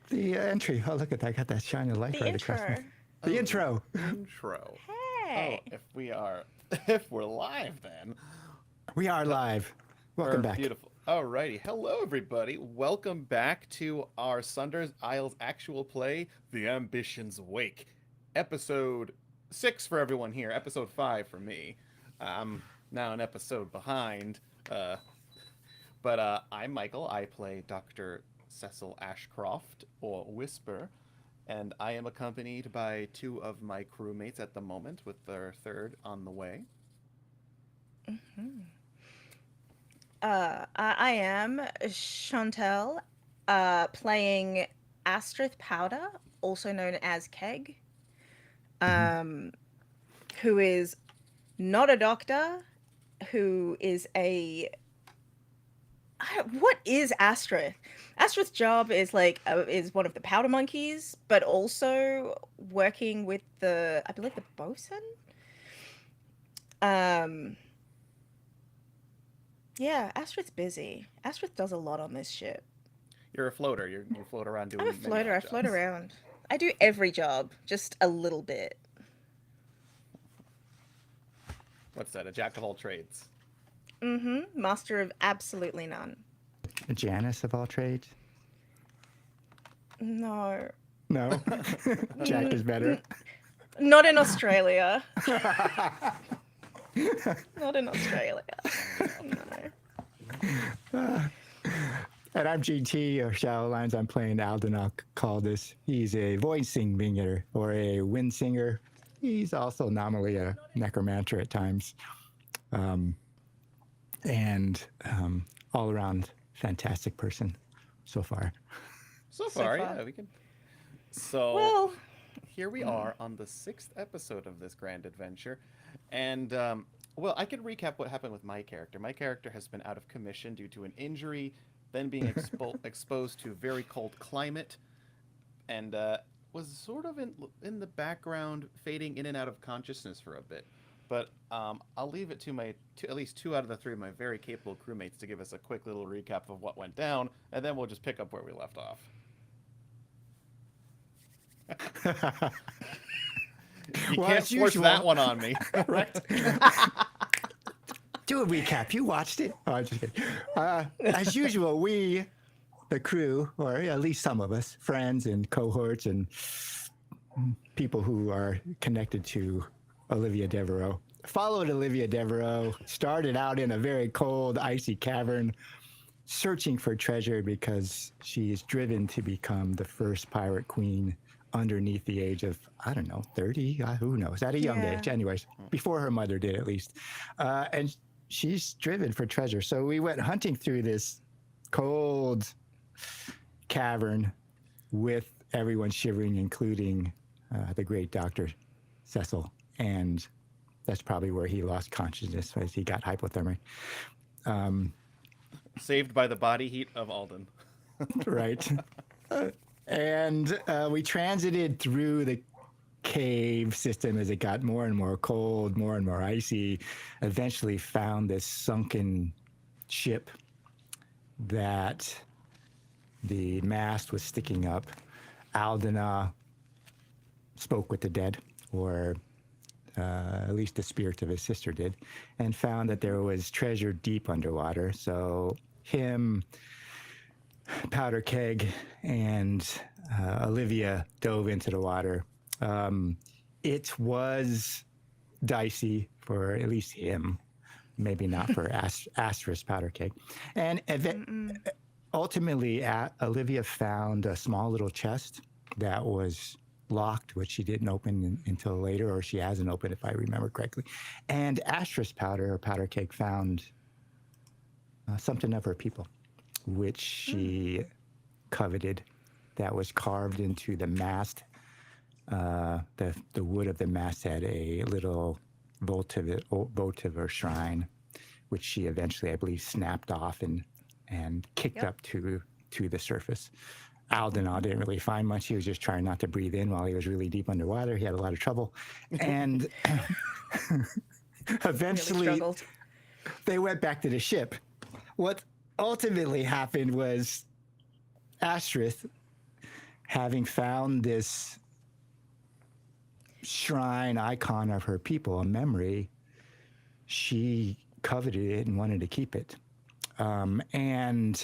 The entry. Oh, look at that. I got that shiny light The right across intro. me. The intro. Intro. Hey. Oh, if we're live then. We are live. Welcome back. Beautiful. Alrighty. Hello, everybody. Welcome back to our Sundered Isles actual play, The Ambition's Wake. Episode 6 for everyone here. Episode 5 for me. I'm now an episode behind. But I'm Michael. I play Dr. Cecil Ashcroft, or Whisper, and I am accompanied by 2 of my crewmates at the moment, with their third on the way. Mm-hmm. I am Shauntelle, playing Astrith Powder, also known as Keg, who is not a doctor, who is a... What is Astrith? Astrith's job is is one of the powder monkeys, but also working with I believe the bosun. Yeah, Astrith's busy. Astrith does a lot on this ship. You're a floater. You float around doing. I'm a floater. I float around. I do every job, just a little bit. What's that? A jack of all trades. Mm-hmm. Master of absolutely none. A Janus of all trades? No. No? Jack is better? Not in Australia. Not in Australia. No. And I'm GT, or Shallow Lines. I'm playing Ananda Caldas. He's a voicing singer, or a wind singer. He's also nominally a necromancer at times. And all around fantastic person so far. So far, yeah, we can. So well, here we are on the 6th episode of this grand adventure, and well, I can recap what happened with my character. My character has been out of commission due to an injury, then being exposed to very cold climate, and was sort of in the background, fading in and out of consciousness for a bit. But I'll leave it to at least 2 out of the 3 of my very capable crewmates to give us a quick little recap of what went down, and then we'll just pick up where we left off. You can't force that one on me. Right? Do a recap. You watched it? Oh, I'm just kidding. As usual, we, the crew, or at least some of us, friends and cohorts and people who are connected to Olivia Devereaux, followed Olivia Devereaux, started out in a very cold, icy cavern, searching for treasure because she is driven to become the first pirate queen underneath the age of, I don't know, 30, who knows, at a young Yeah. age, anyways, before her mother did at least. And she's driven for treasure. So we went hunting through this cold cavern with everyone shivering, including the great Dr. Cecil. And that's probably where he lost consciousness as he got hypothermic. Saved by the body heat of Alden. Right. And we transited through the cave system as it got more and more cold, more and more icy, eventually found this sunken ship that the mast was sticking up. Aldena spoke with the dead, or at least the spirit of his sister did, and found that there was treasure deep underwater. So him, Powderkeg, and Olivia dove into the water. It was dicey for at least him, maybe not for Astrith Powderkeg. And ultimately, Olivia found a small little chest that was locked, which she didn't open until later, or she hasn't opened, if I remember correctly. And Astrith Powderkeg found something of her people, which she coveted, that was carved into the mast. The wood of the mast had a little votive or shrine, which she eventually, I believe, snapped off and kicked up to the surface. Aldena didn't really find much. He was just trying not to breathe in while he was really deep underwater. He had a lot of trouble. And eventually Really they went back to the ship. What ultimately happened was Astrith, having found this shrine icon of her people, a memory, she coveted it and wanted to keep it. And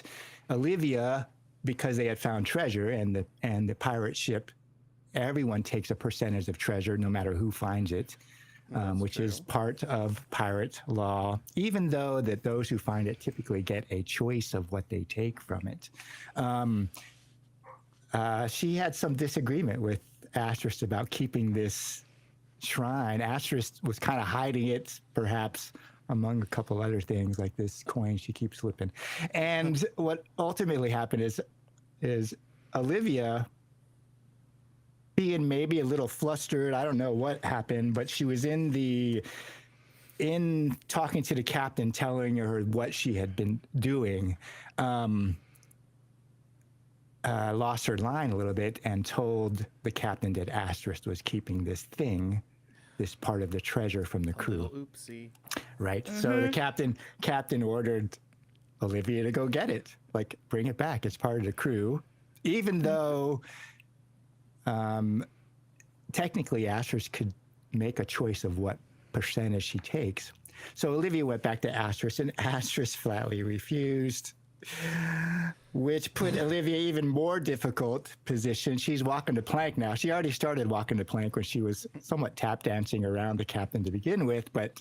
Olivia, because they had found treasure, and the pirate ship, everyone takes a percentage of treasure no matter who finds it, which is part of pirate law, even though that those who find it typically get a choice of what they take from it. She had some disagreement with Astrith about keeping this shrine. Astrith was kind of hiding it, perhaps, among a couple other things, like this coin she keeps slipping. And what ultimately happened is Olivia, being maybe a little flustered, I don't know what happened, but she was in talking to the captain, telling her what she had been doing, lost her line a little bit and told the captain that Astrith was keeping this thing, this part of the treasure from the crew. A little oopsie. Right. So the captain ordered Olivia to go get it, like bring it back. It's part of the crew, even though technically Astrith could make a choice of what percentage she takes. So Olivia went back to Astrith, and Astrith flatly refused, which put Olivia even more difficult position. She's walking the plank now. She already started walking the plank when she was somewhat tap dancing around the captain to begin with, but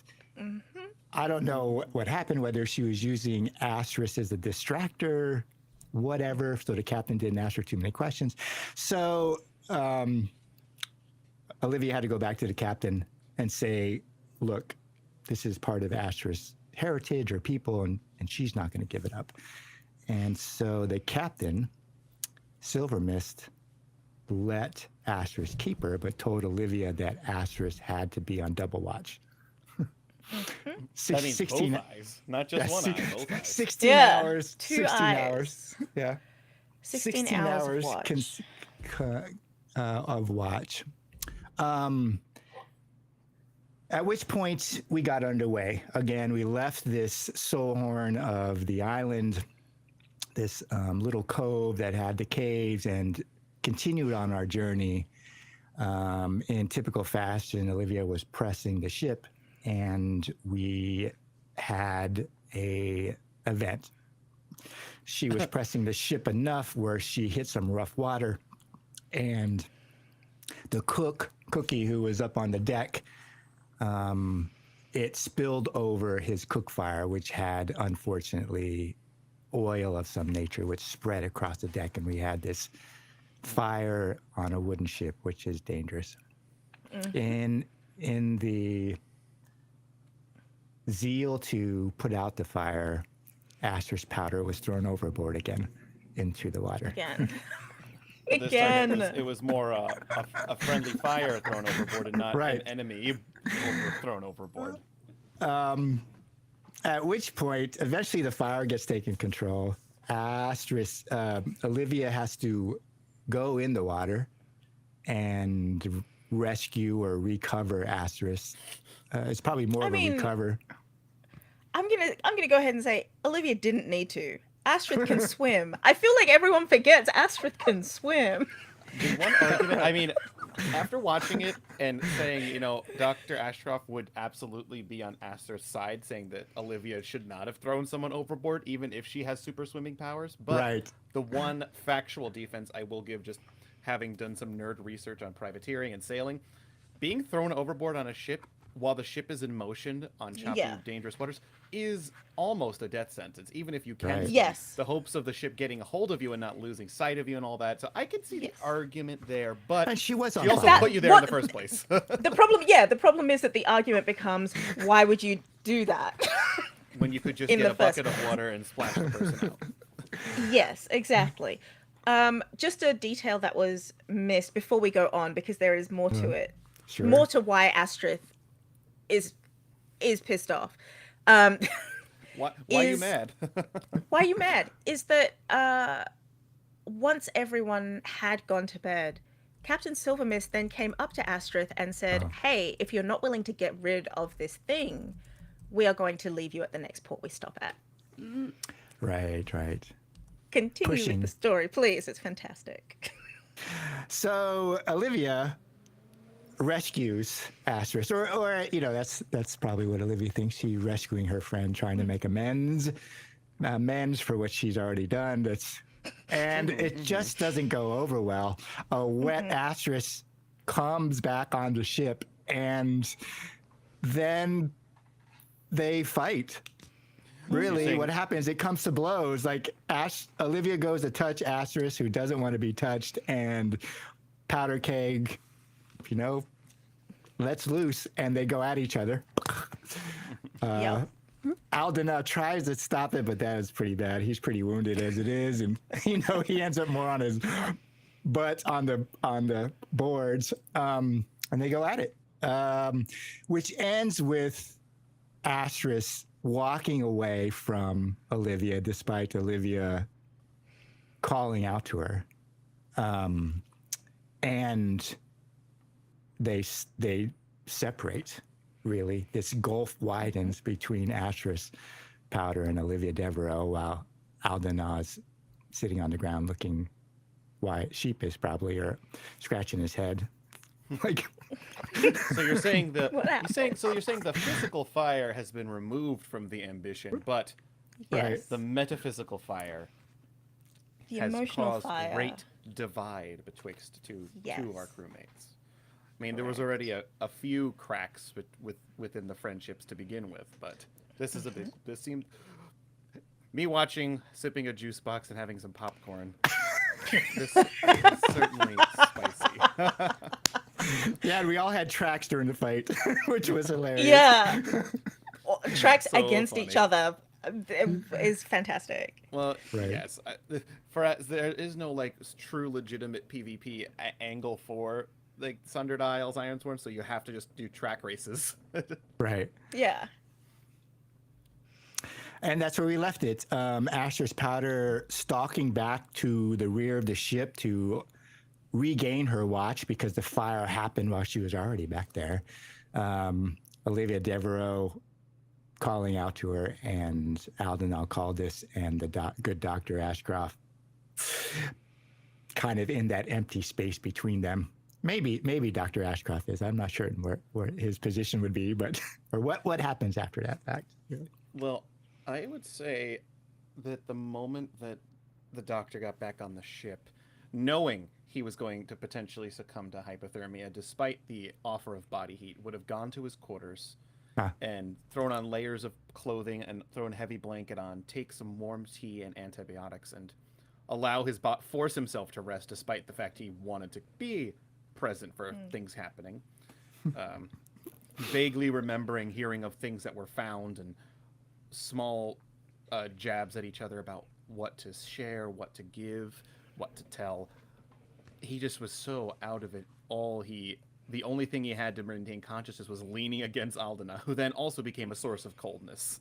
I don't know what happened, whether she was using Astrith as a distractor, whatever, so the captain didn't ask her too many questions. So Olivia had to go back to the captain and say, look, this is part of Astrith's heritage or people, and she's not going to give it up. And so the captain, Silver Mist, let Astrith keep her, but told Olivia that Astrith had to be on double watch. That means 16, both eyes, not just one eye, both eyes. 16 Yeah, hours. 2 16 eyes. hours. Yeah. 16 hours of watch. Of watch. At which point we got underway. Again, we left this soul horn of the island, this little cove that had the caves, and continued on our journey. In typical fashion, Olivia was pressing the ship, and we had a event. She was pressing the ship enough where she hit some rough water, and the Cookie, who was up on the deck, it spilled over his cook fire, which had, unfortunately, oil of some nature, which spread across the deck, and we had this fire on a wooden ship, which is dangerous. In the zeal to put out the fire, Astrith's powder was thrown overboard again into the water. Again. But this time it was more a friendly fire thrown overboard and not Right. an enemy thrown overboard. At which point, eventually the fire gets taken control. Olivia has to go in the water and rescue or recover Astrith. It's probably more of a recover. I'm gonna go ahead and say Olivia didn't need to. Astrith can swim. I feel like everyone forgets Astrith can swim. The one argument, I mean, after watching it and saying, Dr. Ashcroft would absolutely be on Astrith's side, saying that Olivia should not have thrown someone overboard, even if she has super swimming powers. But the one factual defense I will give, just having done some nerd research on privateering and sailing, being thrown overboard on a ship while the ship is in motion on choppy, dangerous waters is almost a death sentence, even if you can. Yes. The hopes of the ship getting a hold of you and not losing sight of you and all that. So I can see the argument there, but and she was on also fire. put you there in the first place. The problem is that the argument becomes, why would you do that? When you could just get a bucket of water and splash the person out. Yes, exactly. Just a detail that was missed before we go on, because there is more to it. Sure. More to why Astrith is pissed off. Why are you mad? Why are you mad? Is that once everyone had gone to bed, Captain Silvermist then came up to Astrith and said, hey, if you're not willing to get rid of this thing, we are going to leave you at the next port we stop at. Right. Continue with the story, please. It's fantastic. So Olivia rescues Astrith, or that's probably what Olivia thinks. She's rescuing her friend, trying to make amends for what she's already done. And it just doesn't go over well. A wet Astrith comes back on the ship, and then they fight. Really, what happens? It comes to blows. Like Olivia goes to touch Astrith, who doesn't want to be touched, and Powderkeg, lets loose, and they go at each other. Aldana tries to stop it, but that is pretty bad. He's pretty wounded as it is, and he ends up more on his butt on the boards, and they go at it, which ends with Astrith walking away from Olivia, despite Olivia calling out to her, and they separate. Really, this gulf widens between Astrith Powder and Olivia Devereaux, while Aldana's sitting on the ground looking sheepish, probably, or scratching his head. So you're saying the physical fire has been removed from the ambition, but the metaphysical fire has caused great divide betwixt two of our crewmates. I mean, there was already a few cracks within the friendships to begin with, but this is this seemed, me watching, sipping a juice box and having some popcorn. This is certainly spicy. Yeah, we all had tracks during the fight, which was hilarious. Yeah. Tracks So against funny. each other is fantastic. Well, yes. There is no true legitimate PvP angle for Sundered Isles, Ironsworn, so you have to just do track races. Right. Yeah. And that's where we left it. Astrith Powder stalking back to the rear of the ship to regain her watch, because the fire happened while she was already back there. Olivia Devereaux calling out to her, and Ananda Caldas and the good Dr. Ashcroft kind of in that empty space between them. Maybe Dr. Ashcroft is. I'm not sure where his position would be, but or what happens after that fact. Well, I would say that the moment that the doctor got back on the ship, knowing he was going to potentially succumb to hypothermia, despite the offer of body heat, would have gone to his quarters and thrown on layers of clothing and thrown a heavy blanket on, take some warm tea and antibiotics, and force himself to rest, despite the fact he wanted to be present for things happening. Vaguely remembering hearing of things that were found and small jabs at each other about what to share, what to give, what to tell. He just was so out of it. The only thing he had to maintain consciousness was leaning against Aldana, who then also became a source of coldness.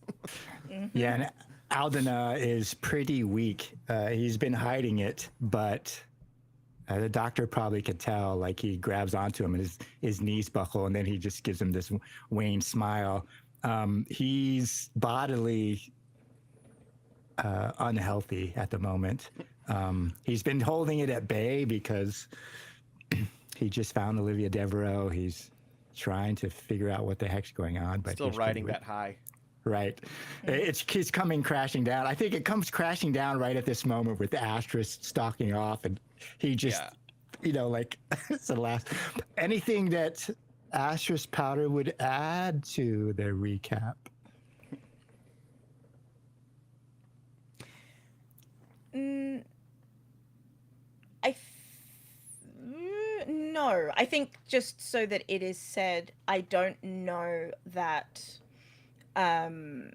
Yeah, and Aldana is pretty weak. He's been hiding it, but the doctor probably could tell. Like, he grabs onto him and his knees buckle, and then he just gives him this wan smile. He's bodily unhealthy at the moment. He's been holding it at bay because he just found Olivia Devereaux. He's trying to figure out what the heck's going on, but Still riding that high. Right. It's coming crashing down. I think it comes crashing down right at this moment with Astrith stalking off, and he just, like, it's the last. Anything that Astrith Powder would add to the recap? No, I think just so that it is said, I don't know that the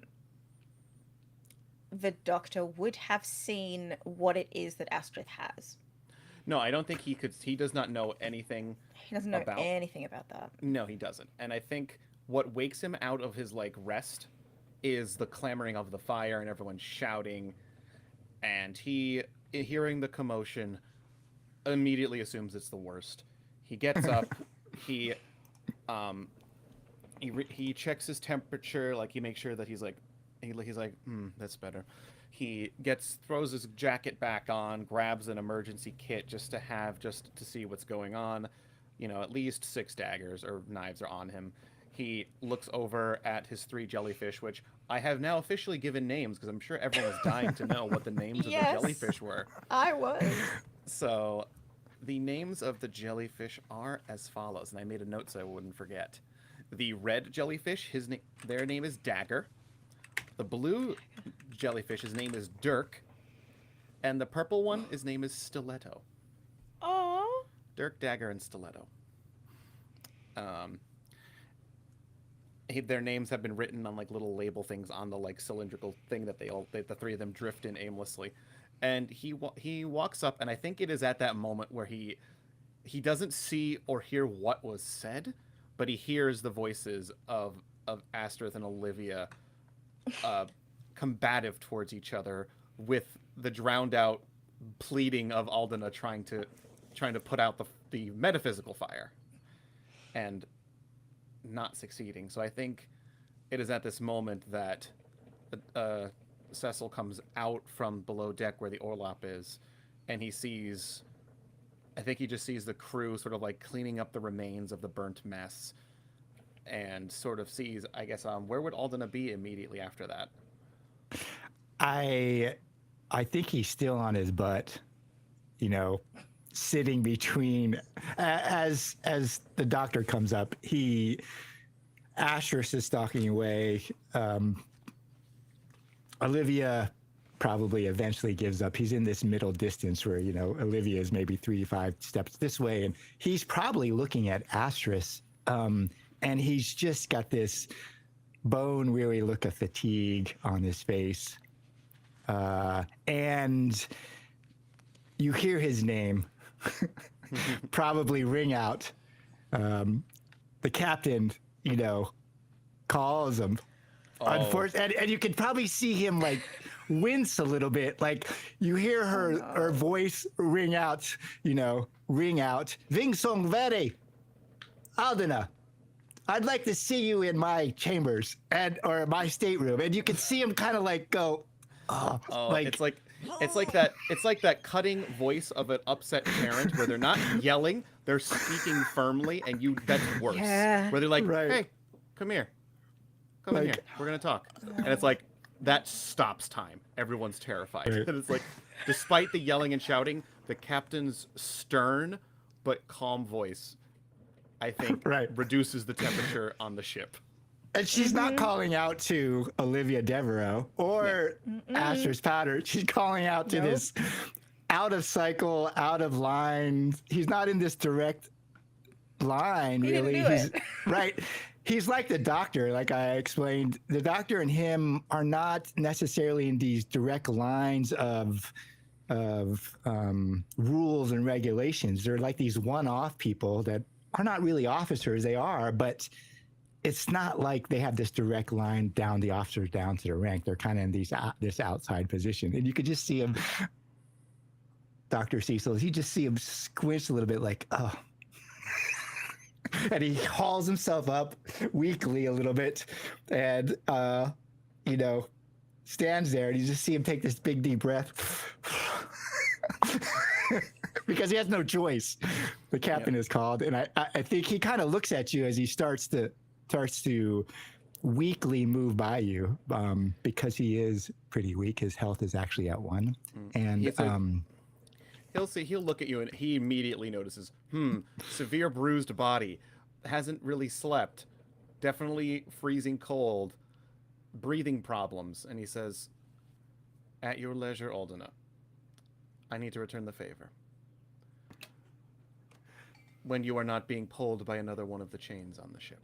doctor would have seen what it is that Astrith has. No, I don't think he could. He does not know anything. He doesn't know anything about that. No, he doesn't. And I think what wakes him out of his rest is the clamoring of the fire and everyone shouting, and he, hearing the commotion, immediately assumes it's the worst. He gets up. He checks his temperature. Like, he makes sure that he's like, that's better. He throws his jacket back on, grabs an emergency kit just to see what's going on. At least 6 daggers or knives are on him. He looks over at his 3 jellyfish, which I have now officially given names because I'm sure everyone was dying to know what the names of the jellyfish were. I was. So the names of the jellyfish are as follows, and I made a note so I wouldn't forget. The red jellyfish, their name is Dagger. The blue jellyfish, his name is Dirk. And the purple one, his name is Stiletto. Oh. Dirk, Dagger, and Stiletto. Their names have been written on little label things on the cylindrical thing that the 3 of them drift in aimlessly. And he walks up, and I think it is at that moment where he doesn't see or hear what was said, but he hears the voices of Astrith and Olivia combative towards each other, with the drowned out pleading of Aldana trying to put out the metaphysical fire and not succeeding. So I think it is at this moment that Cecil comes out from below deck where the Orlop is, and he just sees the crew sort of cleaning up the remains of the burnt mess, and sort of sees, I guess, where would Aldana be immediately after that? I think he's still on his butt, sitting between, as the doctor comes up, Astrith is stalking away. Olivia probably eventually gives up. He's in this middle distance where, Olivia is maybe 3 to 5 steps this way, and he's probably looking at Astrith, and he's just got this bone-weary look of fatigue on his face. And you hear his name probably ring out. The captain, calls him. Unfortunately, and you can probably see him wince a little bit. You hear her voice ring out, Ving Song Vere, Aldana, I'd like to see you in my chambers or my stateroom. And you can see him kind of go, it's like that cutting voice of an upset parent where they're not yelling, they're speaking firmly, and that's worse. Yeah. Where they're like, Right. hey, come in here, we're gonna talk, and it's that stops time. Everyone's terrified, Right. and it's despite the yelling and shouting, the captain's stern but calm voice, I think, Right. reduces the temperature on the ship. and she's not calling out to Olivia Devereaux or Astrith Powder. She's calling out to this out of cycle, out of line. He's not in this direct line, He didn't really. do He's it. right. He's like the Doctor, like I explained. The Doctor and him are not necessarily in these direct lines of rules and regulations. They're like these one-off people that are not really officers. They are, but it's not like they have this direct line down the officers down to the rank. They're kind of in this outside position, and you could just see him, Dr. Cecil. You just see him squinch a little bit, like, oh. And he hauls himself up weakly a little bit, and stands there, and you just see him take this big deep breath. Because he has no choice. The captain is called, and I think he kind of looks at you as he starts to weakly move by you, because he is pretty weak. His health is actually at 1, and he'll look at you, and he immediately notices, severe bruised body, hasn't really slept, definitely freezing cold, breathing problems, and he says, "At your leisure, Aldana. I need to return the favor. When you are not being pulled by another one of the chains on the ship."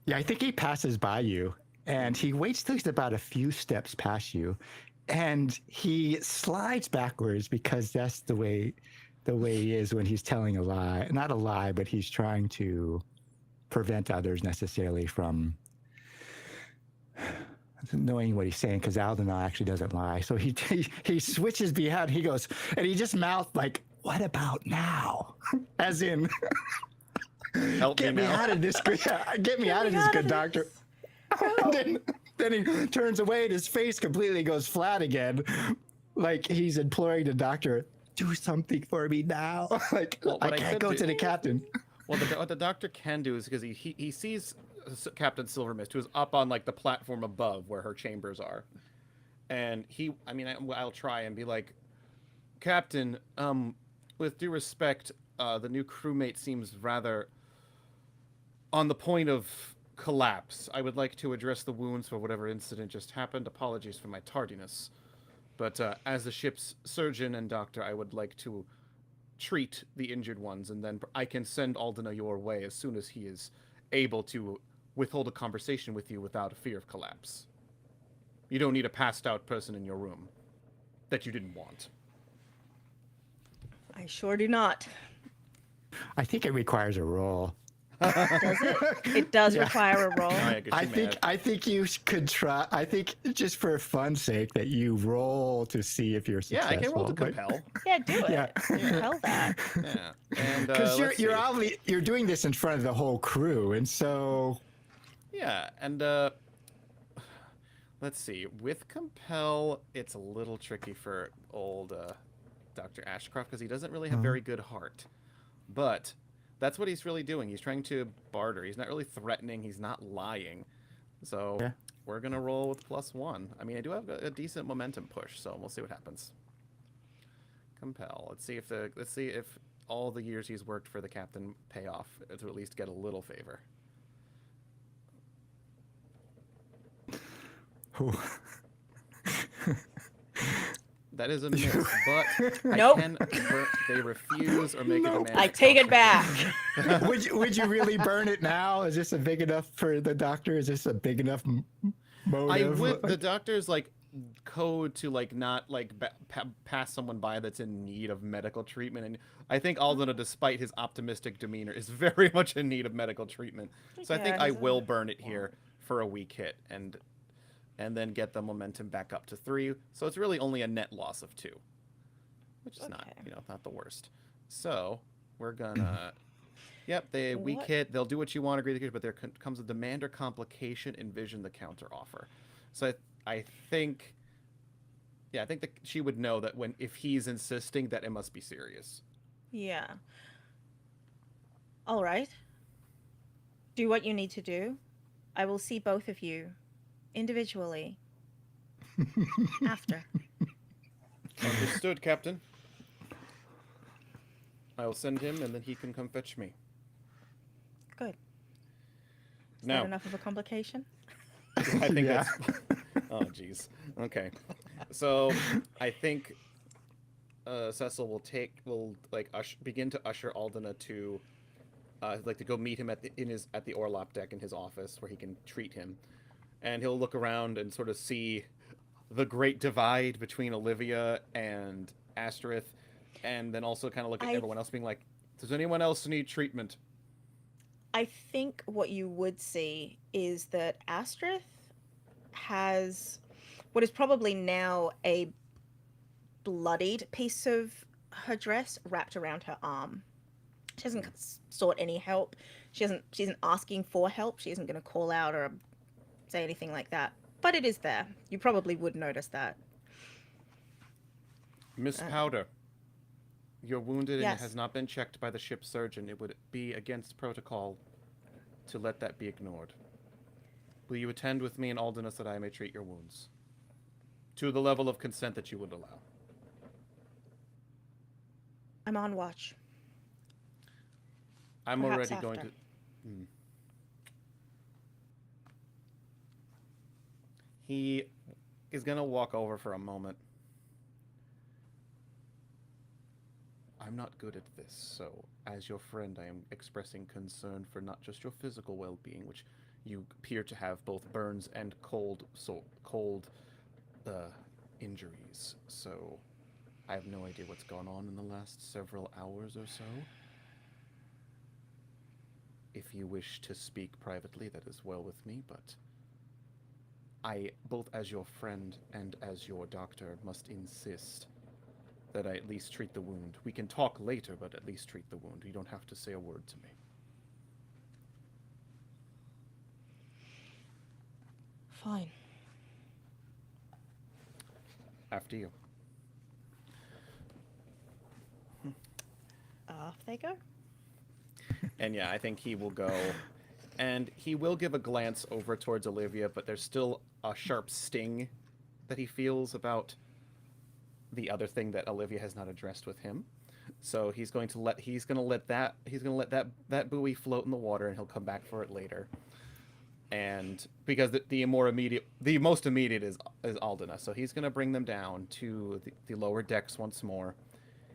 Yeah, I think he passes by you, and he waits till he's about a few steps past you, and he slides backwards, because that's the way he is when he's telling a lie. Not a lie, but he's trying to prevent others necessarily from knowing what he's saying, because Aldana actually doesn't lie. So he switches behind. He goes, and he just mouthed like, "What about now?" As in, Help get me me now. out of this. Get me out of this, good doctor. And then he turns away, and his face completely goes flat again, like he's imploring the doctor, "Do something for me now." Like, Well, I what I can't could go do- to the captain. What the doctor can do is, because he sees Captain Silvermist, who is up on like the platform above where her chambers are, and I'll try and be like, "Captain, with due respect, the new crewmate seems rather on the point of collapse. I would like to address the wounds for whatever incident just happened. Apologies for my tardiness. But as the ship's surgeon and doctor, I would like to treat the injured ones, and then I can send Aldana your way as soon as he is able to withhold a conversation with you without a fear of collapse. You don't need a passed out person in your room that you didn't want." I sure do not. I think it requires a roll. Does it? It does Yeah. require a roll. Oh, yeah, 'cause she mad. I think you could try. I think just for fun's sake that you roll to see if you're Yeah, successful. I can roll to but- compel. Yeah, do it. Yeah. Compel that. Yeah, and Because let's you're see. obviously you're doing this in front of the whole crew, and so Yeah, and let's see. With compel, it's a little tricky for old Dr. Ashcroft, because he doesn't really have very good heart. But that's what he's really doing. He's trying to barter. He's not really threatening. He's not lying. So Yeah. we're gonna roll with +1. I mean, I do have a decent momentum push, so we'll see what happens. Compel. Let's see if all the years he's worked for the captain pay off to at least get a little favor. That is a miss, but Nope. they refuse or make a demand. I take it back. would you really burn it now? Is this a big enough for the doctor? Is this a big enough I motive? would. The doctor's like code to like not like pass someone by that's in need of medical treatment, and I think Aldana, despite his optimistic demeanor, is very much in need of medical treatment. So I think Yeah, I he's will burn it here for a weak hit, and then get the momentum back up to 3. So it's really only a net loss of 2, which is not, Okay. not the worst. So we're gonna, yep, they weak What? hit. They'll do what you want, agree to the but there comes a demand or complication. Envision the counter offer. So I think, I think that she would know that if he's insisting, that it must be serious. Yeah. All right. Do what you need to do. I will see both of you individually after. Understood, Captain. I will send him, and then he can come fetch me. Good. Is Now, that enough of a complication? I think Yeah. that's. Oh, jeez. Okay. So I think Cecil will begin to usher Aldana to to go meet him at the Orlop deck in his office where he can treat him, and he'll look around and sort of see the great divide between Olivia and Astrith, and then also kind of look at everyone else, being like, "Does anyone else need treatment?" I think what you would see is that Astrith has what is probably now a bloodied piece of her dress wrapped around her arm. She hasn't sought any help. She isn't asking for help. She isn't going to call out or say anything like that. But it is there. You probably would notice that. Miss Powder, you're wounded and Yes. it has not been checked by the ship surgeon. It would be against protocol to let that be ignored. Will you attend with me in Aldana so that I may treat your wounds? To the level of consent that you would allow. I'm on watch. I'm Perhaps already going after. to... He is going to walk over for a moment. I'm not good at this, so as your friend, I am expressing concern for not just your physical well-being, which you appear to have both burns and cold injuries. So I have no idea what's gone on in the last several hours or so. If you wish to speak privately, that is well with me, but I, both as your friend and as your doctor, must insist that I at least treat the wound. We can talk later, but at least treat the wound. You don't have to say a word to me. Fine. After you. Off they go. And yeah, I think he will go. And he will give a glance over towards Olivia, but there's still a sharp sting that he feels about the other thing that Olivia has not addressed with him. So he's going to let that buoy float in the water, and he'll come back for it later. And because the most immediate is Aldana, so he's going to bring them down to the lower decks once more.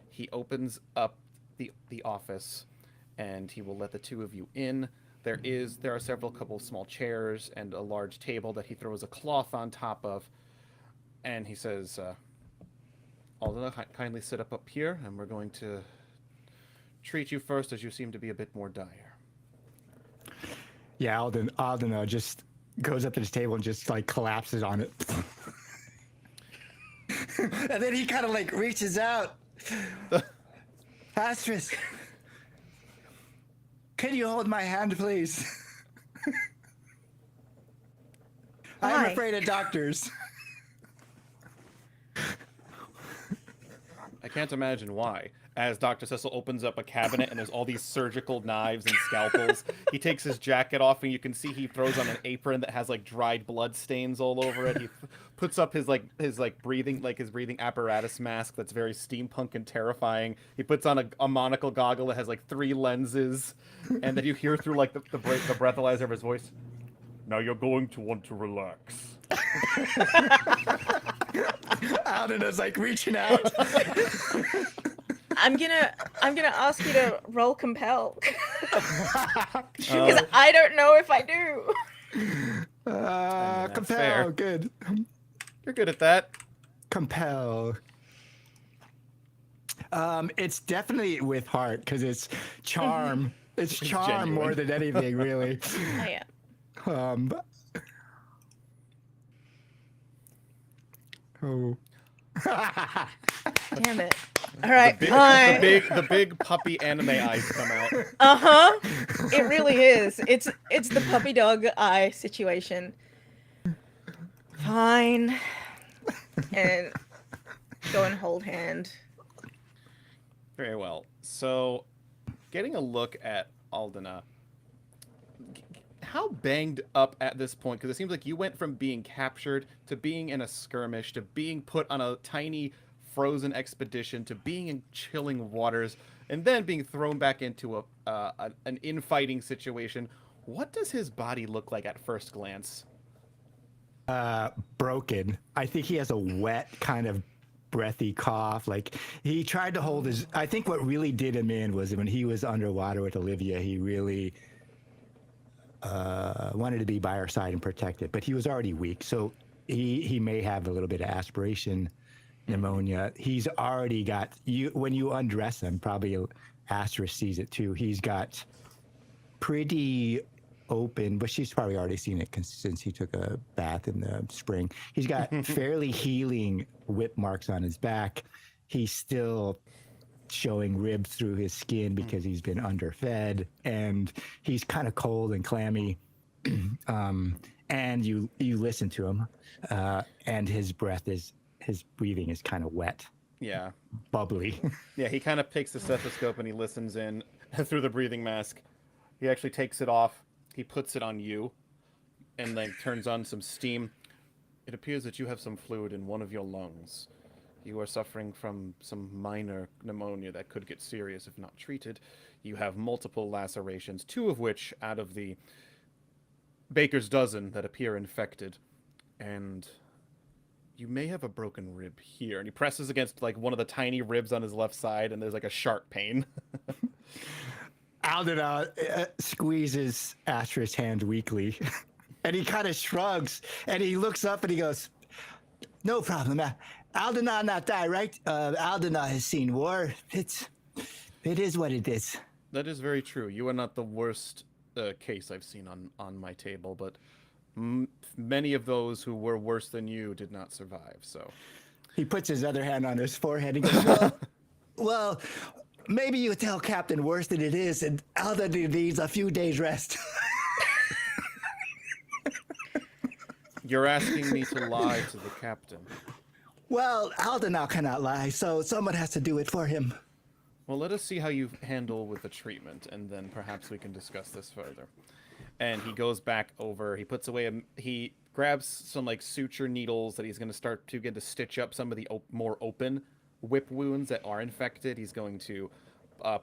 He opens up the office, and he will let the two of you in. There are several couple small chairs and a large table that he throws a cloth on top of, and he says, Aldana, kindly sit up here, and we're going to treat you first, as you seem to be a bit more dire. Yeah, Aldana just goes up to this table and just like collapses on it. And then he kind of like reaches out. Astrith, can you hold my hand, please? I'm Why? afraid of doctors. I can't imagine why. As Dr. Cecil opens up a cabinet and there's all these surgical knives and scalpels, he takes his jacket off and you can see he throws on an apron that has like dried blood stains all over it. He puts up his breathing apparatus mask that's very steampunk and terrifying. He puts on a monocle goggle that has like 3 lenses, and then you hear through like the breathalyzer of his voice, "Now you're going to want to relax." Aldana's like reaching out. I'm gonna ask you to roll compel. Because I don't know if I do. that's Compel, fair. good. You're good at that. Compel. It's definitely with heart because it's charm. It's charm genuine. more than anything, really. Oh yeah. Oh. Damn it. All right, fine. The big puppy anime eyes come out. Uh-huh. It really is. It's the puppy dog eye situation. Fine. And go and hold hand. Very well. So, getting a look at Aldana, how banged up at this point? Because it seems like you went from being captured to being in a skirmish to being put on a tiny frozen expedition to being in chilling waters and then being thrown back into an infighting situation. What does his body look like at first glance? broken. I think he has a wet kind of breathy cough. Like he tried to hold his. I think what really did him in was when he was underwater with Olivia. He really wanted to be by her side and protect it, but he was already weak. So he may have a little bit of aspiration pneumonia. He's already got you when you undress him. Probably Astrith sees it too. He's got pretty open, but she's probably already seen it since he took a bath in the spring. He's got fairly healing whip marks on his back. He's still showing ribs through his skin because he's been underfed, and he's kind of cold and clammy. And you listen to him, and his breathing is kind of wet. Yeah. Bubbly. Yeah, he kind of takes the stethoscope and he listens in through the breathing mask. He actually takes it off. He puts it on you and then turns on some steam. It appears that you have some fluid in one of your lungs. You are suffering from some minor pneumonia that could get serious if not treated. You have multiple lacerations, 2 of which out of the baker's dozen that appear infected. And you may have a broken rib here. And he presses against like one of the tiny ribs on his left side, and there's like a sharp pain. Alden squeezes Astrith's hand weakly, and he kind of shrugs, and he looks up and he goes, "No problem. Aldena not die, right? Aldena has seen war. It is what it is." That is very true. You are not the worst case I've seen on my table, but many of those who were worse than you did not survive, so. He puts his other hand on his forehead and goes, well, maybe you tell Captain worse than it is, and Aldena needs a few days rest. You're asking me to lie to the captain. Well, Aldena cannot lie, so someone has to do it for him. Well, let us see how you handle with the treatment, and then perhaps we can discuss this further. And he goes back over, he puts away, he grabs some like suture needles that he's going to start to get to stitch up some of the more open whip wounds that are infected. He's going to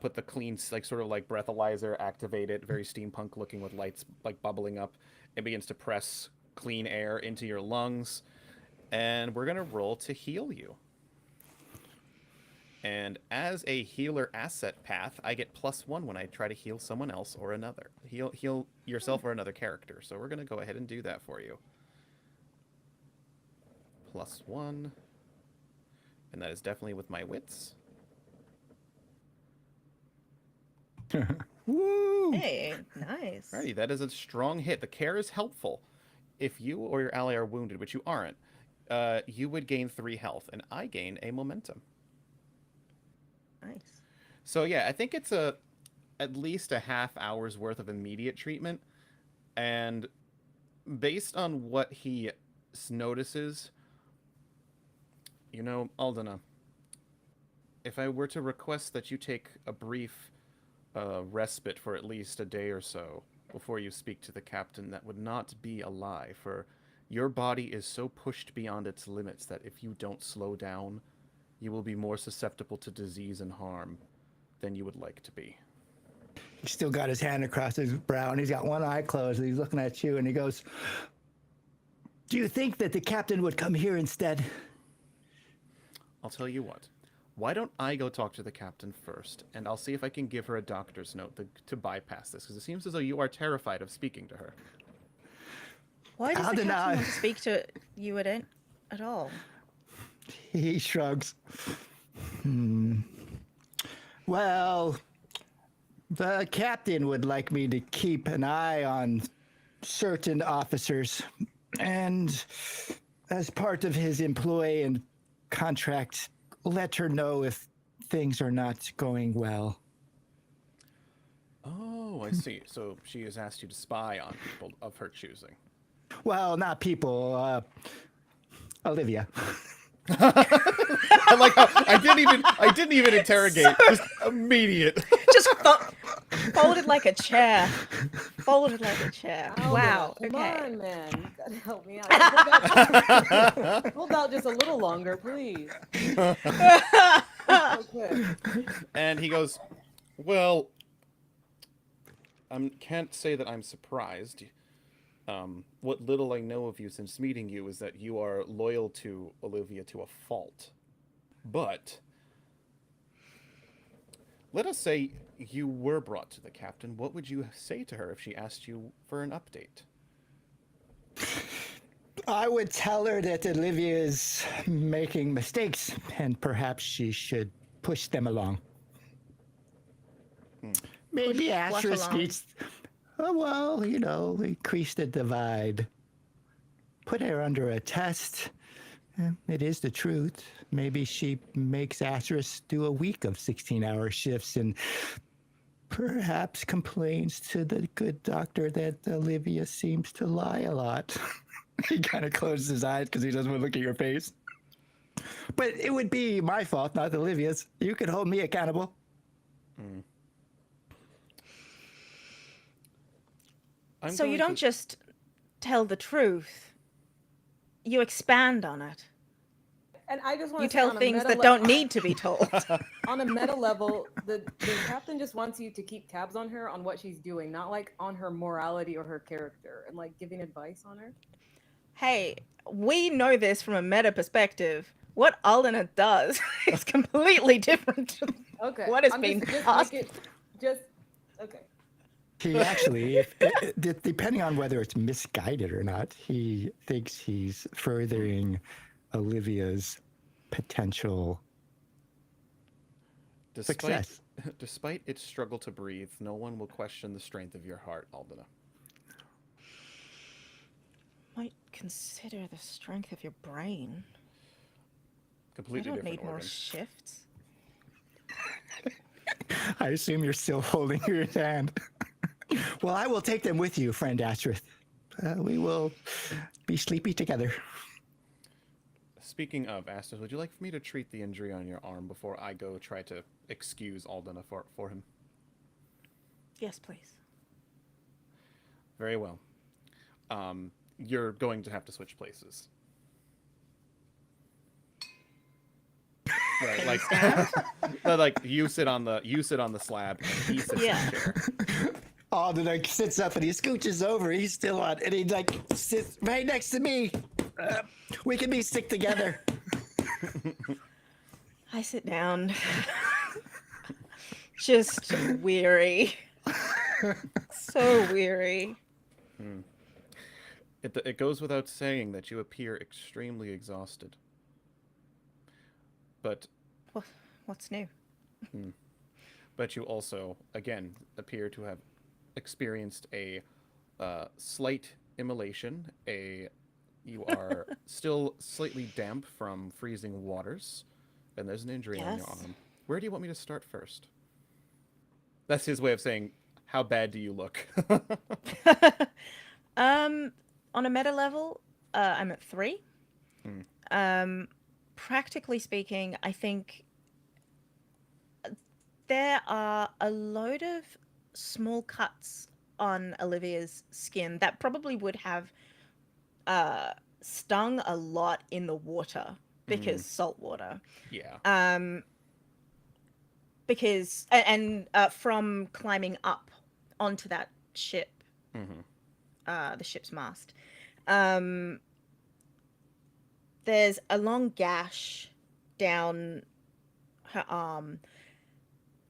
put the clean, like sort of like breathalyzer, activate it, very steampunk looking with lights like bubbling up, and begins to press clean air into your lungs. And we're going to roll to heal you. And as a healer asset path, I get +1 when I try to heal someone else or another. Heal yourself or another character. So we're going to go ahead and do that for you. +1. And that is definitely with my wits. Woo! Hey, nice. Alrighty, that is a strong hit. The care is helpful. If you or your ally are wounded, which you aren't, you would gain 3 health, and I gain a momentum. Nice. So yeah, I think it's at least a half hour's worth of immediate treatment, and based on what he notices, you know, Aldena, if I were to request that you take a brief respite for at least a day or so before you speak to the captain, that would not be a lie, for your body is so pushed beyond its limits that if you don't slow down, you will be more susceptible to disease and harm than you would like to be. He's still got his hand across his brow, and he's got one eye closed, and he's looking at you, and he goes, "Do you think that the captain would come here instead?" I'll tell you what. Why don't I go talk to the captain first, and I'll see if I can give her a doctor's note to bypass this, because it seems as though you are terrified of speaking to her. Why does the captain want to speak to you at all? He shrugs. Well, the captain would like me to keep an eye on certain officers, and as part of his employ and contract, let her know if things are not going well. Oh, I see. So she has asked you to spy on people of her choosing. Well, not people, Olivia. I like how I didn't even interrogate. Just immediate. Just folded like a chair. Folded like a chair. Wow. Come Okay. on, man. You gotta help me out. Hold out just a little longer, please. Okay. And he goes, well, I can't say that I'm surprised. What little I know of you since meeting you is that you are loyal to Olivia to a fault. But let us say you were brought to the captain. What would you say to her if she asked you for an update? I would tell her that Olivia is making mistakes and perhaps she should push them along. Maybe Push what Astrith along? needs, increase the divide. Put her under a test. It is the truth. Maybe she makes Astrith do a week of 16-hour shifts and perhaps complains to the good doctor that Olivia seems to lie a lot. He kind of closes his eyes because he doesn't want to look at your face. But it would be my fault, not Olivia's. You could hold me accountable. So you don't just tell the truth. You expand on it. And I just want You to say tell on a things meta that don't need to be told. On a meta level, the captain just wants you to keep tabs on her on what she's doing, not like on her morality or her character, and like giving advice on her. Hey, we know this from a meta perspective. What Aldana does is completely different to Okay. what is I'm being just asked. make it just okay. He actually, depending on whether it's misguided or not, he thinks he's furthering Olivia's potential success. Despite its struggle to breathe, no one will question the strength of your heart, Aldana. Might consider the strength of your brain. Completely I don't different need more organ. shifts. I assume you're still holding your hand. Well, I will take them with you, friend Astrith. We will be sleepy together. Speaking of, Astrith, would you like for me to treat the injury on your arm before I go try to excuse Aldana for him? Yes, please. Very well. You're going to have to switch places. Right, like you sit on the slab and he sits in the chair. Oh, then like sits up and he scooches over. He's still on, and he like sits right next to me. We can be sick together. I sit down. Just weary. So weary. It goes without saying that you appear extremely exhausted. But What's new? But you also, again, appear to have experienced a slight immolation. You are still slightly damp from freezing waters, and there's an injury on your arm. Where do you want me to start first? That's his way of saying, how bad do you look? On a meta level, I'm at 3. Practically speaking, I think there are a load of small cuts on Olivia's skin that probably would have stung a lot in the water because salt water. Yeah. Because from climbing up onto that ship, the ship's mast. There's a long gash down her arm.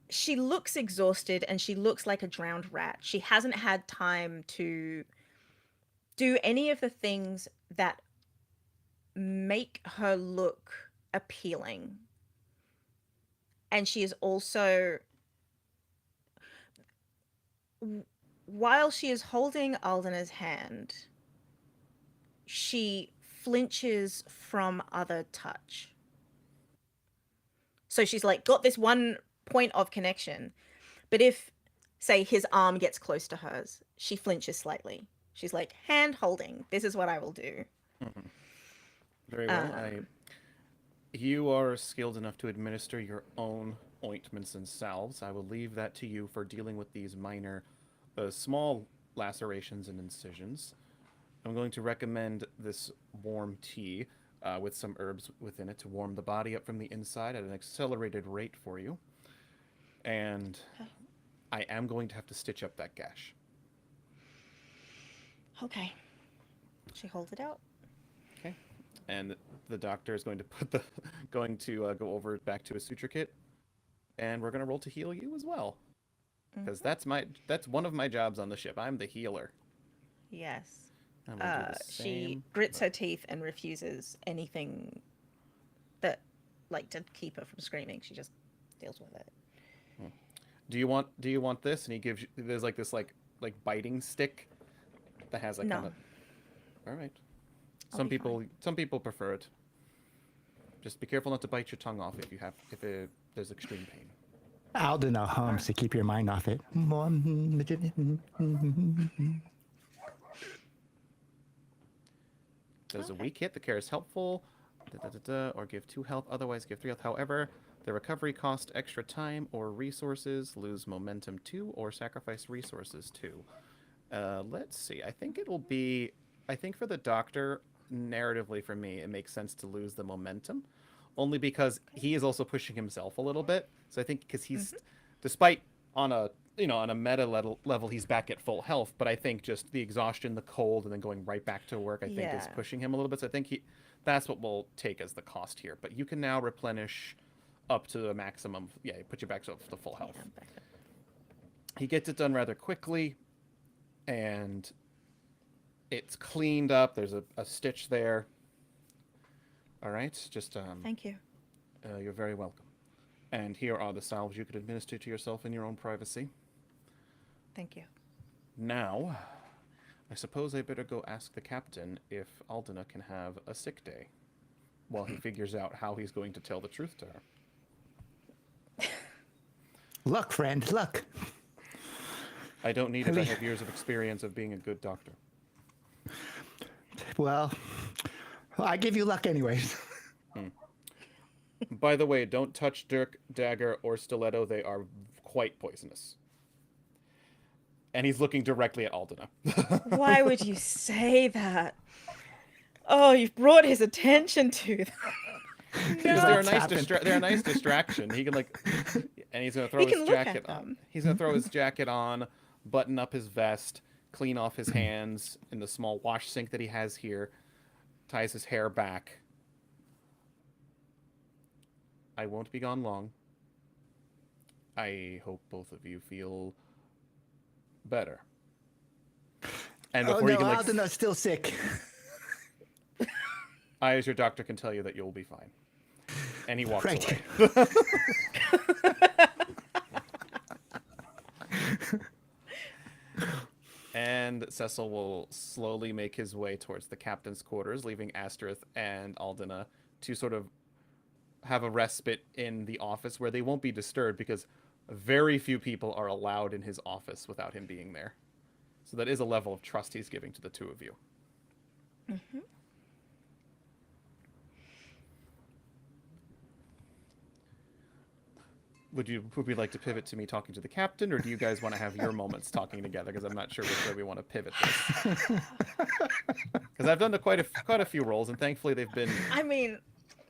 She looks exhausted and she looks like a drowned rat. She hasn't had time to do any of the things that make her look appealing. And she is also, while she is holding Aldana's hand, she flinches from other touch. So she's like got this one point of connection, but if, say, his arm gets close to hers, she flinches slightly. She's like, hand holding, this is what I will do. Very well. You are skilled enough to administer your own ointments and salves. I will leave that to you for dealing with these minor, small lacerations and incisions. I'm going to recommend this warm tea with some herbs within it to warm the body up from the inside at an accelerated rate for you. And I am going to have to stitch up that gash. Okay. She holds it out. Okay. And the doctor is going to go over back to his suture kit, and we're going to roll to heal you as well, because that's one of my jobs on the ship. I'm the healer. Yes. And we'll do the She same, grits but- her teeth and refuses anything that, like, to keep her from screaming. She just deals with it. Do you want this? And he gives you, there's like this like biting stick that has like No. kind of. All right. I'll Some be people prefer it. Just be careful not to bite your tongue off if there's extreme pain. Aldena hums to keep your mind off it. Does a weak hit, the care is helpful. Or give 2 health, otherwise give 3 health. However, the recovery cost extra time or resources, lose momentum 2, or sacrifice resources 2. Let's see. I think for the doctor, narratively for me, it makes sense to lose the momentum. Only because he is also pushing himself a little bit. So I think because he's, despite on a meta level, he's back at full health. But I think just the exhaustion, the cold, and then going right back to work, I think is Yeah. pushing him a little bit. So I think that's what we'll take as the cost here. But you can now replenish up to the maximum. Yeah, it puts you back to the full health. Yeah, I'm back up. He gets it done rather quickly, and it's cleaned up. There's a stitch there. All right, just Thank you. you're very welcome. And here are the salves you could administer to yourself in your own privacy. Thank you. Now, I suppose I better go ask the captain if Aldena can have a sick day while he figures out how he's going to tell the truth to her. Luck, friend, luck. I don't need it. I have years of experience of being a good doctor. Well, I give you luck anyways. By the way, don't touch dirk, dagger, or stiletto. They are quite poisonous. And he's looking directly at Aldena. Why would you say that? Oh, you've brought his attention to them. Because No. they're What's happened? a nice distraction. He can and he's gonna throw He his can look at jacket on. them. He's gonna throw his jacket on, button up his vest, clean off his hands in the small wash sink that he has here, ties his hair back. I won't be gone long. I hope both of you feel better. And Oh before no, you can Aldena's still sick. I, as your doctor, can tell you that you'll be fine. And he walks Right. away. And Cecil will slowly make his way towards the captain's quarters, leaving Astrith and Aldena to sort of have a respite in the office where they won't be disturbed, because very few people are allowed in his office without him being there. So that is a level of trust he's giving to the two of you. Mm-hmm. Would we like to pivot to me talking to the captain, or do you guys want to have your moments talking together? Because I'm not sure which way we want to pivot this. Because I've done quite a few roles, and thankfully they've been I mean,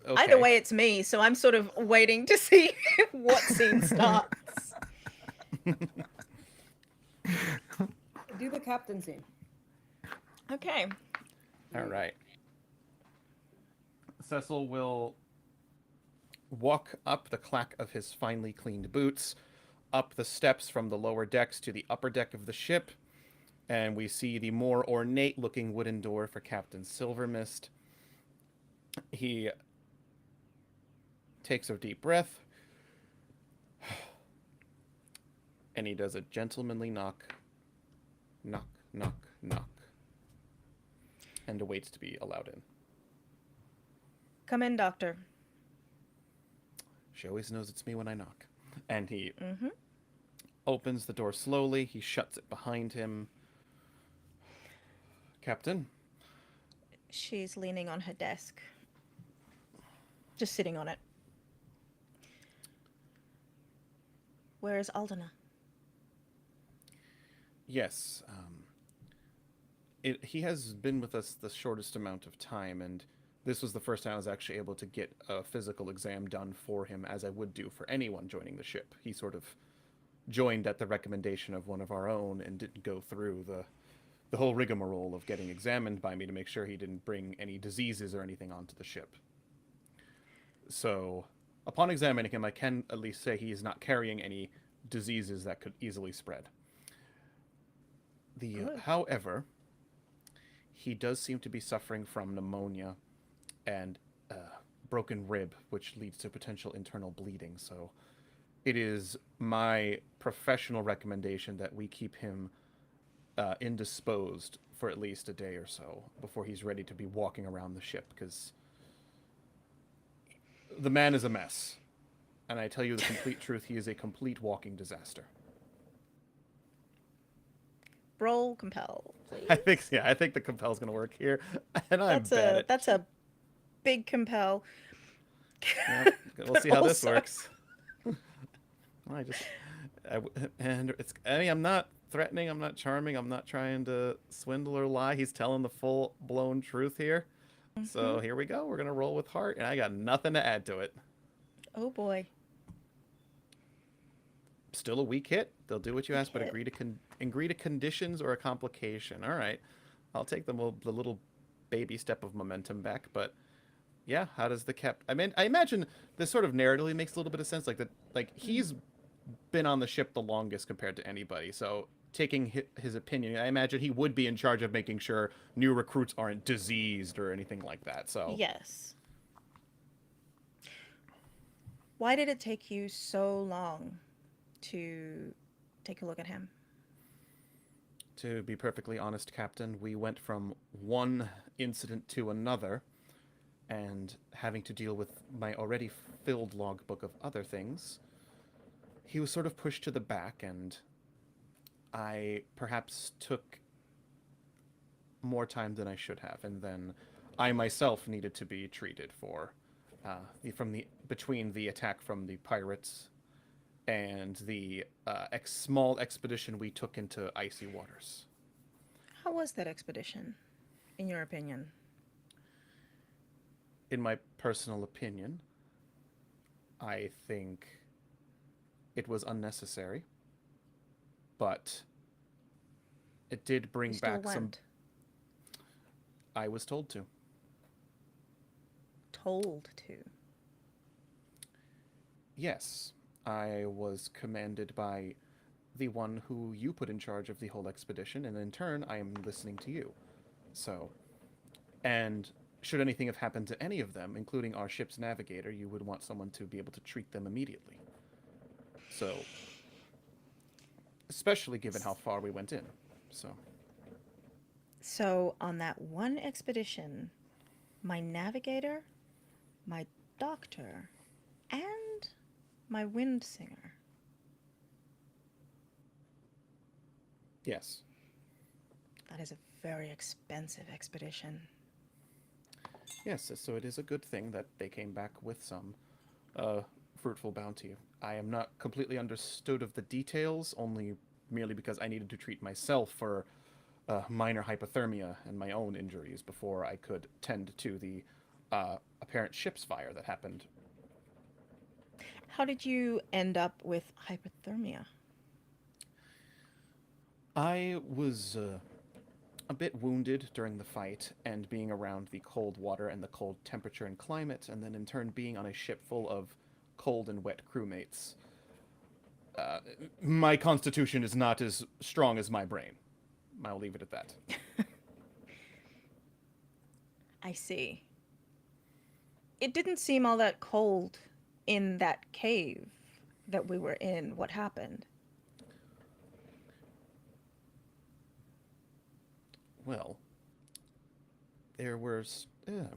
okay. either way, it's me, so I'm sort of waiting to see what scene starts. Do the captain scene. Okay. All right. Cecil will walk up the clack of his finely cleaned boots, up the steps from the lower decks to the upper deck of the ship, and we see the more ornate-looking wooden door for Captain Silvermist. He takes a deep breath, and he does a gentlemanly knock, knock, knock, knock, and awaits to be allowed in. Come in, Doctor. She always knows it's me when I knock. And he Mm-hmm. opens the door slowly. He shuts it behind him. Captain? She's leaning on her desk. Just sitting on it. Where is Aldena? Yes. He has been with us the shortest amount of time, and this was the first time I was actually able to get a physical exam done for him, as I would do for anyone joining the ship. He sort of joined at the recommendation of one of our own and didn't go through the the whole rigmarole of getting examined by me to make sure he didn't bring any diseases or anything onto the ship. So, upon examining him, I can at least say he is not carrying any diseases that could easily spread. However, he does seem to be suffering from pneumonia and broken rib, which leads to potential internal bleeding. So, it is my professional recommendation that we keep him indisposed for at least a day or so before he's ready to be walking around the ship, because the man is a mess. And I tell you the complete truth, he is a complete walking disaster. Roll compel, please. I think the compel's going to work here. And That's a big compel. Yep, we'll see how this Also- works. I'm not threatening, I'm not charming, I'm not trying to swindle or lie. He's telling the full-blown truth here. So here we go. We're going to roll with heart, and I got nothing to add to it. Oh boy. Still a weak hit. They'll do what you ask, but hit. agree to conditions or a complication. All right. I'll take the little baby step of momentum back, but yeah, how does the I mean, I imagine this sort of narratively makes a little bit of sense, like he's been on the ship the longest compared to anybody. So taking his opinion, I imagine he would be in charge of making sure new recruits aren't diseased or anything like that. So Yes. Why did it take you so long to take a look at him? To be perfectly honest, Captain, we went from one incident to another, and having to deal with my already filled logbook of other things, he was sort of pushed to the back, and I perhaps took more time than I should have, and then I myself needed to be treated for between the attack from the pirates and the small expedition we took into icy waters. How was that expedition, in your opinion? In my personal opinion, I think it was unnecessary, but it did bring You still back some. went. I was told to. Told to. Yes, I was commanded by the one who you put in charge of the whole expedition, and in turn, I am listening to you. So, and should anything have happened to any of them, including our ship's navigator, you would want someone to be able to treat them immediately. So, especially given how far we went in. So, on that one expedition, my navigator, my doctor, and my wind singer. Yes. That is a very expensive expedition. Yes, so it is a good thing that they came back with some fruitful bounty. I am not completely understood of the details, only merely because I needed to treat myself for minor hypothermia and my own injuries before I could tend to the apparent ship's fire that happened. How did you end up with hypothermia? I was a bit wounded during the fight, and being around the cold water and the cold temperature and climate, and then in turn being on a ship full of cold and wet crewmates. My constitution is not as strong as my brain. I'll leave it at that. I see. It didn't seem all that cold in that cave that we were in. What happened? Well, there were,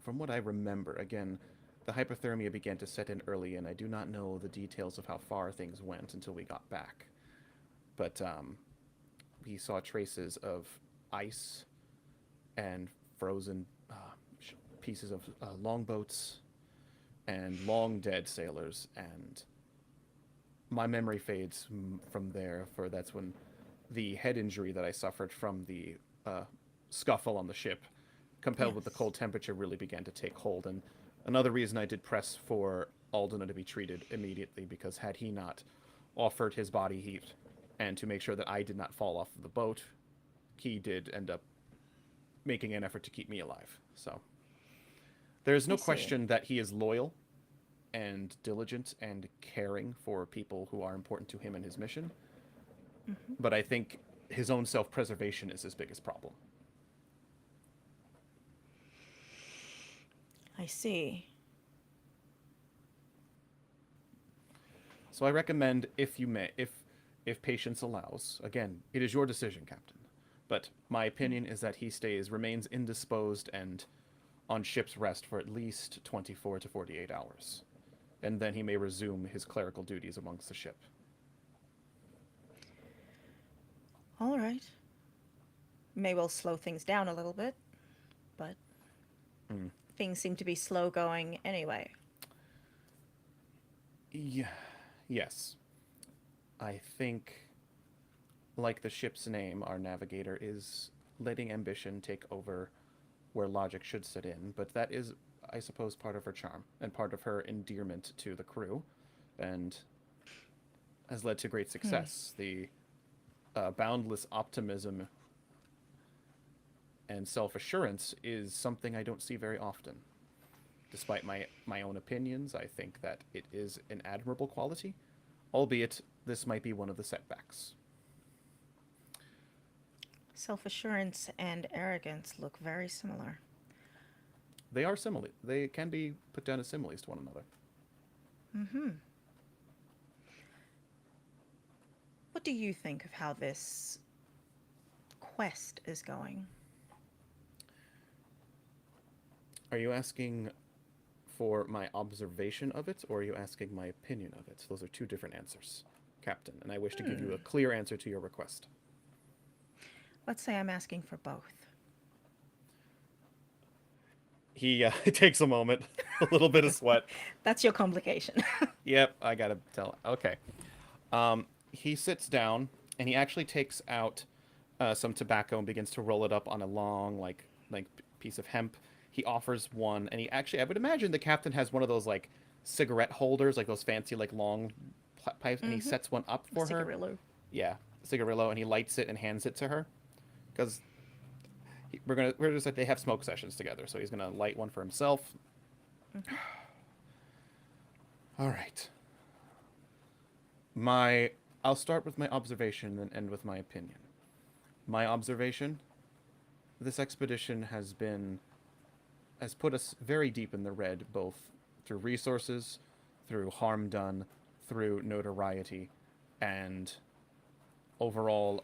from what I remember, again, the hypothermia began to set in early, and I do not know the details of how far things went until we got back. But we saw traces of ice and frozen pieces of longboats and long dead sailors, and my memory fades from there, for that's when the head injury that I suffered from the scuffle on the ship, compelled with the cold temperature, really began to take hold. And another reason I did press for Aldona to be treated immediately, because had he not offered his body heat and to make sure that I did not fall off of the boat he did end up making an effort to keep me alive. So there's no I see. question that he is loyal and diligent and caring for people who are important to him and his mission. But I think his own self-preservation is his biggest problem. I see. So I recommend, if you may, if patience allows, again, it is your decision, Captain. But my opinion is that he remains indisposed and on ship's rest for at least 24 to 48 hours. And then he may resume his clerical duties amongst the ship. All right. May well slow things down a little bit, but things seem to be slow going anyway. Yeah. Yes. I think, like the ship's name, our navigator is letting ambition take over where logic should sit in, but that is, I suppose, part of her charm and part of her endearment to the crew, and has led to great success. The boundless optimism and self-assurance is something I don't see very often. Despite my own opinions, I think that it is an admirable quality, albeit this might be one of the setbacks. Self-assurance and arrogance look very similar. They are simile. They can be put down as similes to one another. What do you think of how this quest is going? Are you asking for my observation of it, or are you asking my opinion of it? Those are two different answers, Captain, and I wish to give you a clear answer to your request. Let's say I'm asking for both. He takes a moment, a little bit of sweat. That's your complication. Yep, I gotta tell. Okay. He sits down, and he actually takes out some tobacco and begins to roll it up on a long, like piece of hemp. He offers one, and he actually, I would imagine the captain has one of those, like, cigarette holders, like those fancy, like, long pipes, and he sets one up for her. Cigarillo. Yeah, cigarillo, and he lights it and hands it to her, because we're just like, they have smoke sessions together, so he's gonna light one for himself. All right. I'll start with my observation and end with my opinion. My observation: this expedition has put us very deep in the red, both through resources, through harm done, through notoriety, and overall,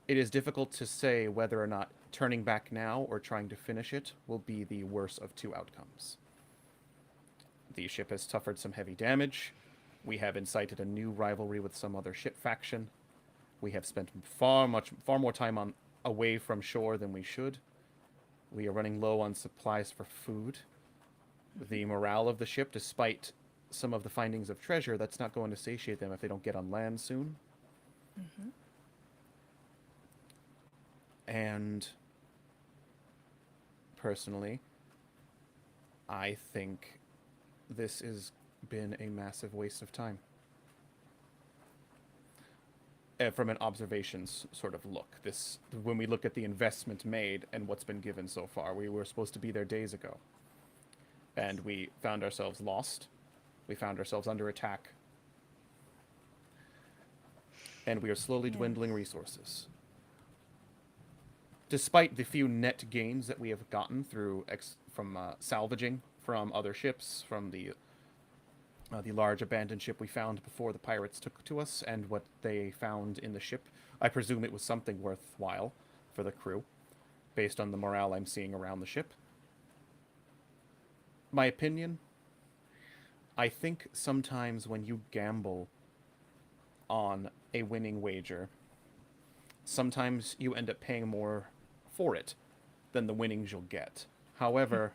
it is difficult to say whether or not turning back now or trying to finish it will be the worst of two outcomes. The ship has suffered some heavy damage. We have incited a new rivalry with some other ship faction. We have spent far more time away from shore than we should. We are running low on supplies for food. The morale of the ship, despite some of the findings of treasure, that's not going to satiate them if they don't get on land soon. And personally, I think this has been a massive waste of time. From an observations sort of look, when we look at the investment made and what's been given so far, we were supposed to be there days ago, and we found ourselves lost. We found ourselves under attack, and we are slowly dwindling resources. Despite the few net gains that we have gotten from salvaging from other ships, from the large abandoned ship we found before the pirates took to us, and what they found in the ship, I presume it was something worthwhile for the crew, based on the morale I'm seeing around the ship. My opinion: I think sometimes when you gamble on a winning wager, sometimes you end up paying more for it than the winnings you'll get. However,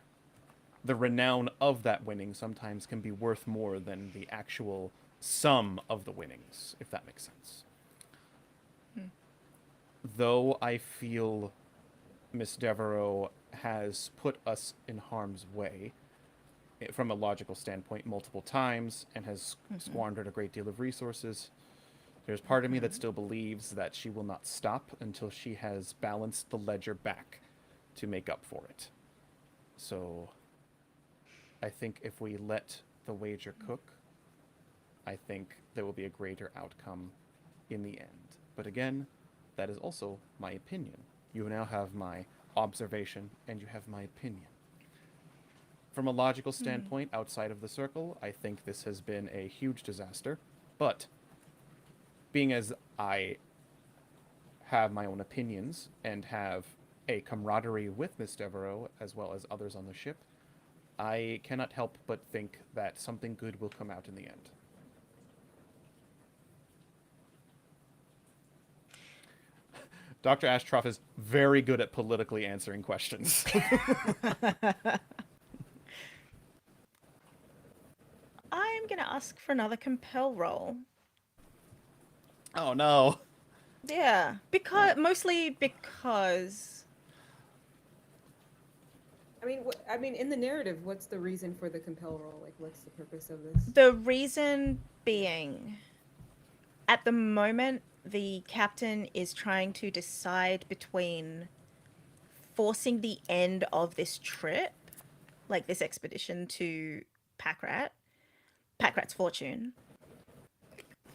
the renown of that winning sometimes can be worth more than the actual sum of the winnings, if that makes sense. Though I feel Miss Devereaux has put us in harm's way, from a logical standpoint, multiple times, and has squandered a great deal of resources, There's part of me that still believes that she will not stop until she has balanced the ledger back to make up for it. So I think if we let the wager cook, I think there will be a greater outcome in the end. But again, that is also my opinion. You now have my observation and you have my opinion. From a logical standpoint, outside of the circle, I think this has been a huge disaster. But being as I have my own opinions and have a camaraderie with Miss Devereaux as well as others on the ship, I cannot help but think that something good will come out in the end. Dr. Ashcroft is very good at politically answering questions. I'm going to ask for another compel roll. Oh no. Yeah, mostly because I mean, in the narrative, what's the reason for the compel roll? Like, what's the purpose of this? the reason being, at the moment, the captain is trying to decide between forcing the end of this trip, like this expedition to Packrat's fortune,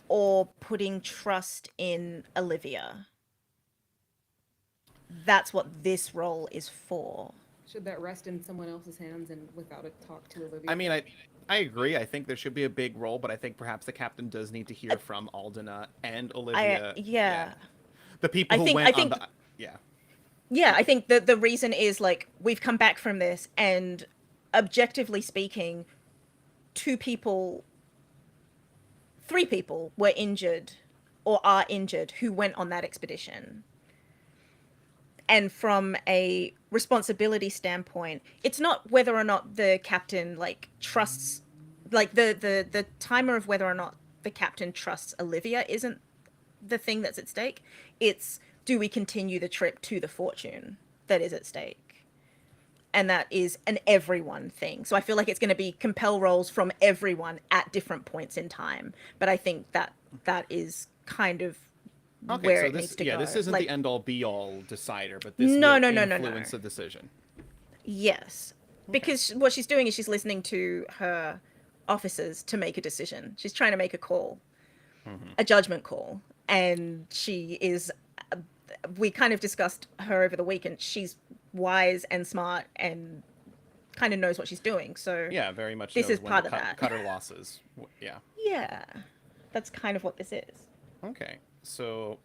or putting trust in Olivia. That's what this role is for. Should that rest in someone else's hands and without a talk to Olivia? I mean, I agree. I think there should be a big role, but I think perhaps the captain does need to hear from Aldana and Olivia. The people who went on the... Yeah. Yeah, I think the reason is, like, we've come back from this, and objectively speaking, 3 people were injured or are injured who went on that expedition. And from a responsibility standpoint, it's not whether or not the captain, like, trusts, like, the timer of whether or not the captain trusts Olivia isn't the thing that's at stake. It's, do we continue the trip to the fortune that is at stake? And that is an everyone thing. So I feel like it's going to be compel rolls from everyone at different points in time. But I think that is kind of where it needs to go. Yeah, this isn't like, the end-all, be-all decider, but this No. will influence the decision. Yes. Because what she's doing is she's listening to her officers to make a decision. She's trying to make a call, a judgment call. And she is... we kind of discussed her over the weekend. She's wise and smart and kind of knows what she's doing. So yeah, very much. This knows is when part to of that. Cut her losses. Yeah. Yeah, that's kind of what this is. Okay, so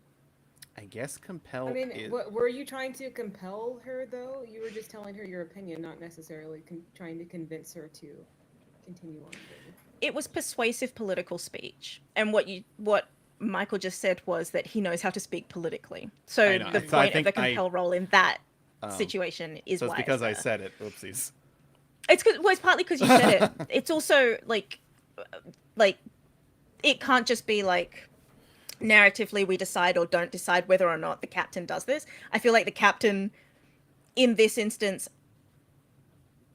I guess compel. I mean, were you trying to compel her though? You were just telling her your opinion, not necessarily trying to convince her to continue on. It was persuasive political speech, and what Michael just said was that he knows how to speak politically. So the point of the compel role in that situation is so it's why because I said it. Oopsies. It's partly because you said it. It's also like it can't just be like narratively we decide or don't decide whether or not the captain does this. I feel like the captain in this instance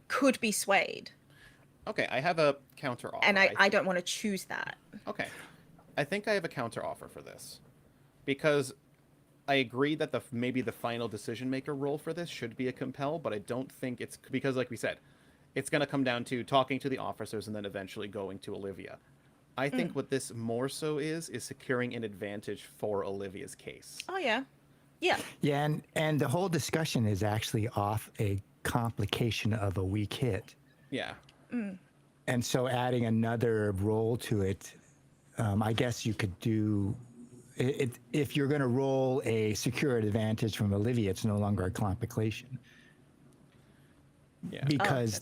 could be swayed. Okay, I have a counter offer. And I don't want to choose that. Okay. I think I have a counter offer for this. Because I agree that maybe the final decision maker role for this should be a compel, but I don't think it's because, like we said, it's going to come down to talking to the officers and then eventually going to Olivia. I think what this more so is securing an advantage for Olivia's case. Oh yeah. Yeah. Yeah, and the whole discussion is actually off a complication of a weak hit. Yeah. And so adding another role to it, I guess you could do it if you're going to roll a secure advantage from Olivia. It's no longer a complication. Yeah, because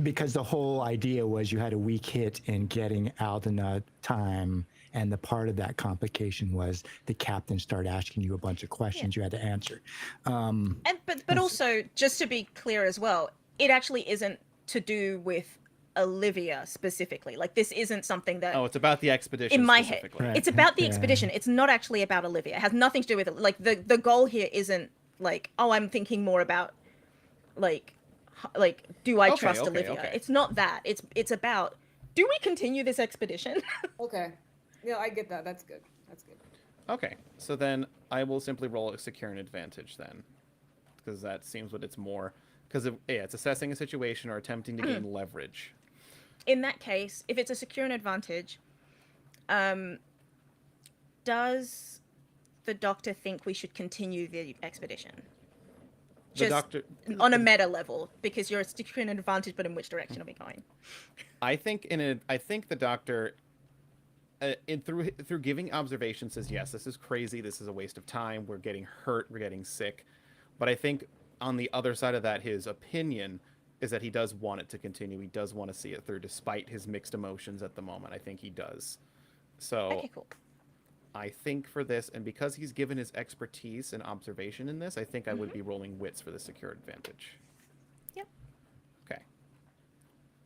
because the whole idea was you had a weak hit in getting Aldana time, and the part of that complication was the captain started asking you a bunch of questions you had to answer. But also, just to be clear as well, it actually isn't to do with Olivia specifically. Like, this isn't something that... Oh, it's about the expedition in my head. Right. It's about the expedition. It's not actually about Olivia. It has nothing to do with it. Like, the goal here isn't like, oh, I'm thinking more about like do I trust Olivia? Okay. It's not that. It's about, do we continue this expedition? Okay. Yeah, I get that. That's good. That's good. Okay, so then I will simply roll a secure an advantage then, because that seems what it's more. Because it's assessing a situation or attempting to gain leverage. In that case, if it's a secure an advantage, does the doctor think we should continue the expedition? The doctor on a meta level, because you're securing an advantage, but in which direction are we going? I think the doctor, through giving observation, says yes, this is crazy. This is a waste of time. We're getting hurt. We're getting sick. But I think on the other side of that, his opinion is that he does want it to continue. He does want to see it through, despite his mixed emotions at the moment. I think he does. So Okay, cool. I think for this, and because he's given his expertise and observation in this, I think I would be rolling wits for the secure advantage. Yep. Okay.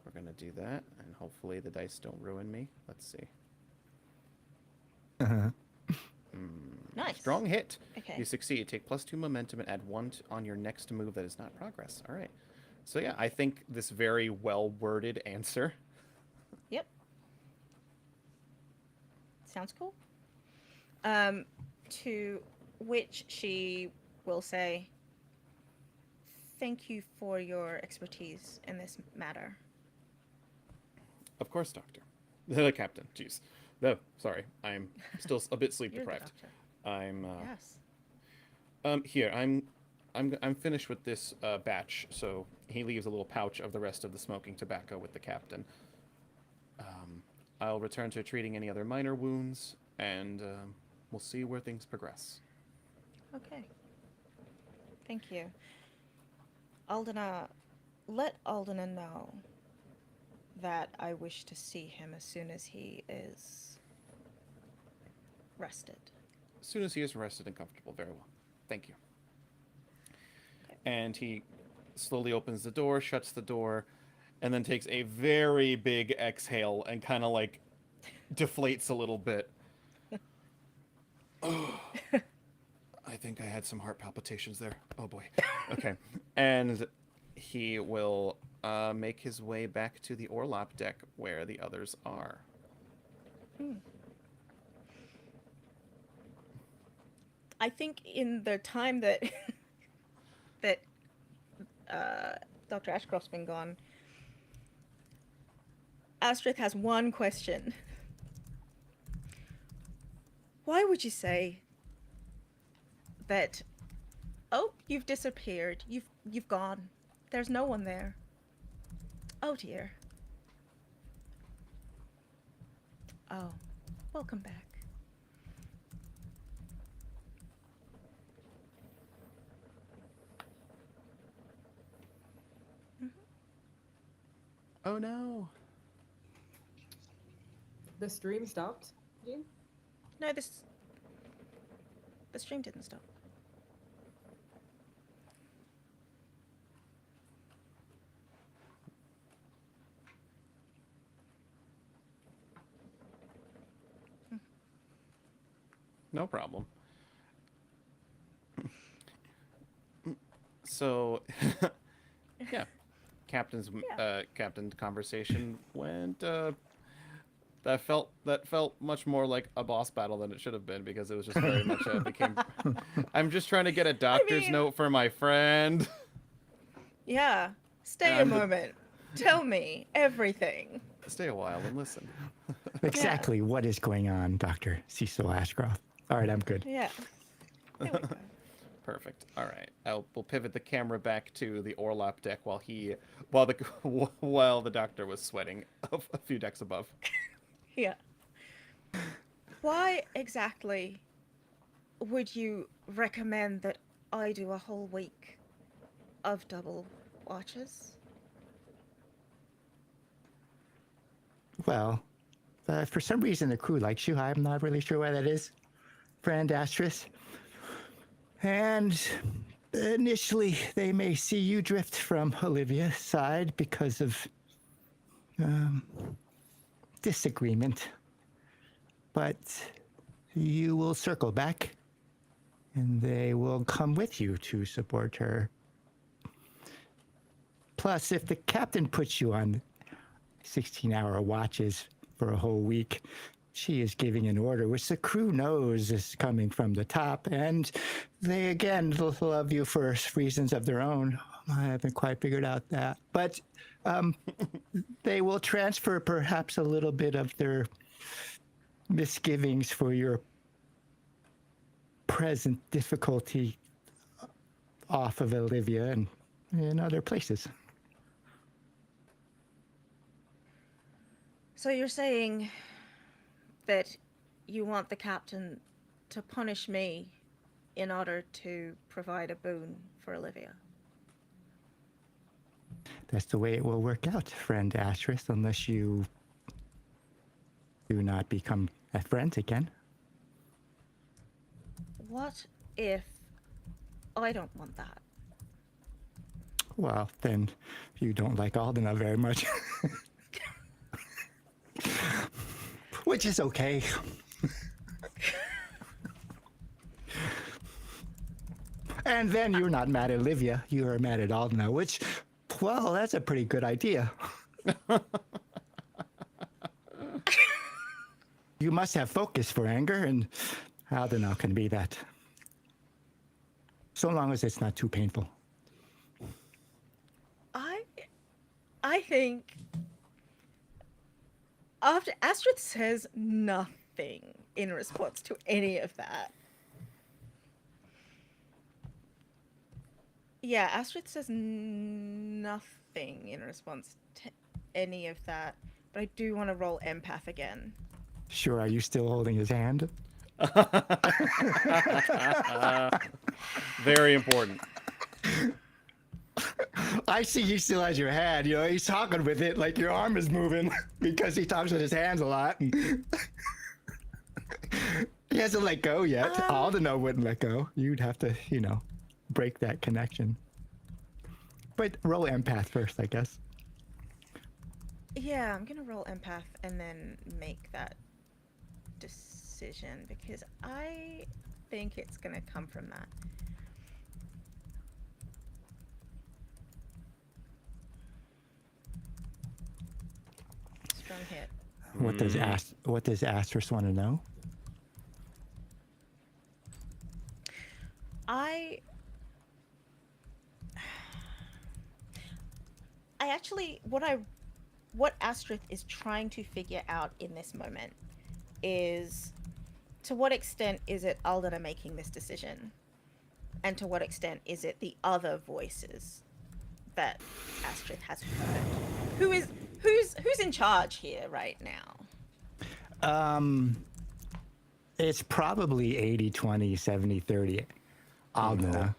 We're going to do that, and hopefully the dice don't ruin me. Let's see. Nice. Strong hit. Okay. You succeed. Take +2 momentum and add 1 on your next move that is not progress. All right. So yeah, I think this very well-worded answer. Yep. Sounds cool. To which she will say, "Thank you for your expertise in this matter." Of course, Doctor. The captain. Jeez. No, sorry. I'm still a bit sleep You're the deprived. doctor. I'm Yes. here. I'm finished with this batch. So he leaves a little pouch of the rest of the smoking tobacco with the captain. I'll return to treating any other minor wounds, and we'll see where things progress. Okay. Thank you. Aldana, let Aldana know that I wish to see him as soon as he is rested. As soon as he is rested and comfortable. Very well. Thank you. Okay. And he slowly opens the door, shuts the door, and then takes a very big exhale and kind of like deflates a little bit. I think I had some heart palpitations there. Oh boy. Okay. And he will make his way back to the orlop deck where the others are. I think in the time that that Dr. Ashcroft's been gone, Astrith has one question. Why would you say that, oh, you've disappeared, you've gone, there's no one there? Oh dear. Oh, welcome back. Oh no. The stream stopped, Jean? No, the stream didn't stop. No problem. So, yeah, captain's conversation went. That felt much more like a boss battle than it should have been, because it was just very much became. I'm just trying to get a doctor's note for my friend. Yeah, stay a moment. Tell me everything. Stay a while and listen. Exactly what is going on, Dr. Cecil Ashcroft. All right, I'm good. Yeah. There we go. Perfect. All right. We'll pivot the camera back to the orlop deck while the doctor was sweating a few decks above. Yeah. Why exactly would you recommend that I do a whole week of double watches? Well, for some reason the crew likes you. I'm not really sure why that is, friend Astrith. And initially they may see you drift from Olivia's side because of disagreement. But you will circle back, and they will come with you to support her. Plus, if the captain puts you on 16-hour watches for a whole week, she is giving an order, which the crew knows is coming from the top, and they again love you for reasons of their own. I haven't quite figured out that, but they will transfer perhaps a little bit of their misgivings for your present difficulty off of Olivia and in other places. So you're saying that you want the captain to punish me in order to provide a boon for Olivia? That's the way it will work out, friend Astrith, unless you do not become friends again. What if I don't want that? Well, then you don't like Aldena very much. Which is okay. And then you're not mad at Olivia, you are mad at Aldena, which, well, that's a pretty good idea. You must have focus for anger, and Aldena can be that. So long as it's not too painful. I think after Astrith says nothing in response to any of that. Yeah, Astrith says nothing in response to any of that, but I do want to roll empath again. Sure, are you still holding his hand? Very important. I see you still has your hand. You know, he's talking with it like your arm is moving because he talks with his hands a lot. And he hasn't let go yet. Aldena wouldn't let go. You'd have to, you know, break that connection. But roll empath first, I guess. Yeah, I'm gonna roll empath and then make that decision because I think it's gonna come from that. Strong hit. What does Astrith want to know? I actually what Astrith is trying to figure out in this moment is to what extent is it Aldena making this decision, and to what extent is it the other voices that Astrith has heard? Who's in charge here right now? It's probably 80-20, 70-30 Aldena.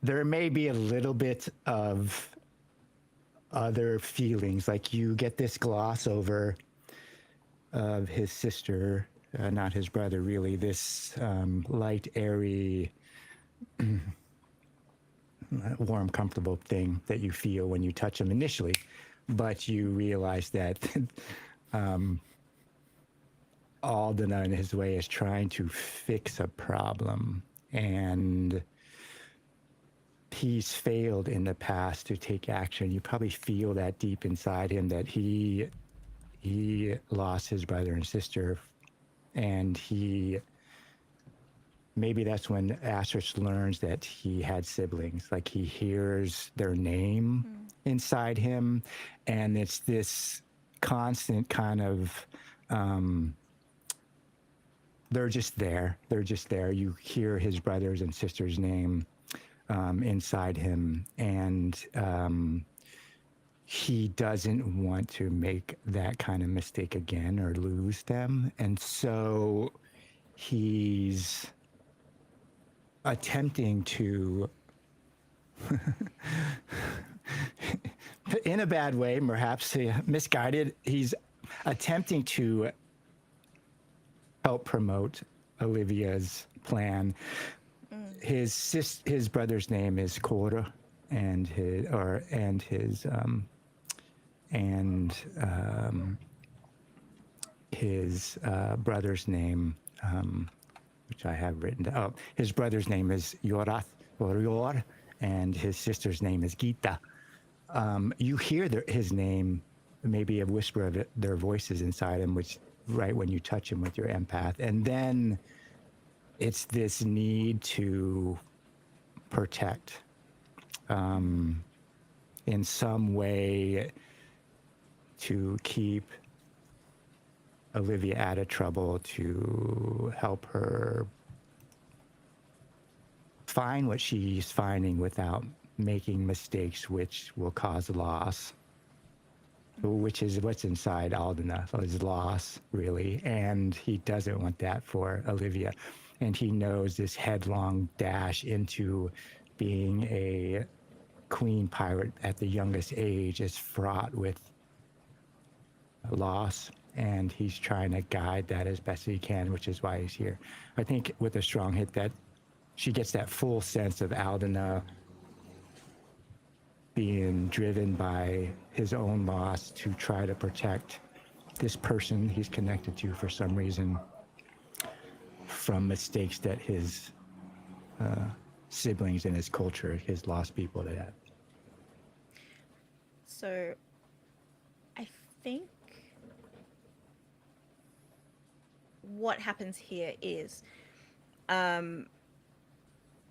There may be a little bit of other feelings, like you get this gloss over of his sister, not his brother really, this light, airy, warm, comfortable thing that you feel when you touch him initially, but you realize that Aldena in his way is trying to fix a problem, and he's failed in the past to take action. You probably feel that deep inside him that he lost his brother and sister, and maybe that's when Astrith learns that he had siblings. Like he hears their name inside him, and it's this constant kind of they're just there. You hear his brothers and sisters' name inside him, and he doesn't want to make that kind of mistake again or lose them. And so he's attempting to, in a bad way, perhaps misguided, he's attempting to help promote Olivia's plan. His brother's name is Cora, and his brother's name, which I have written down. Oh, his brother's name is Yorath or Yor, and his sister's name is Gita. You hear his name, maybe a whisper of their voices inside him, which right when you touch him with your empath. And then it's this need to protect in some way to keep Olivia out of trouble, to help her find what she's finding without making mistakes which will cause loss, which is what's inside Aldena, is loss, really. And he doesn't want that for Olivia. And he knows this headlong dash into being a queen pirate at the youngest age is fraught with loss. And he's trying to guide that as best he can, which is why he's here. I think with a strong hit that she gets that full sense of Aldena being driven by his own loss to try to protect this person he's connected to for some reason from mistakes that his siblings in his culture, his lost people, they had. So, I think what happens here is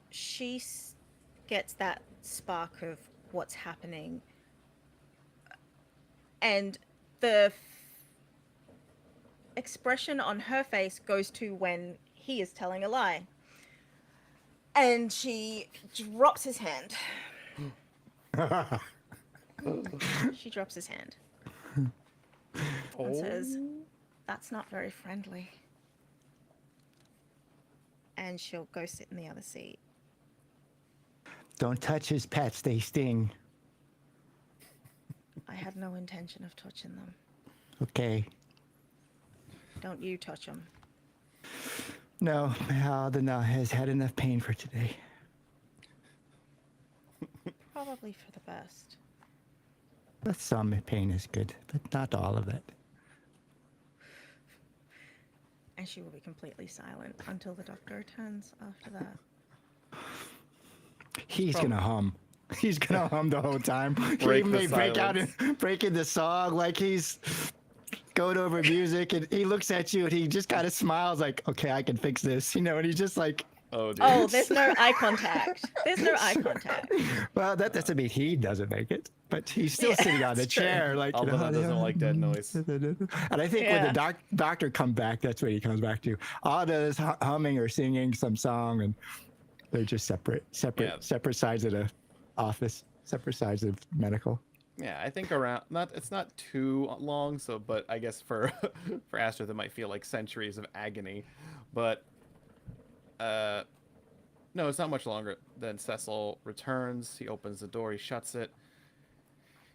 she gets that spark of what's happening, and the expression on her face goes to when he is telling a lie, and she drops his hand. She drops his hand and says, "That's not very friendly." And she'll go sit in the other seat. Don't touch his pets, they sting. I had no intention of touching them. Okay. Don't you touch them. No, Aldena has had enough pain for today. Probably for the best. But some pain is good, but not all of it. And she will be completely silent until the doctor returns after that. He's gonna hum. He's gonna hum the whole time. Break He the may break out silence. and breaking the song like he's going over music, and he looks at you and he just kind of smiles like, "Okay, I can fix this," you know. And he's just like, Oh, dude. Oh, there's no eye contact. There's no eye contact. "Well, that doesn't mean he doesn't make it, but he's still Yeah, sitting on the that's true. chair, like." You know, Aldena doesn't like that noise. And I think when the doctor comes back, that's what he comes back to. Alda is humming or singing some song, and they're just separate sides of the office, separate sides of medical. Yeah, I think around it's not too long, so but I guess for for Astrith it might feel like centuries of agony. But no, it's not much longer. Then Cecil returns, he opens the door, he shuts it.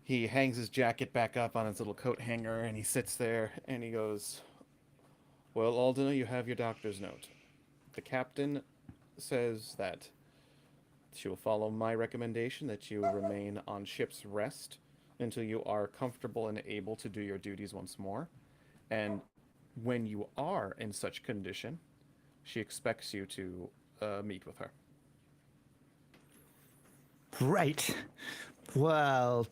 He hangs his jacket back up on his little coat hanger and he sits there and he goes, "Well, Aldena, you have your doctor's note. The captain says that she will follow my recommendation that you remain on ship's rest until you are comfortable and able to do your duties once more. And when you are in such condition, she expects you to meet with her." Right. Well,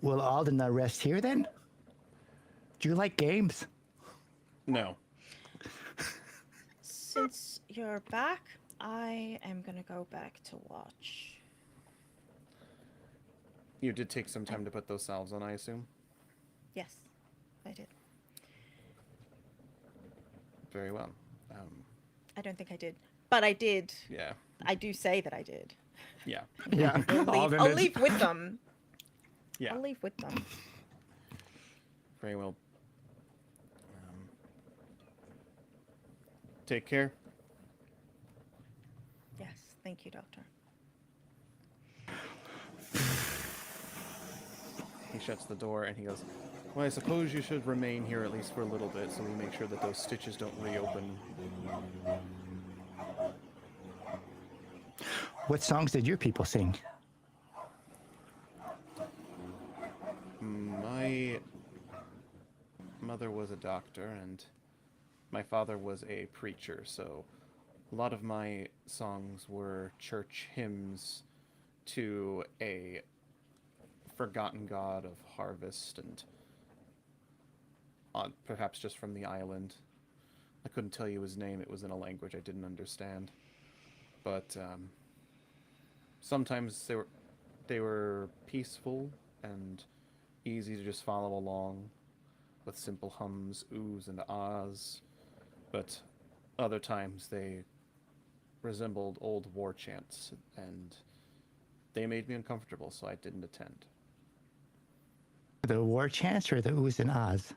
will Aldena rest here then? Do you like games? No. Since you're back, I am gonna go back to watch. You did take some time to put those salves on, I assume? Yes, I did. Very well. I don't think I did, but I did. Yeah. I do say that I did. Yeah. Yeah. I'll leave with them. Yeah. I'll leave with them. Very well. Take care. Yes, thank you, Doctor. He shuts the door and he goes, "Well, I suppose you should remain here at least for a little bit so we make sure that those stitches don't reopen." What songs did your people sing? My mother was a doctor and my father was a preacher, so a lot of my songs were church hymns to a forgotten god of harvest and perhaps just from the island. I couldn't tell you his name. It was in a language I didn't understand. But sometimes they were peaceful and easy to just follow along with simple hums, oohs, and ahs. But other times they resembled old war chants, and they made me uncomfortable, so I didn't attend. The war chants or the oohs and ahs?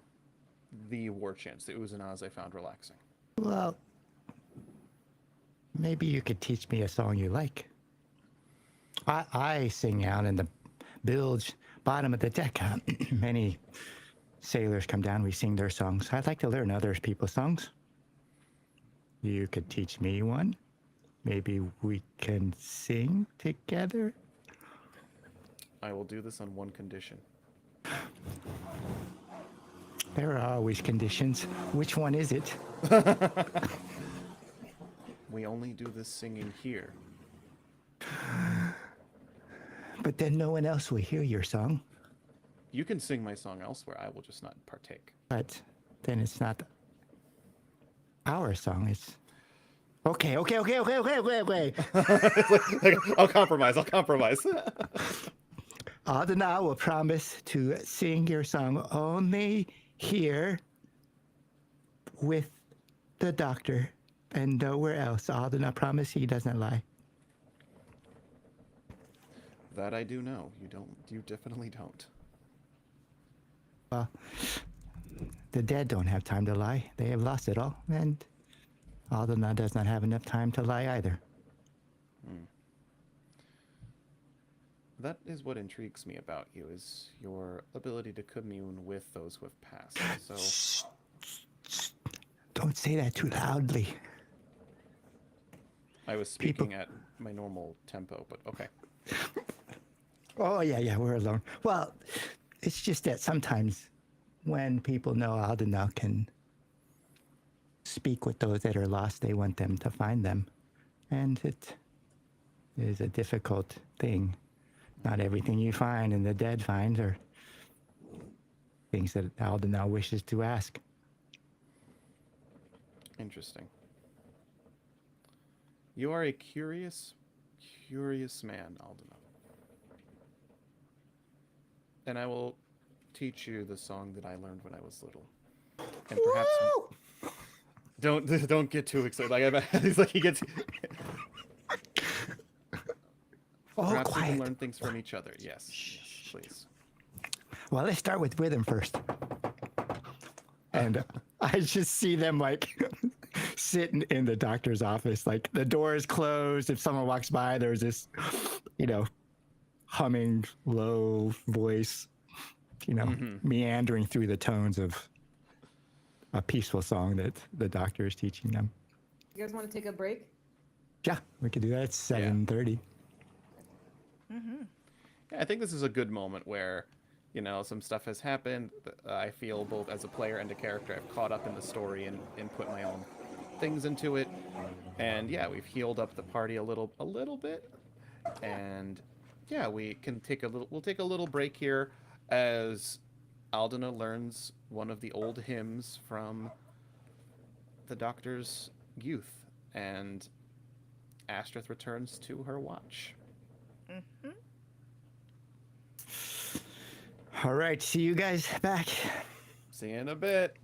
The war chants, the oohs and ahs, I found relaxing. Well, maybe you could teach me a song you like. I sing out in the bilge, bottom of the deck. Many sailors come down, we sing their songs. I'd like to learn other people's songs. You could teach me one. Maybe we can sing together. I will do this on one condition. There are always conditions. Which one is it? We only do this singing here. But then no one else will hear your song. You can sing my song elsewhere. I will just not partake. But then it's not our song. It's okay. I'll compromise. Adana will promise to sing your song only here with the doctor and nowhere else. Adana promise he doesn't lie. That I do know. You don't. You definitely don't. Well, the dead don't have time to lie. They have lost it all, and Adana does not have enough time to lie either. That is what intrigues me about you, is your ability to commune with those who have passed. So, Don't say that too loudly. I was speaking at my normal tempo, but okay. Oh, yeah, we're alone. Well, it's just that sometimes when people know Adana can speak with those that are lost, they want them to find them. And it is a difficult thing. Not everything you find and the dead finds are things that Aldana wishes to ask. Interesting. You are a curious man, Aldana. And I will teach you the song that I learned when I was little. And perhaps don't get too excited. Like he's like he gets. Perhaps we can learn things from each other. Yes, please. Well, let's start with rhythm first. And I just see them like sitting in the doctor's office. Like the door is closed. If someone walks by, there's this, humming, low voice, meandering through the tones of a peaceful song that the doctor is teaching them. You guys want to take a break? Yeah, we could do that. It's 7:30. Yeah, I think this is a good moment where, some stuff has happened. I feel both as a player and a character, I've caught up in the story and put my own things into it. And yeah, we've healed up the party a little bit. And yeah, we'll take a little break here as Aldana learns one of the old hymns from the Doctor's youth, and Astrith returns to her watch. All right, see you guys back. See you in a bit.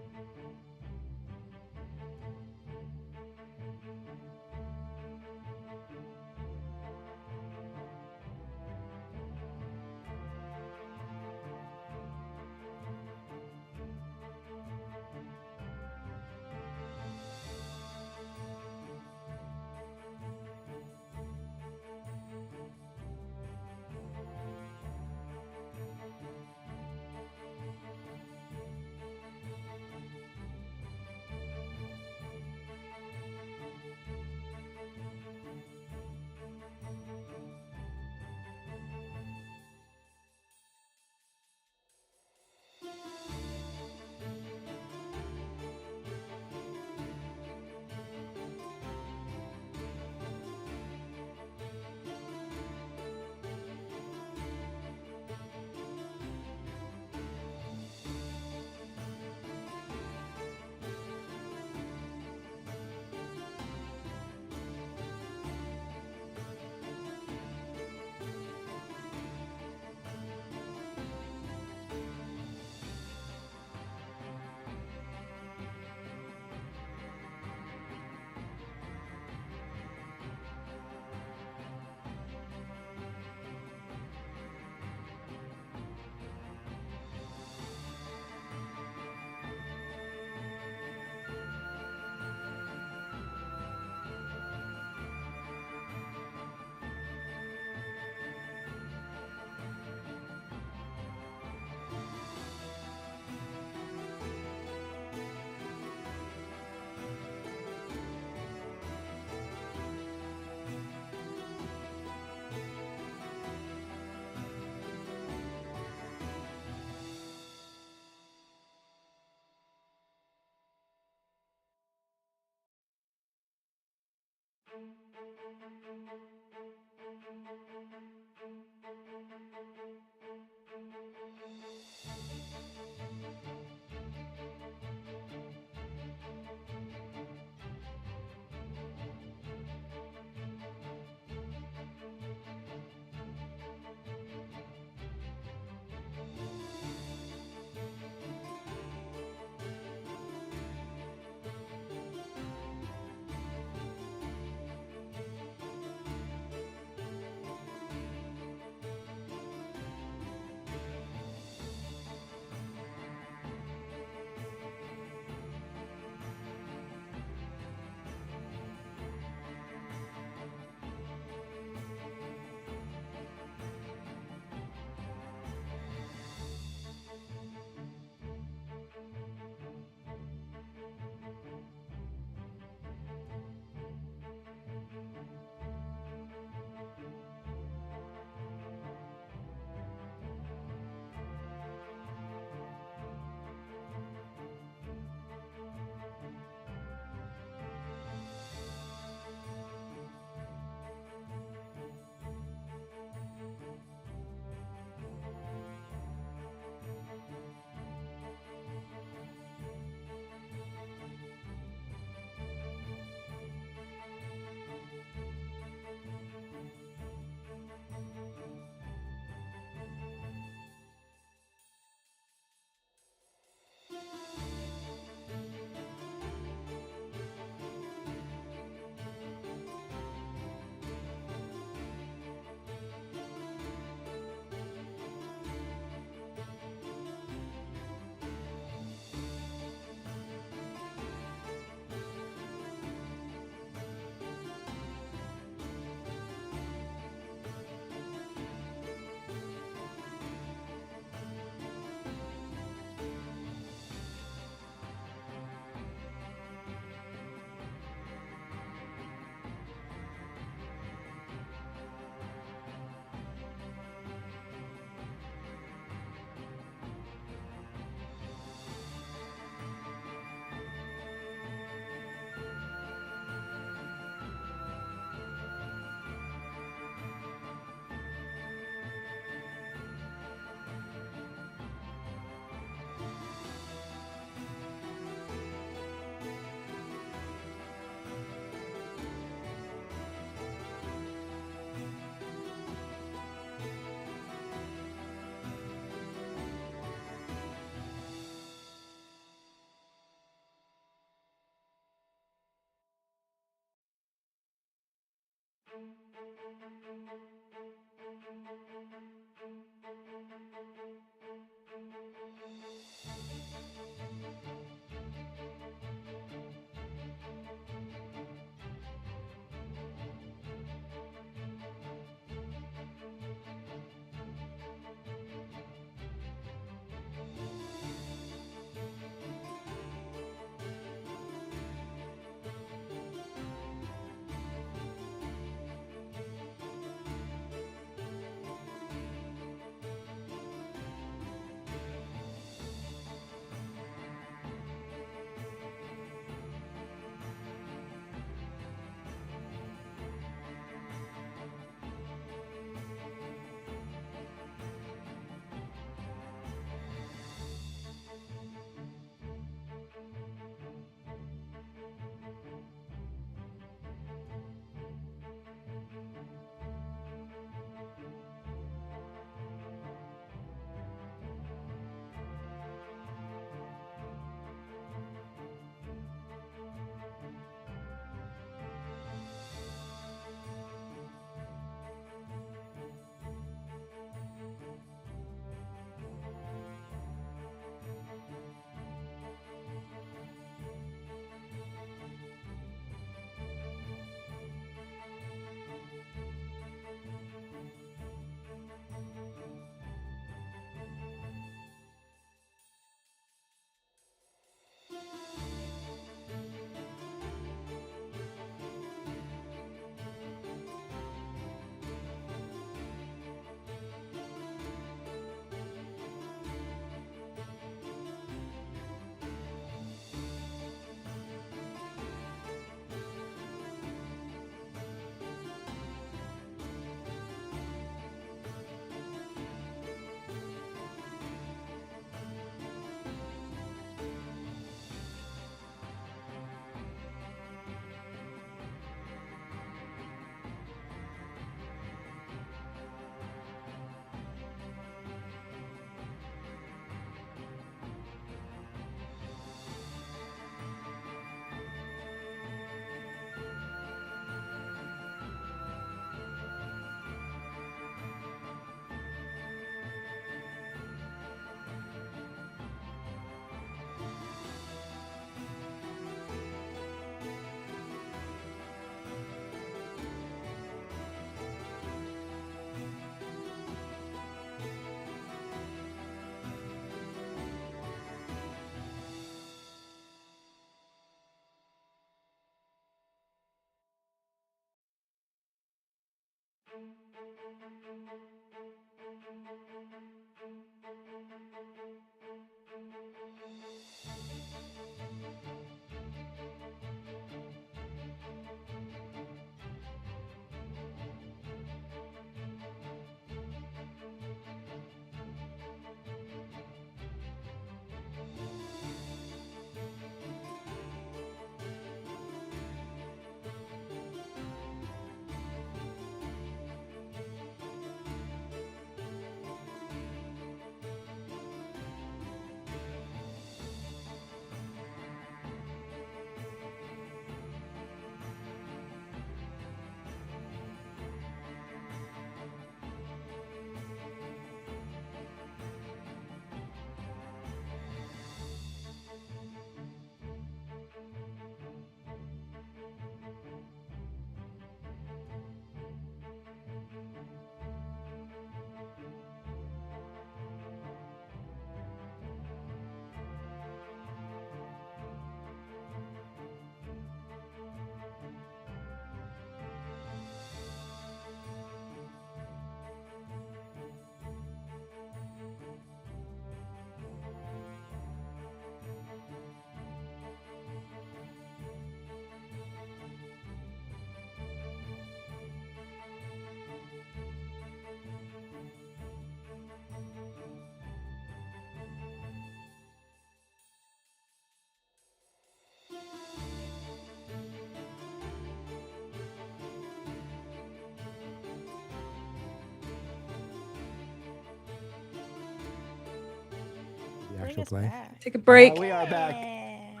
The Bring actual us play. back. Take a break. We are back. Yeah.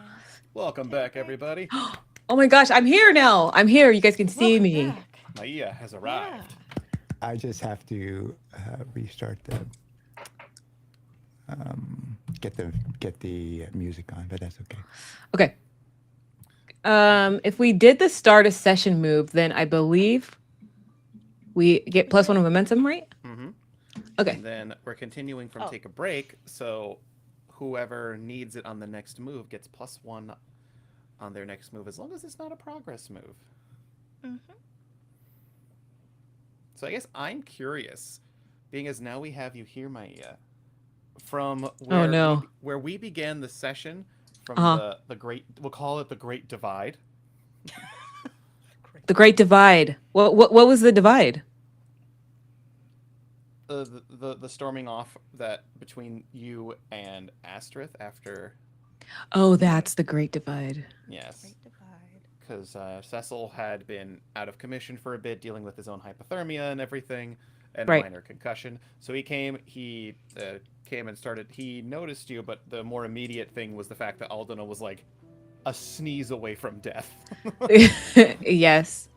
Welcome back, everybody. Oh my gosh, I'm here now. I'm here. You guys can see Welcome me. back. Maia has Yeah. arrived. I just have to restart the get the music on, but that's okay. Okay. If we did the start a session move, then I believe we get +1 momentum, right? Mm-hmm. Okay. And then we're continuing from Oh. take a break, so whoever needs it on the next move gets +1 on their next move, as long as it's not a progress move. Mm-hmm. So I guess I'm curious, being as now we have you here, Maia, from where where we began the session, from the great, we'll call it the Great Divide. The Great Divide. What was the divide? The storming off that between you and Astrith after. Oh, that's the Great Divide. Yes. Great divide. Because Cecil had been out of commission for a bit, dealing with his own hypothermia and everything, and Right. a minor concussion. So he came and started. He noticed you, but the more immediate thing was the fact that Aldona was like a sneeze away from death. Yes.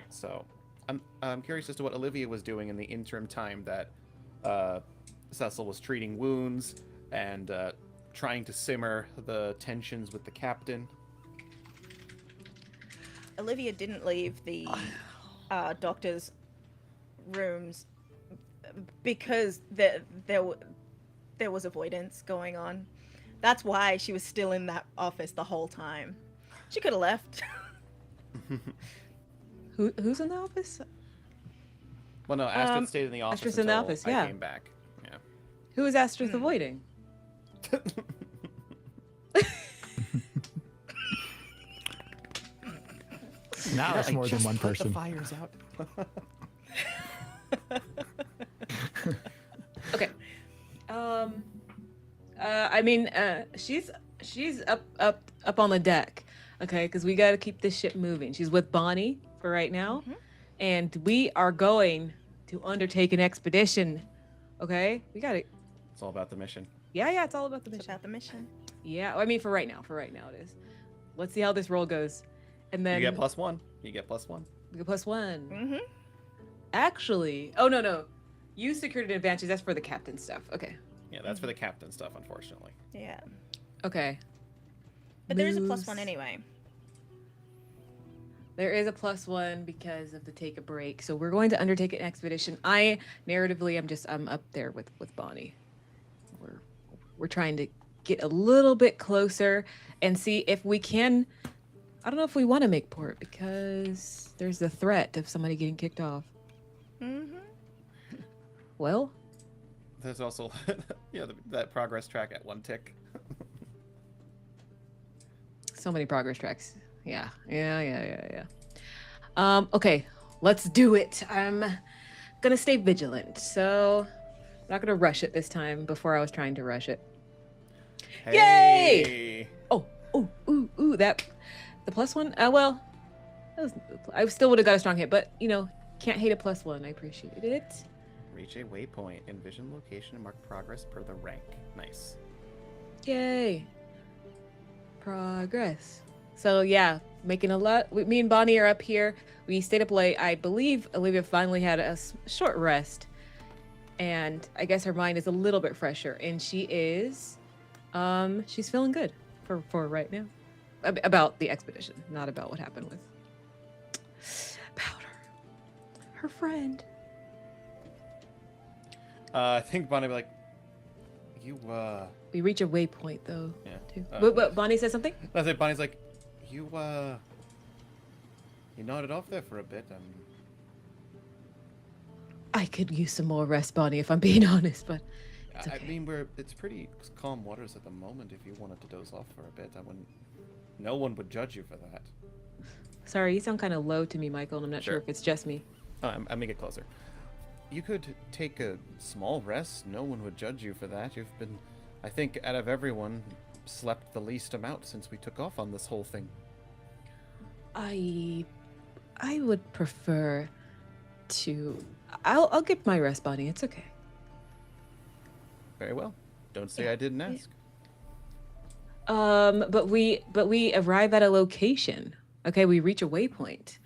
So I'm curious as to what Olivia was doing in the interim time that Cecil was treating wounds and trying to simmer the tensions with the captain. Olivia didn't leave the doctor's rooms because there was avoidance going on. That's why she was still in that office the whole time. She could have left. Who's in the office? Well, no, Astrith stayed in the office Astrith's in the until office, I yeah. came back. Yeah. Who is Astrith avoiding? Now it's more than one Put the person. fires out. Okay. I mean, she's up on the deck, okay? Because we got to keep this ship moving. She's with Bonnie for right now, and we are going to undertake an expedition. Okay, we got to. It's all about the mission. Yeah, it's all about the It's mission. about the mission. Yeah, I mean, for right now it is. Let's see how this roll goes, and then You get +1. You get +1. we get +1. Mm-hmm. Actually, oh no, you secured an advantage. That's for the captain stuff. Okay. Yeah, that's for the captain stuff, unfortunately. Yeah. Okay. But there is a Moves. +1 anyway. There is a +1 because of the take a break. So we're going to undertake an expedition. Narratively, I'm up there with Bonnie. We're trying to get a little bit closer and see if we can. I don't know if we want to make port because there's the threat of somebody getting kicked off. Mm-hmm. Well, There's also that progress track at 1 tick. so many progress tracks. Yeah. Okay, let's do it. I'm gonna stay vigilant, so I'm not gonna rush it this time. Before I was trying to rush it. Yay! Hey! Ooh, that the +1. Well, I still would have got a strong hit, but can't hate a +1. I appreciate it. Reach a waypoint. Envision location and mark progress per the rank. Nice. Yay! Progress. So yeah, making a lot. Me and Bonnie are up here. We stayed up late. I believe Olivia finally had a short rest, and I guess her mind is a little bit fresher, and she is, she's feeling good for right now. About the expedition, not about what happened with Powder, her friend. I think Bonnie would be like, you, We reach a waypoint though. Yeah. Too. But Bonnie said something. I think Bonnie's like, you nodded off there for a bit. I could use some more rest, Bonnie, if I'm being honest, but it's okay. I mean, it's pretty calm waters at the moment. If you wanted to doze off for a bit, no one would judge you for that. Sorry, you sound kind of low to me, Michael, and I'm not sure Sure. if it's just me. I'm make it closer. You could take a small rest. No one would judge you for that. You've been, I think, out of everyone, slept the least amount since we took off on this whole thing. I would prefer to. I'll get my rest, Bonnie. It's okay. Very well. Don't say I didn't ask. But we arrive at a location. Okay, we reach a waypoint.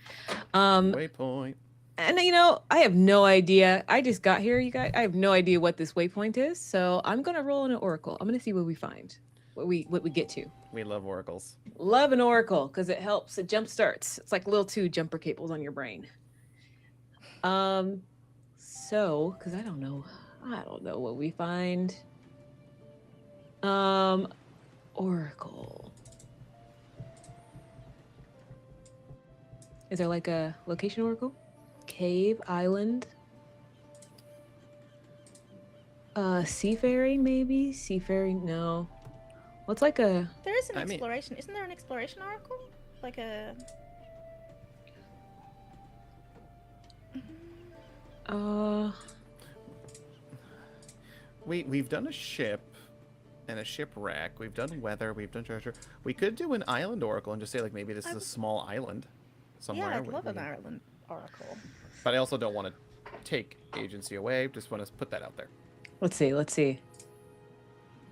Waypoint. And I have no idea. I just got here, you guys. I have no idea what this waypoint is, so I'm gonna roll in an oracle. I'm gonna see what we find, what we get to. We love oracles. Love an oracle because it helps. It jump starts. It's like little 2 jumper cables on your brain. So because I don't know what we find. Oracle. Is there like a location oracle? Cave, island, seafaring maybe? Seafaring, no. What's like a... There is an exploration. Isn't there an exploration oracle? Like a... We've done a ship and a shipwreck. We've done weather. We've done treasure. We could do an island oracle and just say like maybe this is a small island somewhere. Yeah, I'd love an island oracle. But I also don't want to take agency away. Just want to put that out there. Let's see.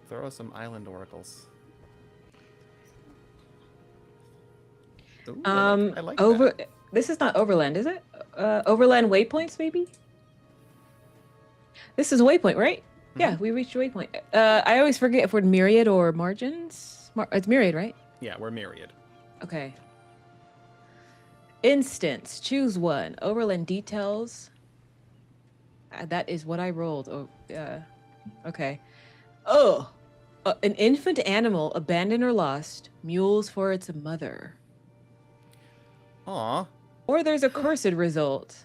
Throw us some island oracles. Ooh, I like that. This is not overland, is it? Overland waypoints, maybe? This is a waypoint, right? Mm-hmm. Yeah, we reached a waypoint. I always forget if we're myriad or margins. It's myriad, right? Yeah, we're myriad. Okay. Instance. Choose one. Overland details. That is what I rolled. Okay. An infant animal abandoned or lost. Mules for its mother. Aw. Or there's a cursed result.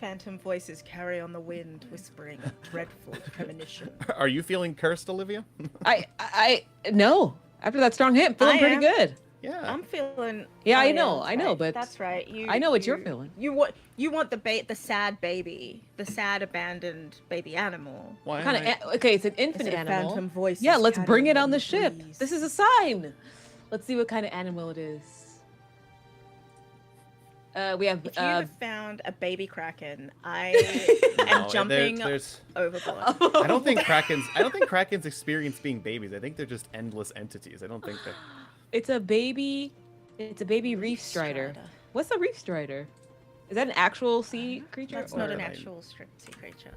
Phantom voices carry on the wind, whispering a dreadful premonition. Are you feeling cursed, Olivia? I no. After that strong hit, feeling pretty good. Yeah. I'm feeling. Yeah, I know, but that's right. I know what you're feeling. You want the sad baby, the sad abandoned baby animal. Why? Okay, it's an infant animal. Phantom voices. Yeah, let's bring it on the ship. breeze. This is a sign. Let's see what kind of animal it is. We have. If you have found a baby kraken, I am No, jumping there's- overboard. I don't think krakens experience being babies. I think they're just endless entities. I don't think that. It's a baby reef strider. What's a reef strider? Is that an actual sea creature? That's or- not an actual sea creature.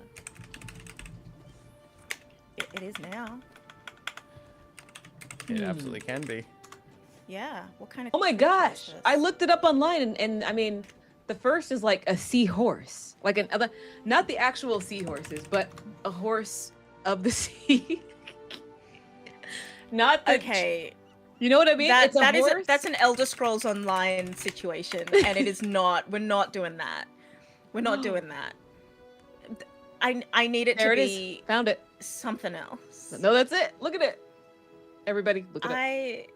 It is now. It absolutely can be. Yeah. What kind of? Oh my creature gosh! is this? I looked it up online, and I mean, the first is like a seahorse, like not the actual seahorses, but a horse of the sea. Not the, Okay. You know what I mean? It's a horse. That's an Elder Scrolls Online situation, and it is not. We're not doing that. We're not doing that. I need it There to it be is. Found it. something else. No, that's it. Look at it. Everybody, look at it. I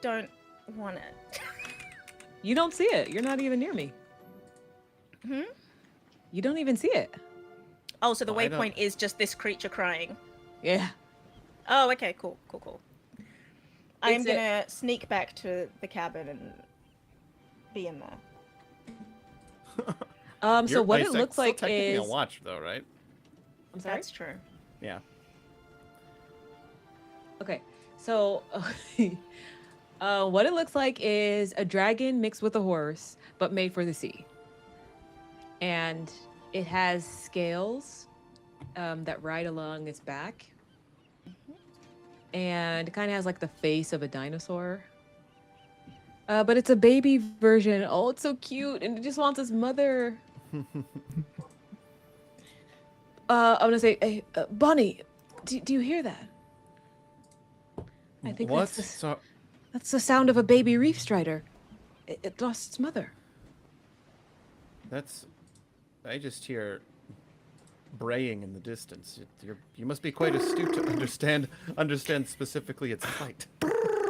don't want it. You don't see it. You're not even near me. Hmm? You don't even see it. Oh, so the I don't- waypoint is just this creature crying. Yeah. Oh, okay, cool. I am It's it. gonna sneak back to the cabin and be in there. So what it It's looks still like technically is. a watch, though, right? I'm sorry. That's true. Yeah. Okay, so what it looks like is a dragon mixed with a horse, but made for the sea. And it has scales that ride along its back. And it kind of has like the face of a dinosaur. But it's a baby version. Oh, it's so cute. And it just wants its mother. I'm going to say, hey, Bonnie, do you hear that? I think What? that's the sound of a baby reef strider. It lost its mother. I just hear braying in the distance. You must be quite astute to understand specifically its plight.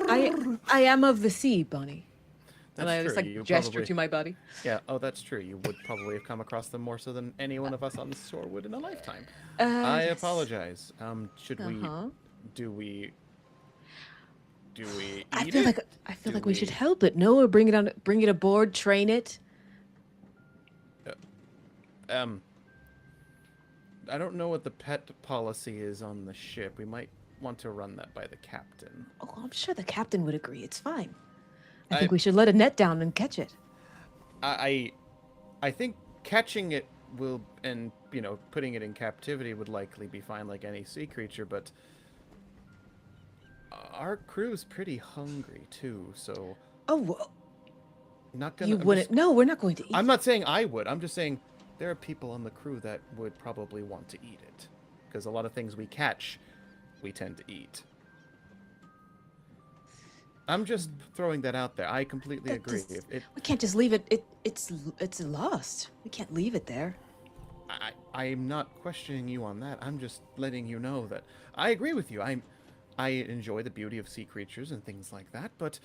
I am of the sea, Bonnie. That's And I true. just like You gesture probably- to my body. Yeah. Oh, that's true. You would probably have come across them more so than any one of us on the shore would in a lifetime. I Yes. apologize. Should Uh-huh. we? Do we I eat feel it? like we should help it. No, or bring it aboard, train it. I don't know what the pet policy is on the ship. We might want to run that by the captain. Oh, I'm sure the captain would agree. It's fine. I think we should let a net down and catch it. I think catching it will, and putting it in captivity would likely be fine, like any sea creature. But our crew's pretty hungry too, so. Oh, well, Not gonna. you wouldn't. No, we're not going to eat. I'm not saying I would. I'm just saying there are people on the crew that would probably want to eat it, because a lot of things we catch, we tend to eat. I'm just throwing that out there. I completely agree. We can't just leave it. It's lost. We can't leave it there. I'm not questioning you on that. I'm just letting you know that I agree with you. I enjoy the beauty of sea creatures and things like that, but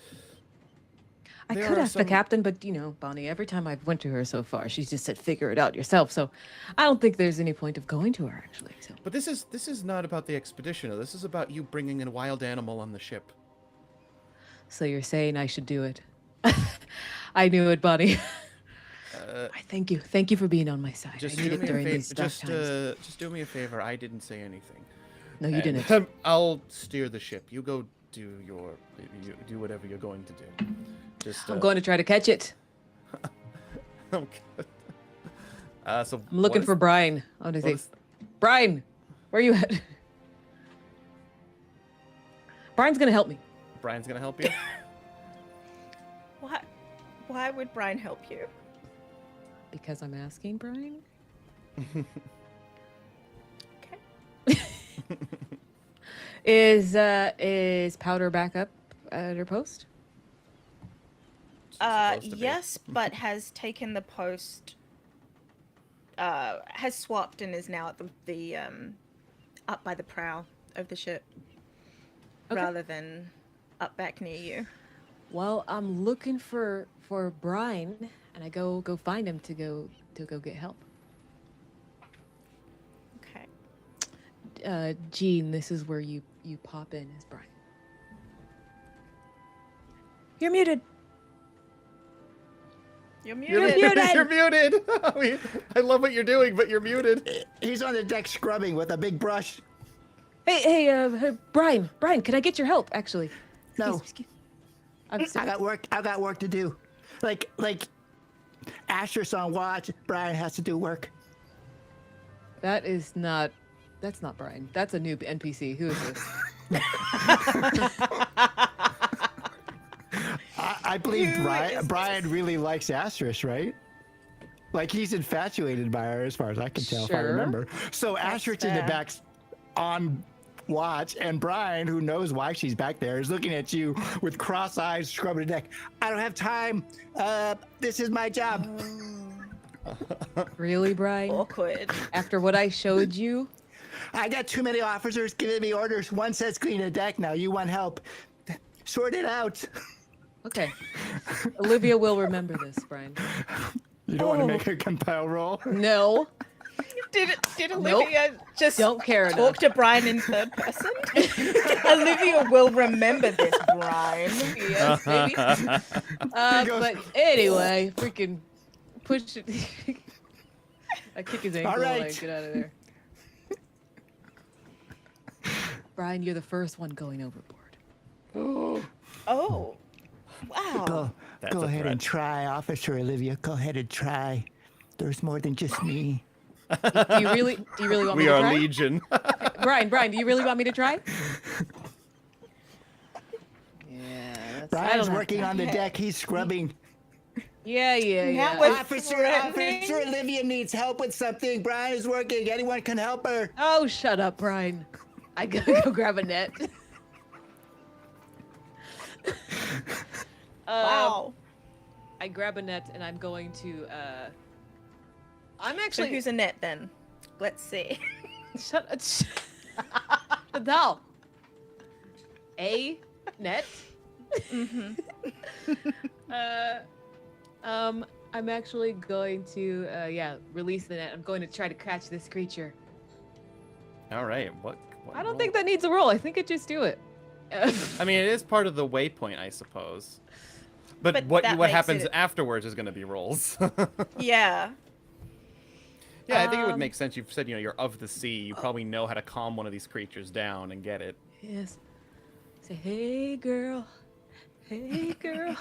I there could are ask the some- captain, but Bonnie, every time I've went to her so far, she's just said figure it out yourself. So I don't think there's any point of going to her actually. So. But this is not about the expedition. This is about you bringing a wild animal on the ship. So you're saying I should do it? I knew it, Bonnie. I thank you. Thank you for being on my side. Just I need do it me a during favor. these dark times. Just do me a favor. I didn't say anything. No, you And didn't. I'll steer the ship. You go do do whatever you're going to do. Just I'm going to try to catch it. Okay. So I'm looking for Brian. I want to say, Brian, where are you at? Brian's gonna help me. Brian's gonna help you. Why would Brian help you? Because I'm asking Brian. Okay. Is Powder back up at her post? Supposed to be. Yes, but has taken the post. Has swapped and is now at the up by the prow of the ship, Okay. rather than up back near you. Well, I'm looking for Brian, and I go find him to go get help. Okay. Jean, this is where you pop in as Brian. You're muted. You're You're muted. muted. You're muted. I love what you're doing, but you're muted. He's on the deck scrubbing with a big brush. Hey, Brian, can I get your help? Actually, No. Excuse- I'm I sorry. got work to do. Like Asher's on watch. Brian has to do work. That's not Brian. That's a new NPC. Who is this? I believe Who is Brian really likes Astrith, right? Like he's infatuated by her, as far as I can tell, if I Sure. remember. So Astrith's in the fair. back on watch, and Brian, who knows why she's back there, is looking at you with cross eyes, scrubbing the deck. I don't have time. This is my job. Really, Brian? Awkward. After what I showed you? I got too many officers giving me orders. One says clean the deck. Now you want help. Sort it out. Okay. Olivia will remember this, Brian. You don't want to make a compile roll? No. Did Olivia just Don't care talk to Brian in third person? Olivia will remember this, Brian. Yes, maybe. goes- But anyway, freaking push it. I kick his ankle All and I right. get out of there. Brian, you're the first one going overboard. Oh, wow. That's Go a ahead threat. and try, Officer Olivia. Go ahead and try. There's more than just me. Do you really want me We to are try? legion. Brian, do you really want me to try? Yeah. I Brian's don't have working time. on the deck. He's scrubbing. Yeah. Now we're Officer threatening? Olivia needs help with something. Brian is working. Anyone can help her. Oh, shut up, Brian. I gotta go grab a net. Wow. I grab a net and I'm going to. I'm So actually. who's a net then? Let's see. Shut up. No. A net. I'm actually going to release the net. I'm going to try to catch this creature. All right. What I don't think that needs a roll. I think it just do it. I mean, it is part of the waypoint, I suppose. But But what that what makes happens it- afterwards is going to be rolls. Yeah. Yeah, I think it would make sense. You've said, you're of the sea. You probably know how to calm one of these creatures down and get it. Yes. Say, hey girl, Hey, girl.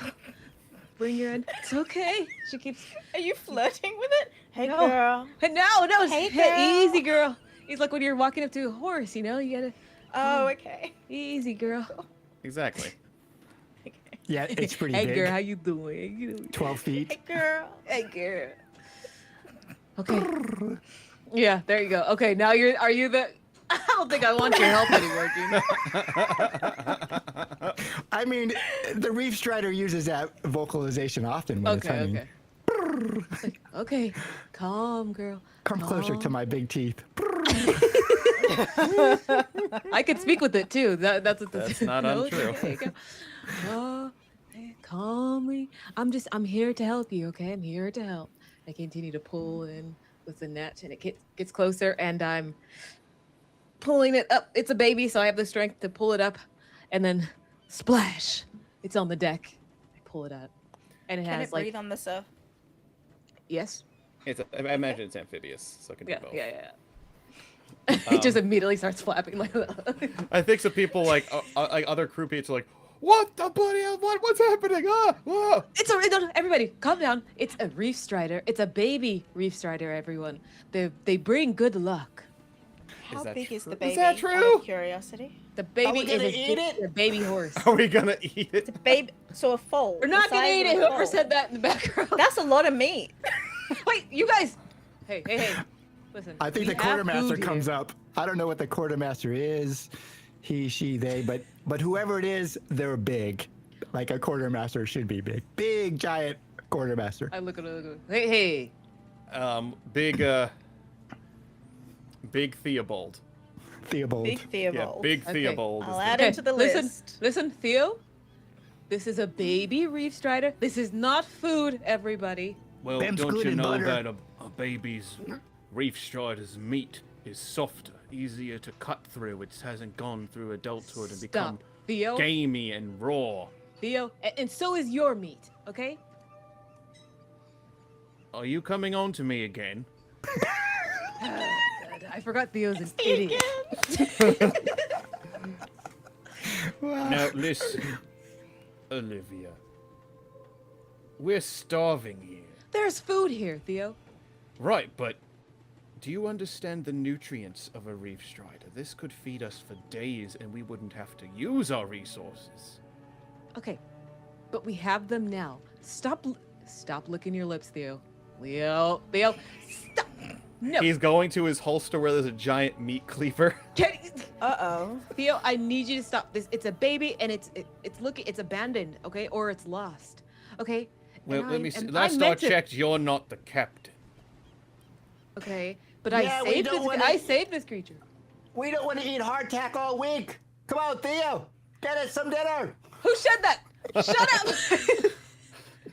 Bring your end. It's okay. She keeps. Are you flirting with it? Hey, No. girl. No. Hey, Easy, girl. girl. It's like when you're walking up to a horse, you know? You gotta. Oh, okay. Easy, girl. Exactly. Yeah, it's pretty Hey, big. girl, how you doing? 12 feet. Hey, girl. Hey, girl. Okay. Yeah, there you go. Okay, now are you the... I don't think I want your help anymore, Gina. I mean, the Reef Strider uses that vocalization often when it's hunting. Okay. Okay, calm, girl. Come closer to my big teeth. I could speak with it too. That's what That's not untrue. There you go. Oh, calmly. I'm here to help you, okay? I'm here to help. I continue to pull in with the net, and it gets closer, and I'm pulling it up. It's a baby, so I have the strength to pull it up, and then splash. It's on the deck. I pull it up, and it Can has it like breathe on the surf? yes, I imagine it's amphibious, so it can do yeah, both. yeah. It just immediately starts flapping like that. I think some people like other crew mates are like, "What the bloody hell? What's happening? Ah, whoa!" No, everybody, calm down. It's a reef strider. It's a baby reef strider. Everyone, they bring good luck. How that big is true? the Is baby? that Out true? of curiosity. The baby we gonna is eat it? a baby horse. Are we gonna eat it? It's a baby. So a foal. We're the not gonna size eat of it. a Whoever foal. said that in the background. That's a lot of meat. Wait, you guys. Hey. Listen. I think we the have quartermaster food comes here. up. I don't know what the quartermaster is. He, she, they, but whoever it is, they're big. Like a quartermaster should be big. Big, giant quartermaster. I look at it. Hey. Big Theobald. Theobald. Big Yeah, Theobald. Big Okay. Theobald. I'll is add the- him to the listen, list. Listen, Theo. This is a baby reef strider. This is not food, everybody. Well, Them's don't good you in know butter. that a baby's reef strider's meat is softer, easier to cut through? It hasn't gone through adulthood and become Stop, Theo. gamey and raw. Theo, and so is your meat. Okay. Are you coming on to me again? God, I forgot Theo's an idiot. Now listen, Olivia. We're starving here. There's food here, Theo. Right, but do you understand the nutrients of a reef strider? This could feed us for days and we wouldn't have to use our resources. Okay, but we have them now. Stop licking your lips, Theo. Theo, stop. No. He's going to his holster where there's a giant meat cleaver. Uh-oh. Theo, I need you to stop this. It's a baby and it's abandoned, okay? Or it's lost. Okay? Well, And let I- me see. and Last I meant to- checked, you're not the captain. Okay, but Yeah, we don't wanna- I saved this creature. We don't want to eat hardtack all week. Come on, Theo. Get us some dinner. Who said that? Shut up.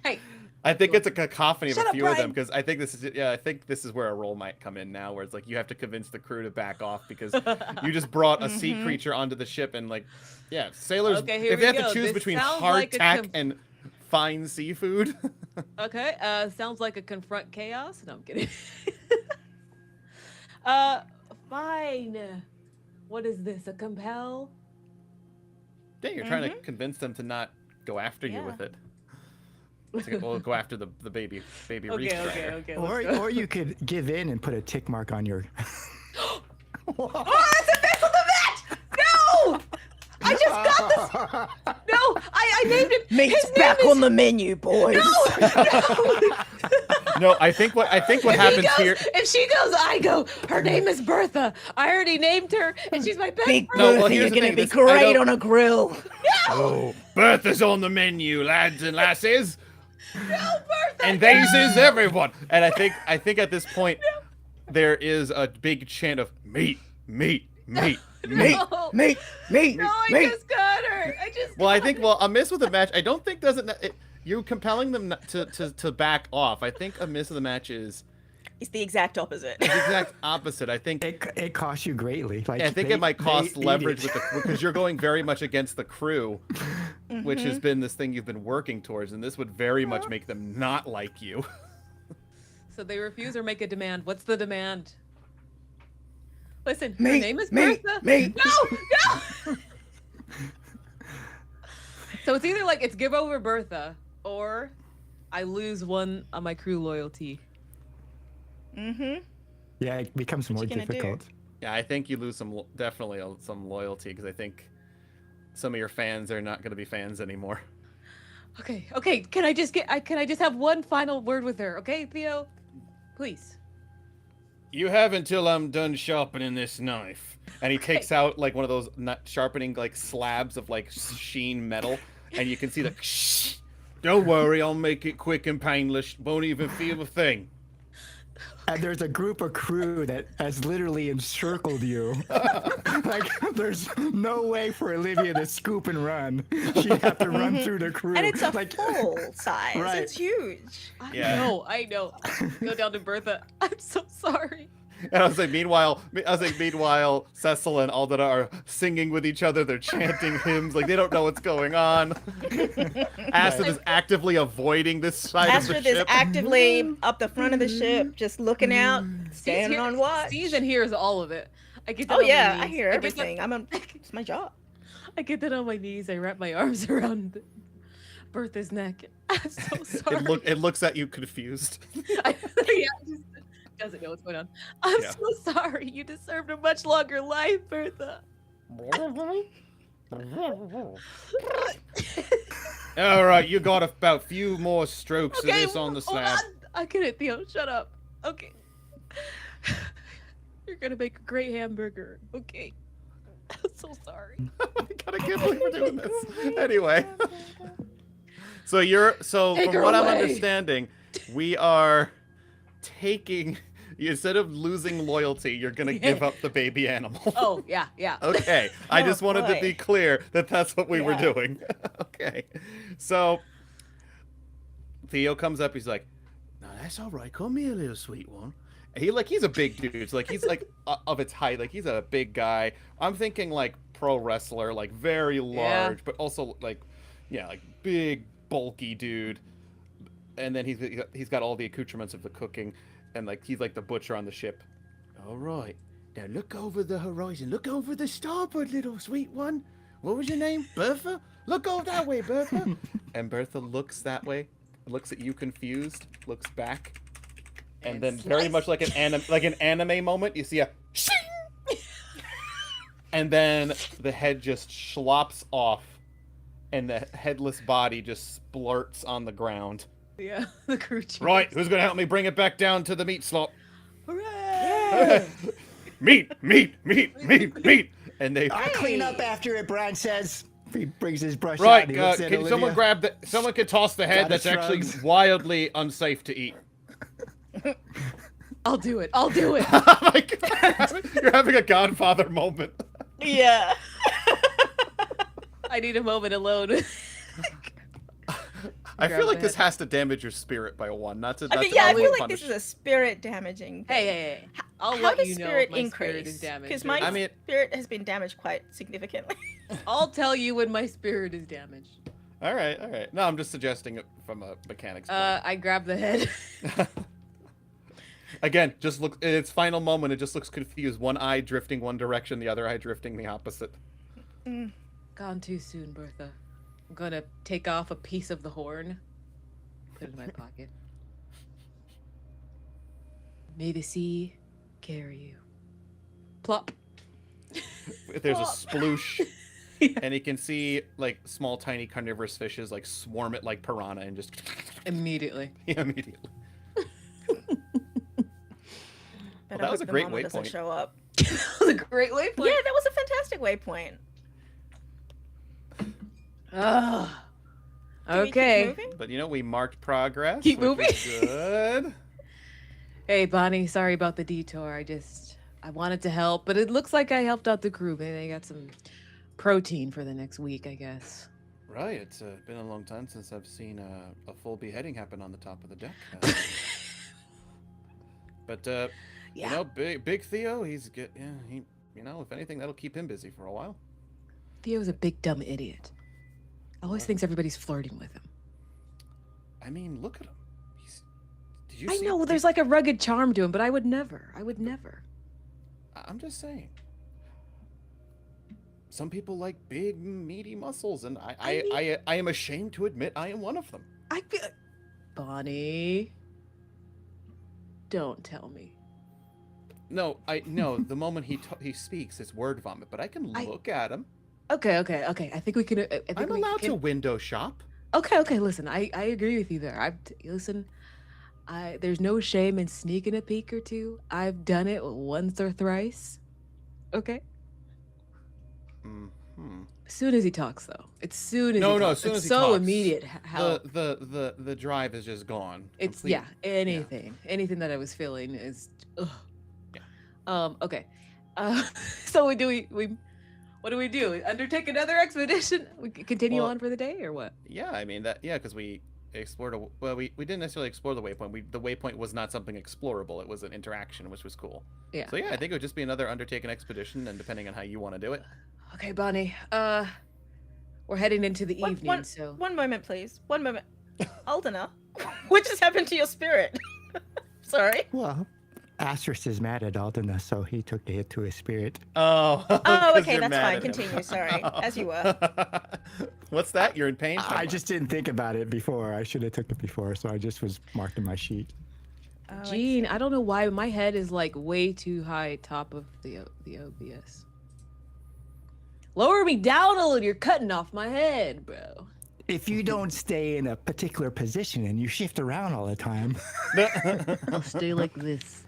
Hey, I think it's a cacophony of Shut a up, few of them Brian. because I think this is where a role might come in now, where it's like you have to convince the crew to back off because you just brought a sea creature onto the ship and sailors. Okay, here if they we have go. to choose This between sounds like a hardtack and fine seafood. okay, sounds like a confront chaos. No, I'm kidding. Fine. What is this? A compel? Yeah, you're trying to convince them to not go after you Yeah. with it. We'll go after the baby reef Okay. strider. Or you could give in and put a tick mark on your. Oh, it's a vessel the vet! No! I just got this. No, I named him. Meat's His name back is... on the menu, boys. No, I think what If he happens goes- here. If she goes, I go. Her name is Bertha. I already named her, and she's my best Big friend. No, well, Bertha, here's you're the gonna thing, be this- I great don't- on a grill. Oh, Bertha's on the menu, lads and lasses. No, Bertha. And these is everyone. And I think at this point there is a big chant of meat. Meat, No. meat, meat, No, I meat. just got her. Well, I think a miss with the match. I don't think you compelling them to back off. I think a miss of the match is It's the exact opposite. the exact opposite. I think It costs you greatly. Like I think they- it might cost they eat leverage it. because you're going very much against the crew, which has been this thing you've been working towards, and this would very much make them not like you. So they refuse or make a demand. What's the demand? Listen, her Meat, name is meat, Bertha. meat. No, no. So it's either like it's give over Bertha, or I lose one on my crew loyalty. Mm-hmm. Yeah, it becomes more you gonna do? difficult. Yeah, I think you lose definitely some loyalty because I think some of your fans are not going to be fans anymore. Okay. Can I just have one final word with her? Okay, Theo, please. You have until I'm done sharpening this knife. And he takes out like one of those sharpening like slabs of like sheen metal, and you can see the. Shh, don't worry, I'll make it quick and painless. Won't even feel a thing. And there's a group of crew that has literally encircled you. Like, there's no way for Olivia to scoop and run. She'd have to run through the crew. And it's a like, full size. Right. It's huge. Yeah. I know. Go down to Bertha. I'm so sorry. And I was like, meanwhile, Cecil and Aldana are singing with each other. They're chanting hymns. Like, they don't know what's going on. Astrith is actively avoiding this side of the Astrith is ship. actively up the front of the ship, just looking out, standing on watch. Season hears all of it. I get that Oh on my yeah, I knees. hear get that- everything. It's my job. I get that on my knees. I wrap my arms around Bertha's neck. I'm so sorry. It looks at you confused. It just doesn't know what's going on. I'm so sorry. You deserved a much longer life, Bertha. All right, you got about few more strokes of Okay, this on the hold slab. on. I get it, Theo. Shut up. Okay. You're gonna make a great hamburger. Okay. I'm so sorry. Oh my God, I can't believe we're doing this. Anyway, so Take from her what I'm away. understanding, we are taking. Instead of losing loyalty, you're gonna give up the baby animal. Oh, yeah. Okay, I Oh, just wanted to boy. be clear that that's what we were Yeah. doing. Okay, so Theo comes up. He's like, "No, that's all right. Come here, little sweet one." And he's a big dude. So he's like of its height. Like he's a big guy. I'm thinking like pro wrestler, like very large, but also like big bulky dude. And then he's got all the accoutrements of the cooking, and like he's like the butcher on the ship. All right, now look over the horizon. Look over the starboard, little sweet one. What was your name? Bertha? Look over that way, Bertha. And Bertha looks that way, looks at you confused, looks back, and then very much like an anime moment, you see a shing! And then the head just slops off, and the headless body just splurts on the ground. Yeah, the crew chief. Right, who's gonna help me bring it back down to the meat slot? Hooray! Meat! And they I clean up after it, Brian says. He brings his brush out. right. And he looks at Can someone Olivia. grab someone can toss the head. Gotta That's actually shrugs. wildly unsafe to eat. I'll do it. I'll do it. Oh my God. You're having a Godfather moment. Yeah. I need a moment alone. I Grab feel like the this head. has to damage your spirit by one, not to. I Not mean, to yeah, I overly feel like punish. this is a spirit damaging. Hey. I'll How let does you know spirit if my spirit is increase? damaged. Because my I mean- spirit has been damaged quite significantly. I'll tell you when my spirit is damaged. All right. No, I'm just suggesting it from a mechanics point. I grab the head. Again, just look. In its final moment, it just looks confused. One eye drifting one direction, the other eye drifting the opposite. Gone too soon, Bertha. I'm gonna take off a piece of the horn. Put it in my pocket. May the sea carry you. Plop. There's a Plop. sploosh, Yeah. and you can see like small, tiny carnivorous fishes like swarm it like piranha and just Immediately. immediately. But that I was hope a great the mama doesn't waypoint. show up. That was a great waypoint. Yeah, that was a fantastic waypoint. Ugh. Do we keep Okay. moving? But we marked progress. Keep which moving. is good. Hey, Bonnie, sorry about the detour. I wanted to help, but it looks like I helped out the crew. Maybe they got some protein for the next week, I guess. Right. It's been a long time since I've seen a full beheading happen on the top of the deck. But Yeah. Big Theo, he's good. Yeah, he. If anything, that'll keep him busy for a while. Theo's a big dumb idiot. Always thinks everybody's flirting with him. I mean, look at him. Did you I see? know there's like a rugged charm to him, but I would never. I'm just saying. some people like big, meaty muscles, and I mean- I am ashamed to admit I am one of them. I feel. Bonnie. Don't tell me. No, the moment he speaks, it's word vomit. But I can look at him. Okay. I think we can. I think I'm we allowed can... to window shop. Okay. Listen, I agree with you there. Listen. There's no shame in sneaking a peek or two. I've done it once or thrice. Okay. Mm-hmm. As soon as he talks, though, as soon as No, he no, talks, as soon it's as he so talks, immediate. How the drive is just gone. it's Complete. anything that I was feeling is. Ugh. Yeah. Okay. So what do we do? Undertake another expedition? We continue on for the day, or what? Yeah, I mean because we explored we didn't necessarily explore the waypoint. The waypoint was not something explorable. It was an interaction, which was cool. Yeah. So yeah, I think it would just be another undertaken expedition, and depending on how you want to do it. Okay, Bonnie. We're heading into the evening, so. One moment, please. One moment. Aldana, what just happened to your spirit? Sorry. Well, Astrith is mad at Aldana, so he took a hit to his spirit. Oh. Oh, 'cause okay, you're that's mad fine. at him. Continue. Sorry, as you were. What's that? You're in pain? I just didn't think about it before. I should have took it before, so I just was marking my sheet. Oh, I Gene, see. I don't know why my head is like way too high top of the OBS. Lower me down a little. You're cutting off my head, bro. If you don't stay in a particular position and you shift around all the time, I'll stay like this.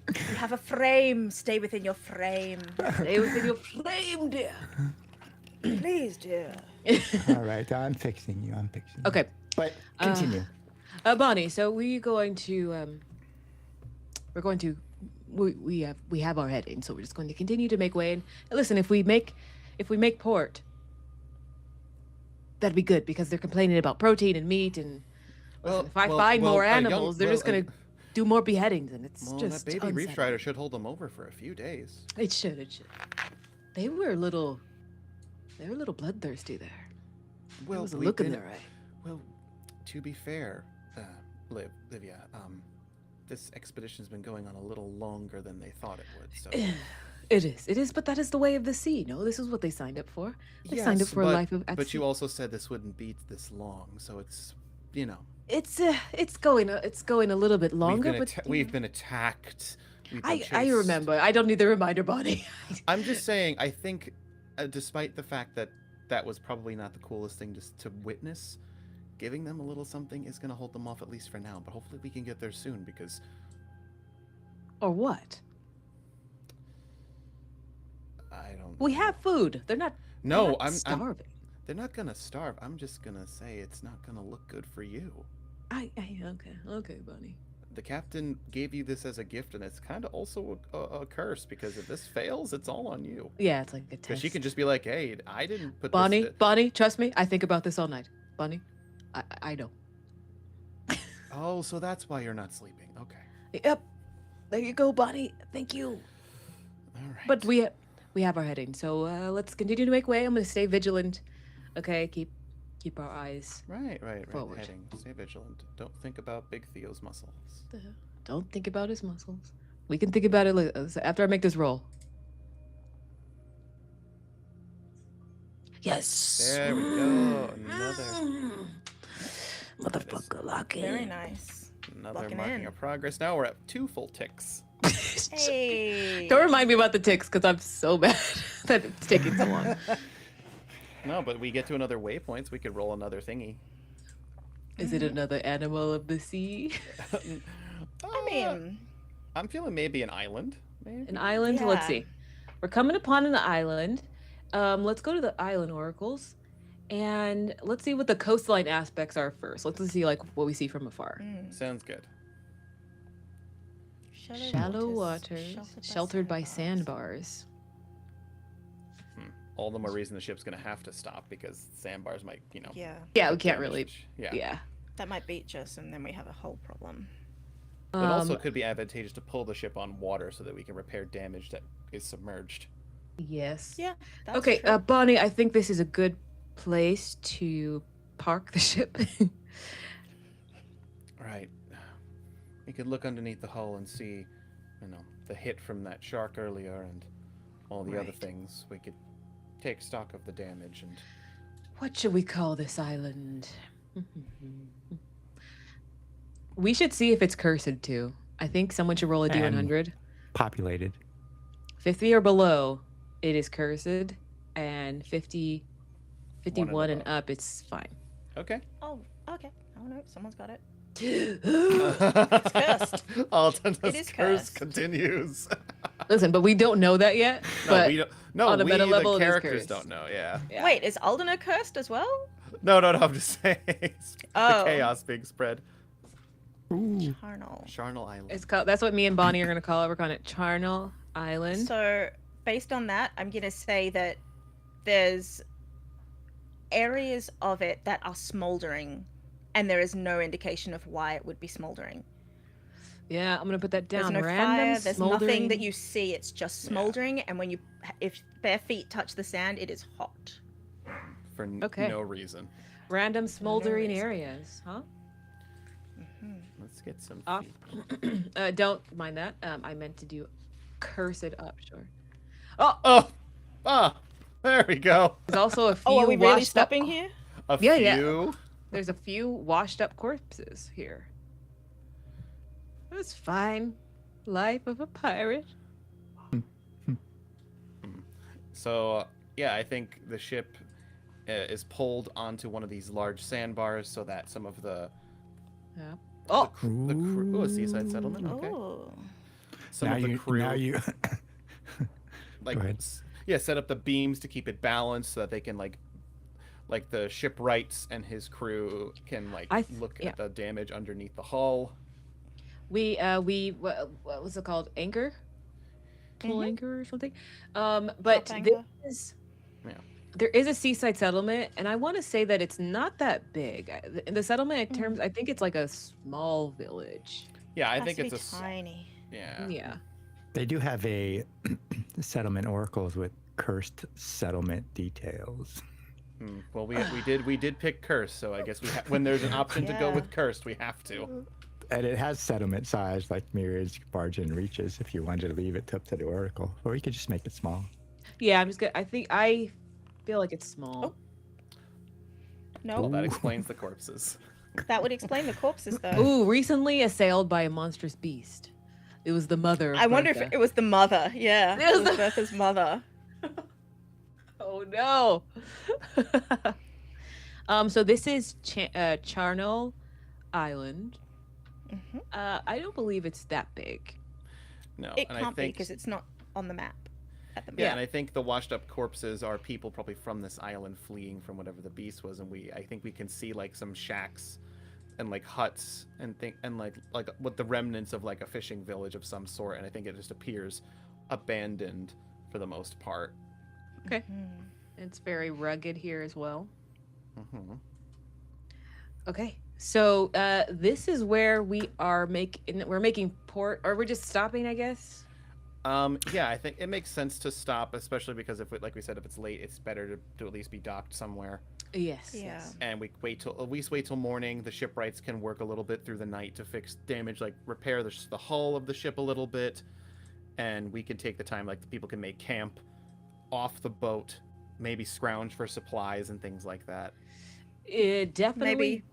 You have a frame. Stay within your frame. Stay within your flame, dear. Please, dear. all right, I'm fixing you. Okay, But continue. Bonnie. So we're going to we have our heading, so we're just going to continue to make way. And listen, if we make port, that'd be good because they're complaining about protein and meat. And listen, if I find more animals, they're just gonna do more beheadings, and it's just that baby reef unsettling. strider should hold them over for a few days. It should. They were a little bloodthirsty there. There was a look in their eye. Well, to be fair, Olivia, this expedition's been going on a little longer than they thought it would. So It is, but that is the way of the sea. No, this is what they signed up for. They signed up for a life of. But you also said this wouldn't be this long, so it's It's going a little bit longer. We've been attacked. We've been I chased. remember. I don't need the reminder, Bonnie. I'm just saying. I think, despite the fact that was probably not the coolest thing to witness, giving them a little something is going to hold them off at least for now. But hopefully we can get there soon because. Or what? I don't. We have food. They're not. No, they're not I'm starving. They're not gonna starve. I'm just gonna say it's not gonna look good for you. Okay, Bonnie. The captain gave you this as a gift, and it's kind of also a curse because if this fails, it's all on you. Yeah, it's like a Because test. she can just be like, "Hey, I didn't put Bonnie, this." Bonnie, trust me. I think about this all night. Bonnie, I know. Oh, so that's why you're not sleeping. Okay. Yep. There you go, Bonnie. Thank you. All right. But we have our heading, so let's continue to make way. I'm gonna stay vigilant. Okay, keep our eyes. Right. forward. Heading. Stay vigilant. Don't think about Big Theo's muscles. Don't think about his muscles. We can think about it after I make this roll. Yes. There we go. Another Motherfucker, lock in. Very nice. Locking marking in. of progress. Now we're at 2 full ticks. Hey. Don't remind me about the ticks because I'm so mad that it's taking so long. No, but we get to another waypoint, so we could roll another thingy. Is it another animal of the sea? I mean, I'm feeling maybe an island. Maybe. An island? Let's Yeah. see. We're coming upon an island. Let's go to the island oracles. And let's see what the coastline aspects are first. Let's see like what we see from afar. Sounds good. Shallow waters, sheltered by sandbars. All the more reason the ship's gonna have to stop because sandbars might, Yeah, Yeah, we can't really. Yeah. Yeah. that might beach us, and then we have a whole problem. It also could be advantageous to pull the ship on water so that we can repair damage that is submerged. Yes. Yeah. That's Okay, true. Bonnie, I think this is a good place to park the ship. Right. We could look underneath the hull and see, the hit from that shark earlier and all the other Right. things. We could take stock of the damage and. What should we call this island? We should see if it's cursed too. I think someone should roll a D100. Populated. 50 or below, it is cursed, and 50, 51 One and and up, it's fine. Okay. Oh, okay. Oh no, someone's got it. It's cursed. Altanda's is curse cursed. continues. Listen, but we don't know that yet. No, but we don't. No, on a we meta level, the it is characters cursed. don't know. Yeah. Yeah. Wait, is Aldana cursed as well? No. I'm just saying. Oh. The chaos being spread. Ooh. Charnel. Charnel Island. It's called. That's what me and Bonnie are gonna call it. We're calling it Charnel Island. So, based on that, I'm gonna say that there's areas of it that are smoldering, and there is no indication of why it would be smoldering. Yeah, I'm gonna put that down. There's no Random fire. There's nothing smoldering. that you see. It's just smoldering, and when if bare feet touch the sand, it is hot. For Okay. no reason. Random smoldering reason. areas, huh? Let's get some. Off. feet. Don't mind that. I meant to do cursed up. Sure. Oh, there we go. There's also a few. Oh, are we really washed up- stopping here? A Yeah, yeah. few. There's a few washed up corpses here. That's fine. Life of a pirate. So yeah, I think the ship is pulled onto one of these large sandbars so that some of the Yeah. the Oh, crew, a seaside settlement. Okay. Oh. Some now of the you, crew now you. like Go ahead. yeah, set up the beams to keep it balanced so that they can like the shipwrights and his crew can like look yeah. at the damage underneath the hull. we what was it called? Anchor? Pull anchor or something. But Top there anchor. is, Yeah. there is a seaside settlement, and I want to say that it's not that big. The settlement in terms, I think it's like a small village. Yeah, I Has think to it's be tiny. yeah. Yeah. They do have a settlement oracles with cursed settlement details. Well, we did pick curse, so I guess when there's an option to go Yeah. with cursed, we have to. And it has settlement size like Mirrors, Bargain reaches if you wanted to leave it up to the oracle. Or you could just make it small. Yeah, I'm just gonna. I feel like it's small. Oh. Well, No, that explains the corpses. that would explain the corpses though. Ooh, recently assailed by a monstrous beast. It was the mother. Of I wonder if Bertha. it was the mother. Yeah, It was it was Bertha's mother. Oh no. So this is Charnel Island. Mhm. I don't believe it's that big. No, It and can't I think be because it's not on the map at the moment. yeah, and I think the washed up corpses are people probably from this island fleeing from whatever the beast was, and I think we can see like some shacks and like huts and like with the remnants of like a fishing village of some sort, and I think it just appears abandoned for the most part. Okay. Mhm. It's very rugged here as well. Mm-hmm. Okay. So this is where we're making port, or we're just stopping, I guess. Yeah, I think it makes sense to stop, especially because like we said, if it's late, it's better to at least be docked somewhere. Yes. Yeah. Yes. And we at least wait till morning. The shipwrights can work a little bit through the night to fix damage, like repair the hull of the ship a little bit, and we can take the time, like the people can make camp off the boat, maybe scrounge for supplies and things like that. It definitely.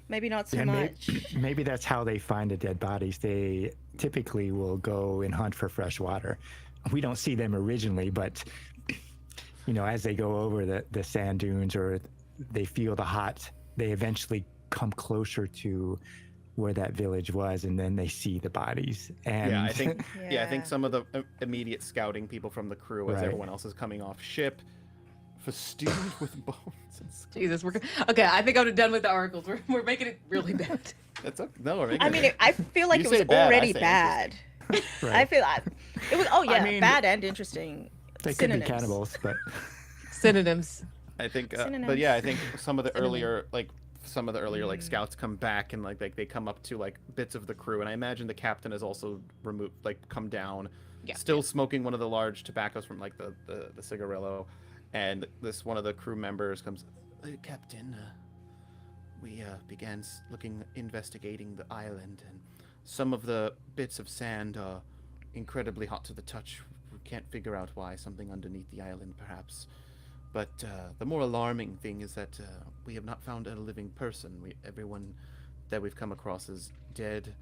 Maybe not so Yeah, much. maybe that's how they find the dead bodies. They typically will go and hunt for fresh water. We don't see them originally, but as they go over the sand dunes or they feel the hot, they eventually come closer to where that village was, and then they see the bodies. And Yeah, I think I think Yeah. some of the immediate scouting people from the crew, as Right. everyone else is coming off ship, festooned with bones and stuff. Jesus, okay. I think I'm done with the oracles. We're making it really bad. That's okay. No, we're making I it- mean, I feel like You it was say bad, I already say bad. interesting. I feel it was. Oh yeah, mean, bad and interesting. they could be Synonyms. cannibals, but Synonyms. I think, but Synonyms. yeah, I think some of the Synonym. earlier like scouts come back and like they come up to like bits of the crew, and I imagine the captain has also come down, Yeah. still smoking one of the large tobaccos from like the cigarillo, and this one of the crew members comes, Captain, we began investigating the island, and some of the bits of sand are incredibly hot to the touch. We can't figure out why. Something underneath the island, perhaps. But the more alarming thing is that we have not found a living person. Everyone that we've come across is dead,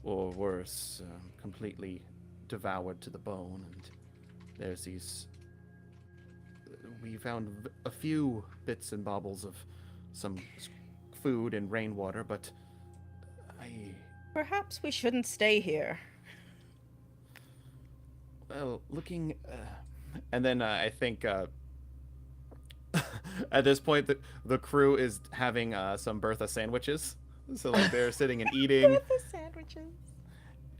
or worse, completely devoured to the bone. And there's these... We found a few bits and baubles of some food and rainwater, but Perhaps we shouldn't stay here. Well, looking... and then I think... at this point, the crew is having some Bertha sandwiches. So, like, they're sitting and eating. Bertha sandwiches.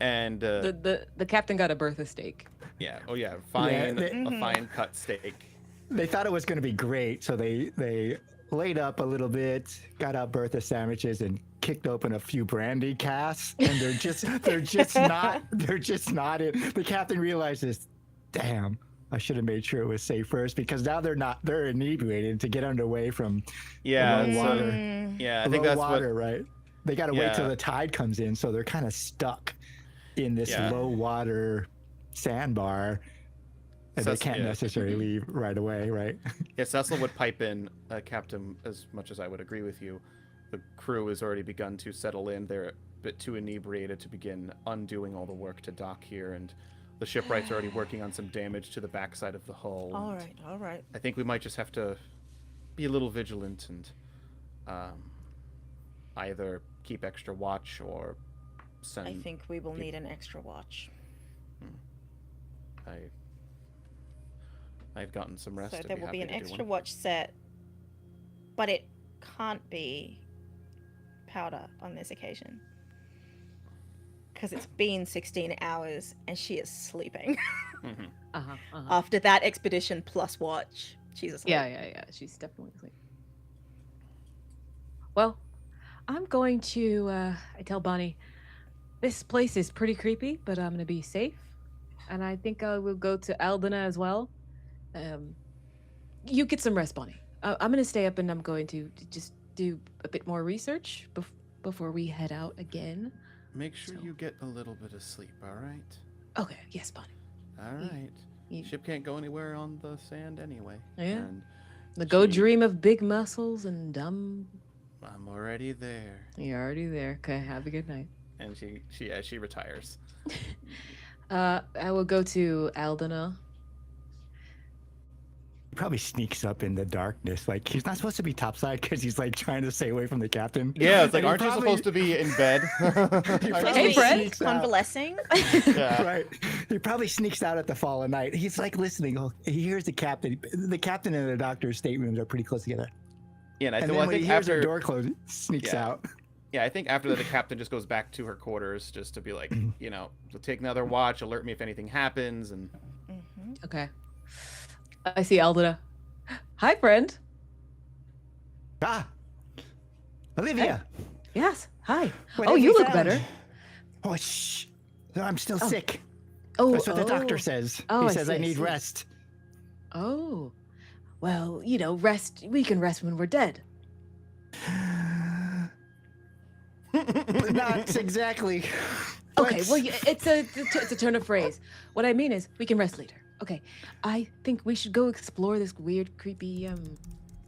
And... The captain got a Bertha steak. yeah, oh yeah, fine, Yeah, a fine cut steak. They thought it was going to be great, so they laid up a little bit, got out Bertha sandwiches, and kicked open a few brandy casks, and they're just not it. The captain realizes, damn, I should have made sure it was safe first, because now they're inebriated to get underway from Yeah, low so- water. yeah, I think that's water, what... right? They got to wait till Yeah. the tide comes in, so they're kind of stuck in this Yeah. low water sandbar, and they can't necessarily leave right away, right? Yeah, Cecil would pipe in, Captain, as much as I would agree with you. The crew has already begun to settle in. They're a bit too inebriated to begin undoing all the work to dock here, and the shipwright's already working on some damage to the backside of the hull. All and right, all right. I think we might just have to be a little vigilant and either keep extra watch or send... I think we will need an extra watch. I've gotten some rest. So I'd there will be happy an to do extra one. watch set, but it can't be Powder on this occasion. Because it's been 16 hours and she is sleeping. Mhm. After that expedition plus watch, she's asleep. Yeah. She's definitely asleep. Well, I'm going to. I tell Bonnie, this place is pretty creepy, but I'm gonna be safe, and I think I will go to Aldana as well. You get some rest, Bonnie. I'm gonna stay up, and I'm going to just do a bit more research before we head out again. Make sure So- you get a little bit of sleep, all right? Okay. Yes, Bonnie. All right. You- Ship can't go anywhere on the sand anyway. Yeah. And Go she- dream of big muscles and dumb. I'm already there. You're already there. Okay. Have a good night. And she retires. I will go to Aldana. He probably sneaks up in the darkness. Like, he's not supposed to be topside because he's like trying to stay away from the captain. Yeah, it's like, And he aren't you probably- supposed to be in bed? Hey, Fred. sneaks out. Convalescing. Yeah. Right. He probably sneaks out at the fall of night. He's like listening. Oh, he hears the captain. The captain and the doctor's staterooms are pretty close together. Yeah, and I, And well, then I when he think hears after the door close, he sneaks Yeah. out. Yeah, I think after that the captain just goes back to her quarters just to be like, to take another watch, alert me if anything happens, and Okay. I see Aldana. Hi, friend. Ah, Olivia. Yes. Hi. What Oh, have you we look found? better. Oh, shh. No, I'm still Oh. sick. Oh, That's what the doctor says. Oh, He I says see, I I need see. rest. Oh. Well, rest. We can rest when we're dead. But not exactly. Okay. Let's- Well, it's a turn of phrase. What I mean is, we can rest later. Okay. I think we should go explore this weird, creepy,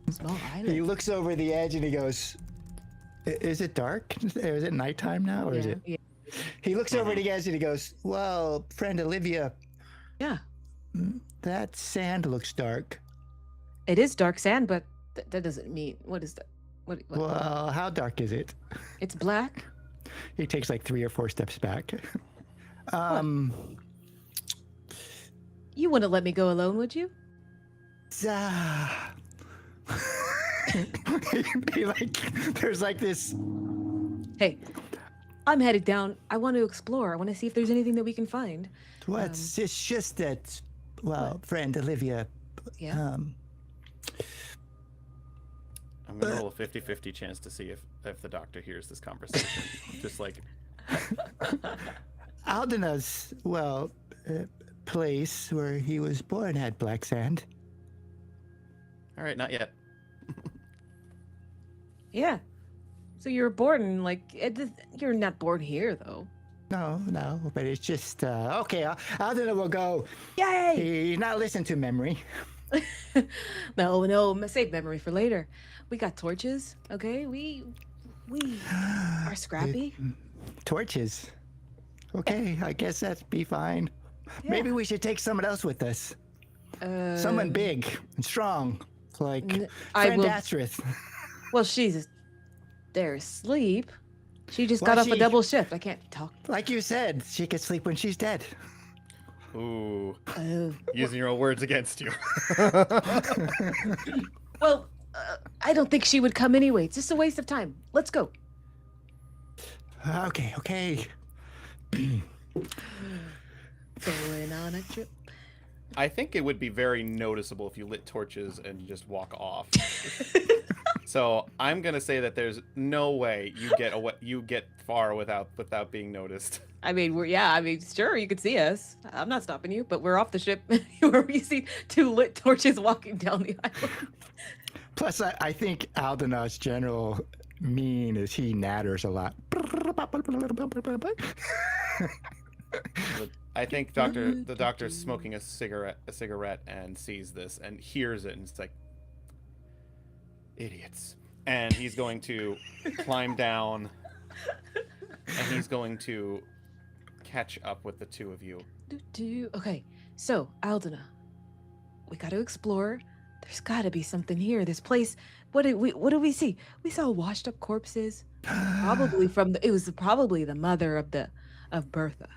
small He island. looks over the edge and he goes, Is it dark? Is it nighttime now? Or is it? Yeah. He looks over the edge and he goes, Well, friend Olivia, Yeah. that sand looks dark. It is dark sand, but that doesn't mean what is that? What? Well, how dark is it? It's black. He takes like 3 or 4 steps back. You wouldn't let me go alone, would you? There's like this. Hey, I'm headed down. I want to explore. I want to see if there's anything that we can find. It's just that, well, friend Olivia. Yeah. I'm gonna roll a 50-50 chance to see if the doctor hears this conversation. Just like, Aldana's, place where he was born had black sand. all right, not yet. Yeah. So you're born you're not born here though. No, but it's just okay. Aldana will go. Yay! He not listen to memory. No, save memory for later. We got torches, okay? We are scrappy. Torches. Okay, I guess that'd be fine. Yeah. Maybe we should take someone else with us. Someone big and strong, like I friend will- Astrith. Well, she's there asleep. She just Well, got off a she- double shift. I can't talk. Like you said, she could sleep when she's dead. Ooh, Oh. using your own words against you. Well, I don't think she would come anyway. It's just a waste of time. Let's go. Okay. Going on a trip. I think it would be very noticeable if you lit torches and just walk off. So I'm gonna say that there's no way you get far without being noticed. I mean, sure, you could see us. I'm not stopping you, but we're off the ship where we see two lit torches walking down the island. Plus, I think Aldenau's general mean is he natters a lot. I think the doctor's smoking a cigarette and sees this and hears it and it's like, idiots. And he's going to climb down and he's going to catch up with the two of you. Okay, so Aldena, we got to explore. There's got to be something here. This place. What did we see? We saw washed up corpses. Probably it was probably the mother of Bertha.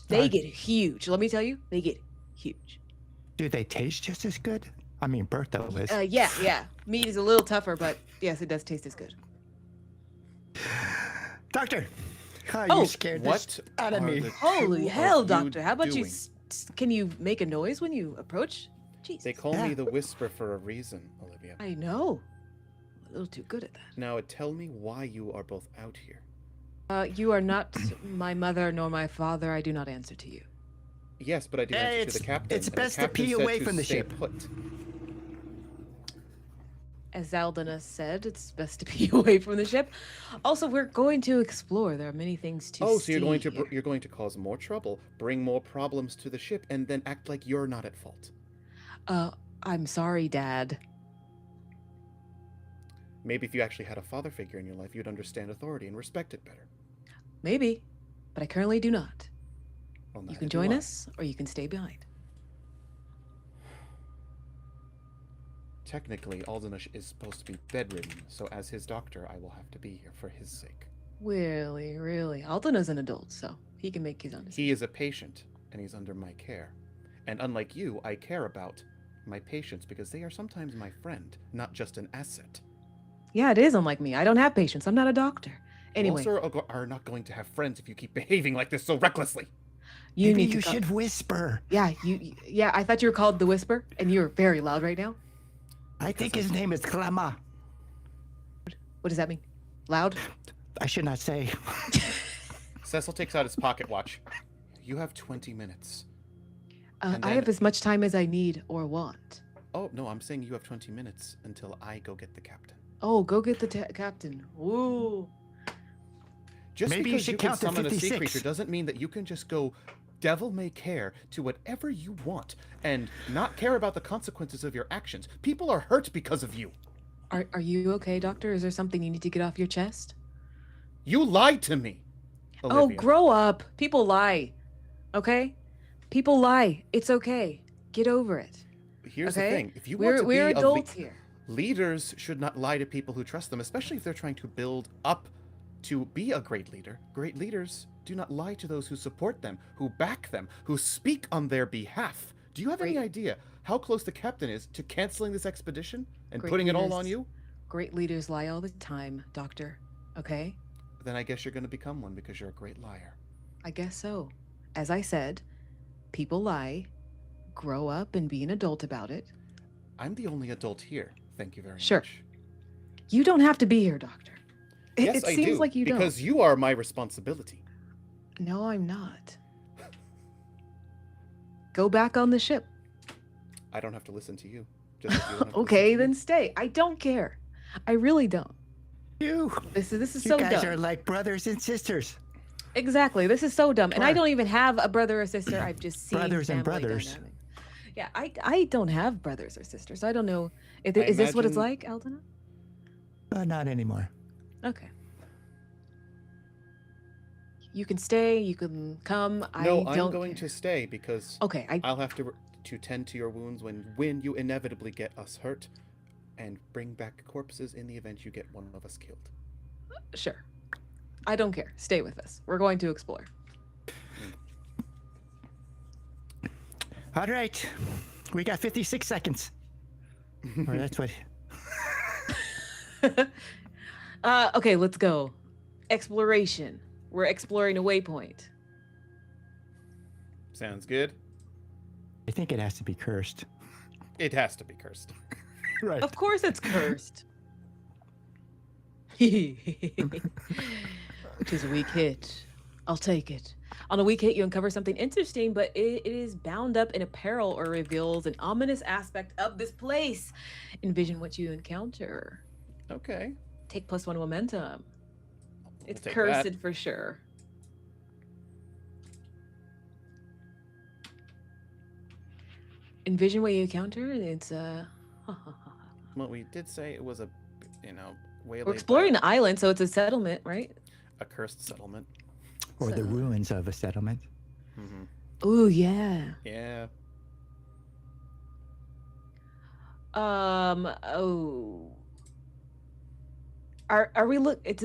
They get huge. Let me tell you, they get huge. Do they taste just as good? I mean, Bertha was. Yeah. Meat is a little tougher, but yes, it does taste as good. Doctor, Oh, you scared what this out of are me. the- Holy Who hell, are you Doctor! How about you? doing? Can you make a noise when you approach? Jesus. They call me the Whisper for a reason, Olivia. I know. A little too good at that. Now tell me why you are both out here. You are not my mother nor my father. I do not answer to you. Yes, but I do answer to the captain. it's and the best to captain pee said away to from the stay ship. Put. As Aldena said, it's best to be away from the ship. Also, we're going to explore. There are many things to see. Oh, so here. you're going to cause more trouble, bring more problems to the ship, and then act like you're not at fault. I'm sorry, Dad. Maybe if you actually had a father figure in your life, you'd understand authority and respect it better. Maybe, but I currently do not. Well, You neither can do join I. us, or you can stay behind. Technically, Aldenush is supposed to be bedridden, so as his doctor, I will have to be here for his sake. Really. Aldena's an adult, so he can make his own decisions. He is a patient, and he's under my care. And unlike you, I care about my patients because they are sometimes my friend, not just an asset. Yeah, it is unlike me. I don't have patience. I'm not a doctor. Anyway, You also are not going to have friends if you keep behaving like this so recklessly. you Maybe need you to. should whisper. Yeah, Yeah, I thought you were called the Whisper, and you're very loud right now. I think his name is Klama. What does that mean? Loud? I should not say. Cecil takes out his pocket watch. You have 20 minutes. And I then- have as much time as I need or want. Oh, no, I'm saying you have 20 minutes until I go get the captain. Oh, go get the captain. Woo. Just Maybe you because should you can count to summon a sea 56. creature doesn't mean that you can just go devil may care to whatever you want and not care about the consequences of your actions. People are hurt because of you. Are you okay, Doctor? Is there something you need to get off your chest? You lied to me. Oh, Olivia. grow up. People lie. Okay? People lie. It's okay. Get over it. Here's Okay? the thing. If you want to We're be adults here. leaders should not lie to people who trust them, especially if they're trying to build up to be a great leader. Great leaders do not lie to those who support them, who back them, who speak on their behalf. Do you have any Great- idea how close the captain is to canceling this expedition and Great putting it all leaders- on you? Great leaders lie all the time, Doctor. Okay? Then I guess you're going to become one because you're a great liar. I guess so. As I said, people lie. Grow up and be an adult about it. I'm the only adult here. Thank you very Sure. much. You don't have to be here, Doctor. Yes, it I seems do, like you because you are my responsibility. don't. No, I'm not. Go back on the ship. I don't have to listen to you. Just as you don't have to Okay, listen to then me. stay. I don't care. I really don't. You This is you so guys dumb. are like brothers and sisters. Exactly. This is so dumb. And I Sure. don't even have a brother or sister. I've just seen Brothers and family brothers. dynamics. Yeah, I don't have brothers or sisters. So I don't know. Is I this what it's imagine- like, Aldana? Not anymore. Okay. You can stay. You can come. No, I I'm don't going care. to stay because Okay, I'll have to tend to your wounds when you inevitably get us hurt, and bring back corpses in the event you get one of us killed. Sure. I don't care. Stay with us. We're going to explore. All right. We got 56 seconds. Or that's what. Okay, let's go. Exploration. We're exploring a waypoint. Sounds good. I think it has to be cursed. It has to be cursed. Right. Of course it's cursed. Which is a weak hit. I'll take it. On a weak hit, you uncover something interesting, but it is bound up in a peril or reveals an ominous aspect of this place. Envision what you encounter. Okay. Take +1 momentum. It's take cursed that. for sure. Envision what you encounter. It's Well, we did say it was a, waylaid we're by exploring the island, so it's a settlement, right? a cursed settlement. Or the So- ruins of a settlement. Mm-hmm. Ooh, yeah. Yeah. Oh. Are we it's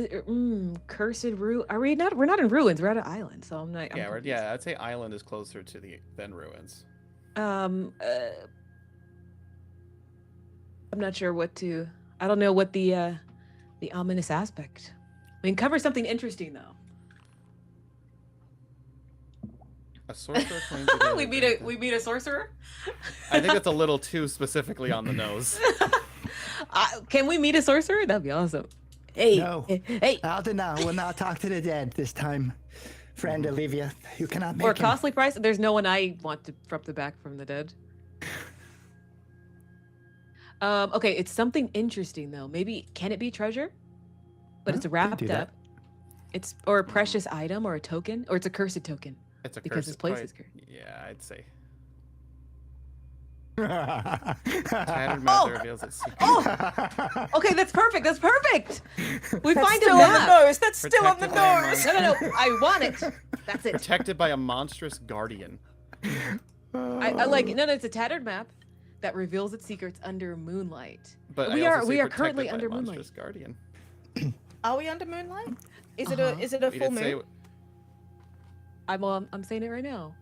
cursed ruin? Are we not? We're not in ruins. We're at an island, so I'm not. I'm confused. Yeah. I'd say island is closer to than ruins. I'm not sure what to. I don't know what the ominous aspect. We can cover something interesting though. A sorcerer claims to be we meet a sorcerer. I think that's a little too specifically on the nose. Can we meet a sorcerer? That'd be awesome. Hey, No. hey. Aldana will not talk to the dead this time. Friend Olivia, you cannot make For a him. costly price, there's no one I want to from the back from the dead. Okay, it's something interesting though. Maybe can it be treasure? But Huh, it's could wrapped do that. up. It's or a precious item or a token or it's a cursed token. It's a Because cursed this place pri- is cursed. Yeah, I'd say. Tattered Tattered Oh! map reveals its secret. Oh, okay, that's perfect. That's perfect. We That's find a still on the map. nose. That's still on the Protected by a nose. No, I want it. That's it. Protected by a monstrous guardian. I like no, it's a tattered map that reveals its secrets under moonlight. But We I are- also we say are currently protected by under a moonlight. monstrous guardian. Are we under moonlight? Is Uh-huh. it a We full did say moon? I'm saying it right now.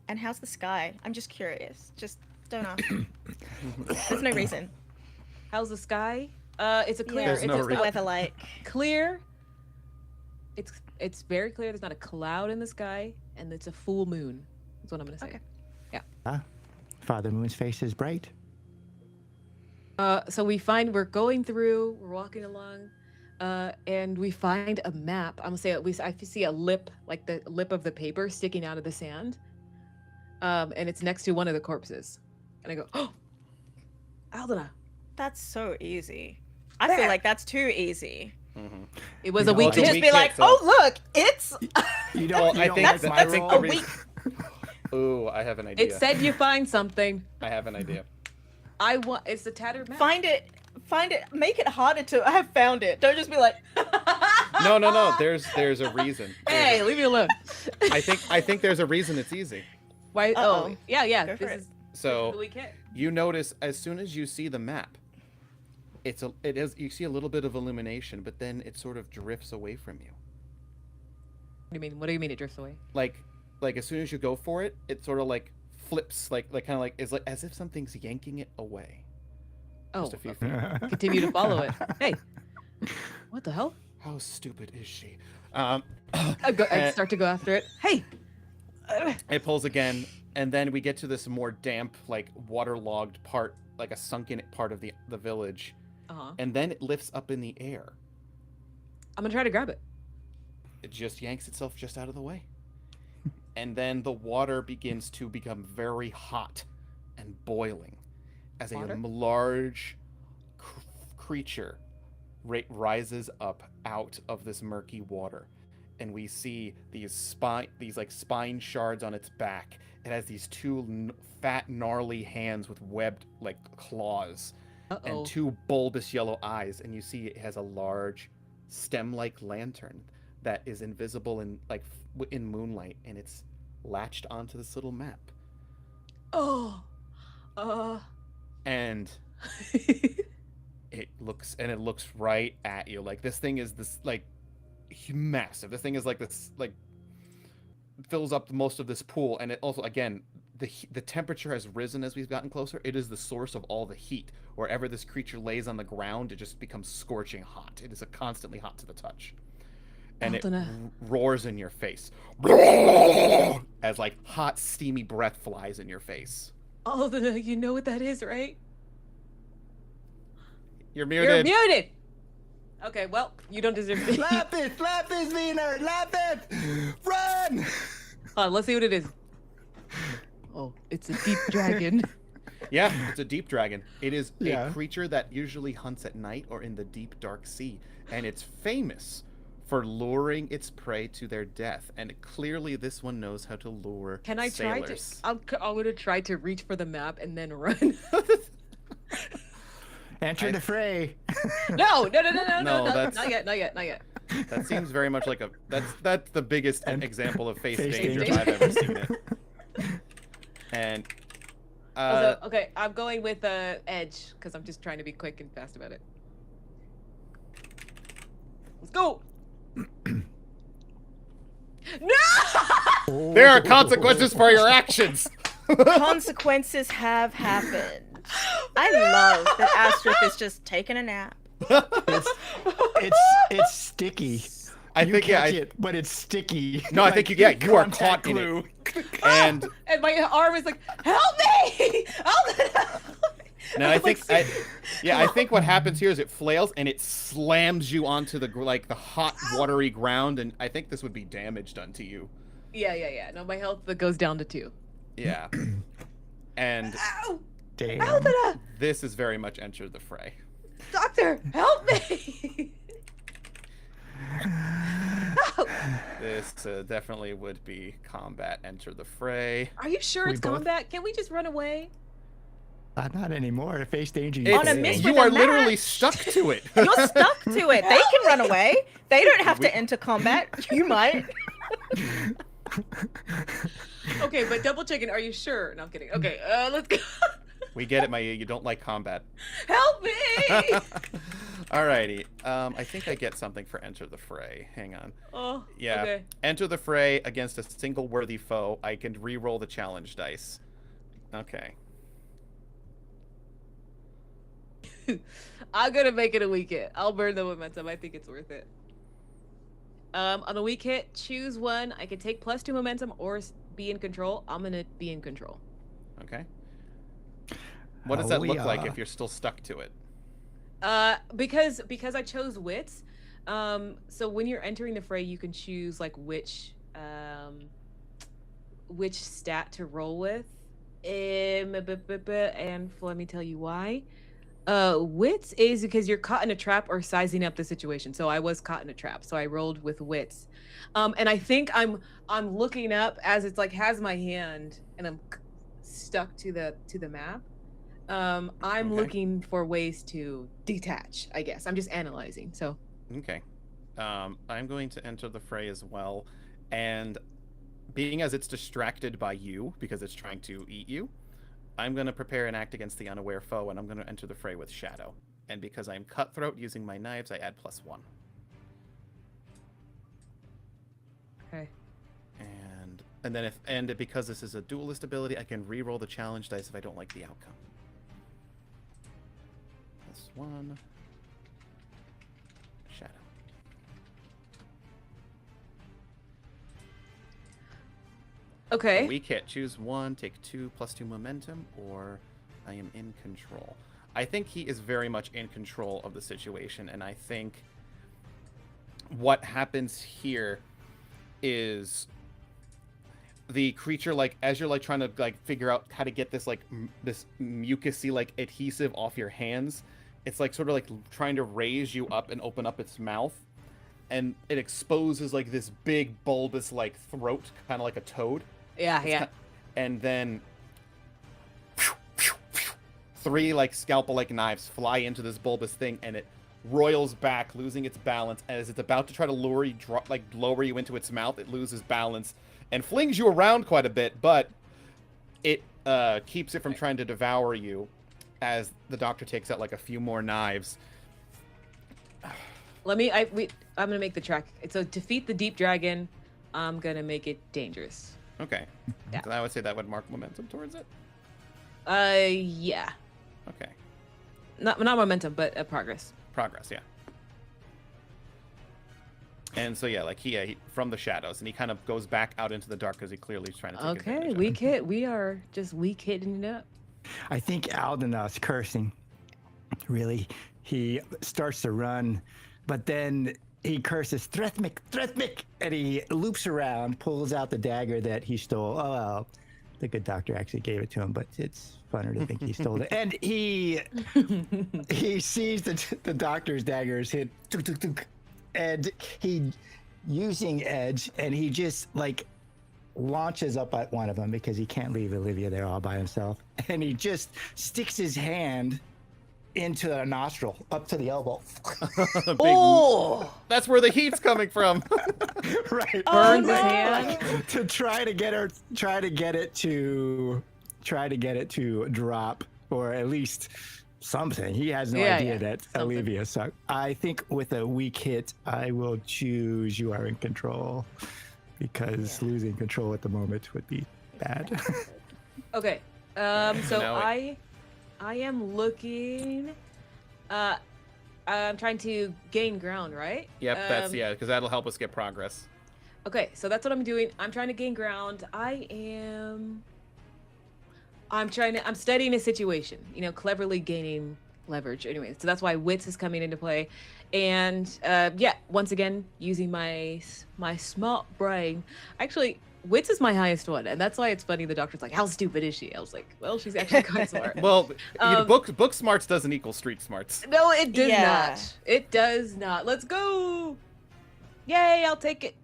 And how's the sky? I'm just curious. Just don't ask. There's no reason. How's the sky? It's a clear. There's it's no What's the reason. weather like? clear. It's very clear. There's not a cloud in the sky, and it's a full moon. That's what I'm gonna say. Okay. Father Moon's face is bright. So we're going through. We're walking along, and we find a map. I'm gonna say I see a lip, like the lip of the paper sticking out of the sand, and it's next to one of the corpses. And I go, oh, Aldana. That's so easy. I feel like that's too easy. Mhm. It was You a know, weak it's a Just hit. weak be like, hit, so- oh look, it's You Well, don't, I you don't think like that- my I think roll? the a weak. Ooh, I have an idea. It said you find something. I have an idea. I want. It's the tattered map. Find it. Make it harder to. I have found it. Don't just be like. No. There's a reason. Hey, leave me alone. I think there's a reason it's easy. Why? Uh-oh. Oh, yeah. Go for This it. is the So weak hit. you notice as soon as you see the map, you see a little bit of illumination, but then it sort of drifts away from you. What do you mean? What do you mean it drifts away? Like as soon as you go for it, it sort of like flips, like kind of like is like as if something's yanking it away. Oh, Just a few feet. continue to follow it. Hey, what the hell? How stupid is she? I Uh, start to go after it. Hey, It pulls again, and then we get to this more damp, like waterlogged part, like a sunken part of the village, and then it lifts up in the air. I'm gonna try to grab it. It just yanks itself just out of the way. And then the water begins to become very hot and boiling as a Water? large creature rises up out of this murky water. and we see these spine shards on its back. It has these two fat, gnarly hands with webbed like claws, and two bulbous yellow eyes. And you see it has a large stem-like lantern that is invisible in moonlight, and it's latched onto this little map. And it looks right at you. Like, this thing is this like massive. This thing is like this, like, fills up most of this pool. And it also, again, the temperature has risen as we've gotten closer. It is the source of all the heat. Wherever this creature lays on the ground, it just becomes scorching hot. It is constantly hot to the touch. And it roars in your face as like hot, steamy breath flies in your face. Aldana, you know what that is, right? You're muted. You're muted. Okay, well, you don't deserve to. Lapis, Wiener, Lapis, run! Hold on, let's see what it is. Oh, it's a deep dragon. Yeah, it's a deep dragon. It is a creature that usually hunts at night or in the deep, dark sea, and it's famous for luring its prey to their death. And clearly, this one knows how to lure. Can I sailors. try to? I'm gonna try to reach for the map and then run. Enter the fray. No, that's not yet. That seems very much like that's the biggest example of face danger danger. I've ever seen it. And okay, I'm going with edge because I'm just trying to be quick and fast about it. Let's go. No! there are consequences for your actions. Consequences have happened. I love that Astrith is just taking a nap. It's sticky. I think it, but it's sticky. No, I think you are caught in it. And my arm is like, help me! now I think what happens here is it flails and it slams you onto the hot watery ground, and I think this would be damage done to you. Yeah. No, my health goes down to 2. Yeah. And Ow! Damn. Aldana! This is very much Enter the Fray. Doctor, help me! This definitely would be combat Enter the Fray. Are you sure it's combat? Can we just run away? Not anymore. Face danger. On a miss You with are a literally match. stuck to it. You're stuck to it. They can run away. They don't have to enter combat. You might. Okay, but double checking. Are you sure? No, I'm kidding. Okay, let's go. We get it, Maia. You don't like combat. Help me! Alrighty. I think I get something for Enter the Fray. Hang on. Oh, yeah. Okay. Enter the fray against a single worthy foe. I can re-roll the challenge dice. Okay. I'm gonna make it a weak hit. I'll burn the momentum. I think it's worth it. On a weak hit, choose one. I can take +2 momentum or be in control. I'm gonna be in control. Okay. What does that look like if you're still stuck to it? Because I chose wits. So when you're entering the fray, you can choose like which stat to roll with. And let me tell you why. Wits is because you're caught in a trap or sizing up the situation. So I was caught in a trap, so I rolled with wits. And I think I'm looking up as it's like has my hand and I'm stuck to the map. I'm looking for ways to detach, I guess. I'm just analyzing. So okay. I'm going to enter the fray as well, and being as it's distracted by you because it's trying to eat you, I'm going to prepare an act against the unaware foe, and I'm going to enter the fray with Shadow. And because I'm cutthroat using my knives, I add +1. okay. And because this is a duelist ability, I can re-roll the challenge dice if I don't like the outcome. +1. Shadow. Okay. Weak hit. Choose one, take 2 +2 momentum, or I am in control. I think he is very much in control of the situation, and I think what happens here is the creature, like, as you're like trying to like figure out how to get this like this mucusy like adhesive off your hands, it's like sort of like trying to raise you up and open up its mouth, and it exposes like this big bulbous like throat, kind of like a toad. Yeah. And then 3 like scalpel-like knives fly into this bulbous thing, and it roils back, losing its balance. As it's about to try to lower you into its mouth, it loses balance and flings you around quite a bit, but it keeps it from trying to devour you. As the doctor takes out like a few more knives. I'm gonna make the track. So defeat the deep dragon. I'm gonna make it dangerous. Okay. Yeah. So I would say that would mark momentum towards it. Yeah. Okay. Not momentum, but progress. Progress, yeah. And so yeah, like he from the shadows, and he kind of goes back out into the dark because he clearly is trying to take advantage of it. Weak hit. We are just weak hitting it up. I think Aldenau's cursing. Really, he starts to run, but then he curses Threthmic, and he loops around, pulls out the dagger that he stole. Oh, well, the good doctor actually gave it to him, but it's funner to think he stole it. And he sees the doctor's daggers hit, and he using edge, and he just like launches up at one of them because he can't leave Olivia there all by himself, and he just sticks his hand into a nostril up to the elbow. That's where the heat's coming from. Right. Burns his hand. Like, to try to get it to drop, or at least something. He has no idea that something. Olivia sucked. I think with a weak hit, I will choose You Are in Control, because losing control at the moment would be bad. Okay. So I am looking. I'm trying to gain ground, right? Yep, that's because that'll help us get progress. Okay, so that's what I'm doing. I'm trying to gain ground. I'm studying a situation, cleverly gaining leverage. Anyway, so that's why wits is coming into play. And once again, using my smart brain. Actually, wits is my highest one, and that's why it's funny. The doctor's like, "How stupid is she?" I was like, "Well, she's actually quite smart." Well, book smarts doesn't equal street smarts. No, it does Yeah. not. It does not. Let's go! Yay! I'll take it.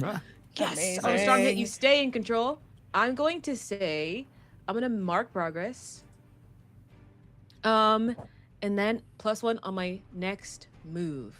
Ah, Yes. Oh, strong hit. You stay in control. I'm going to say, I'm gonna mark progress. And then +1 on my next move.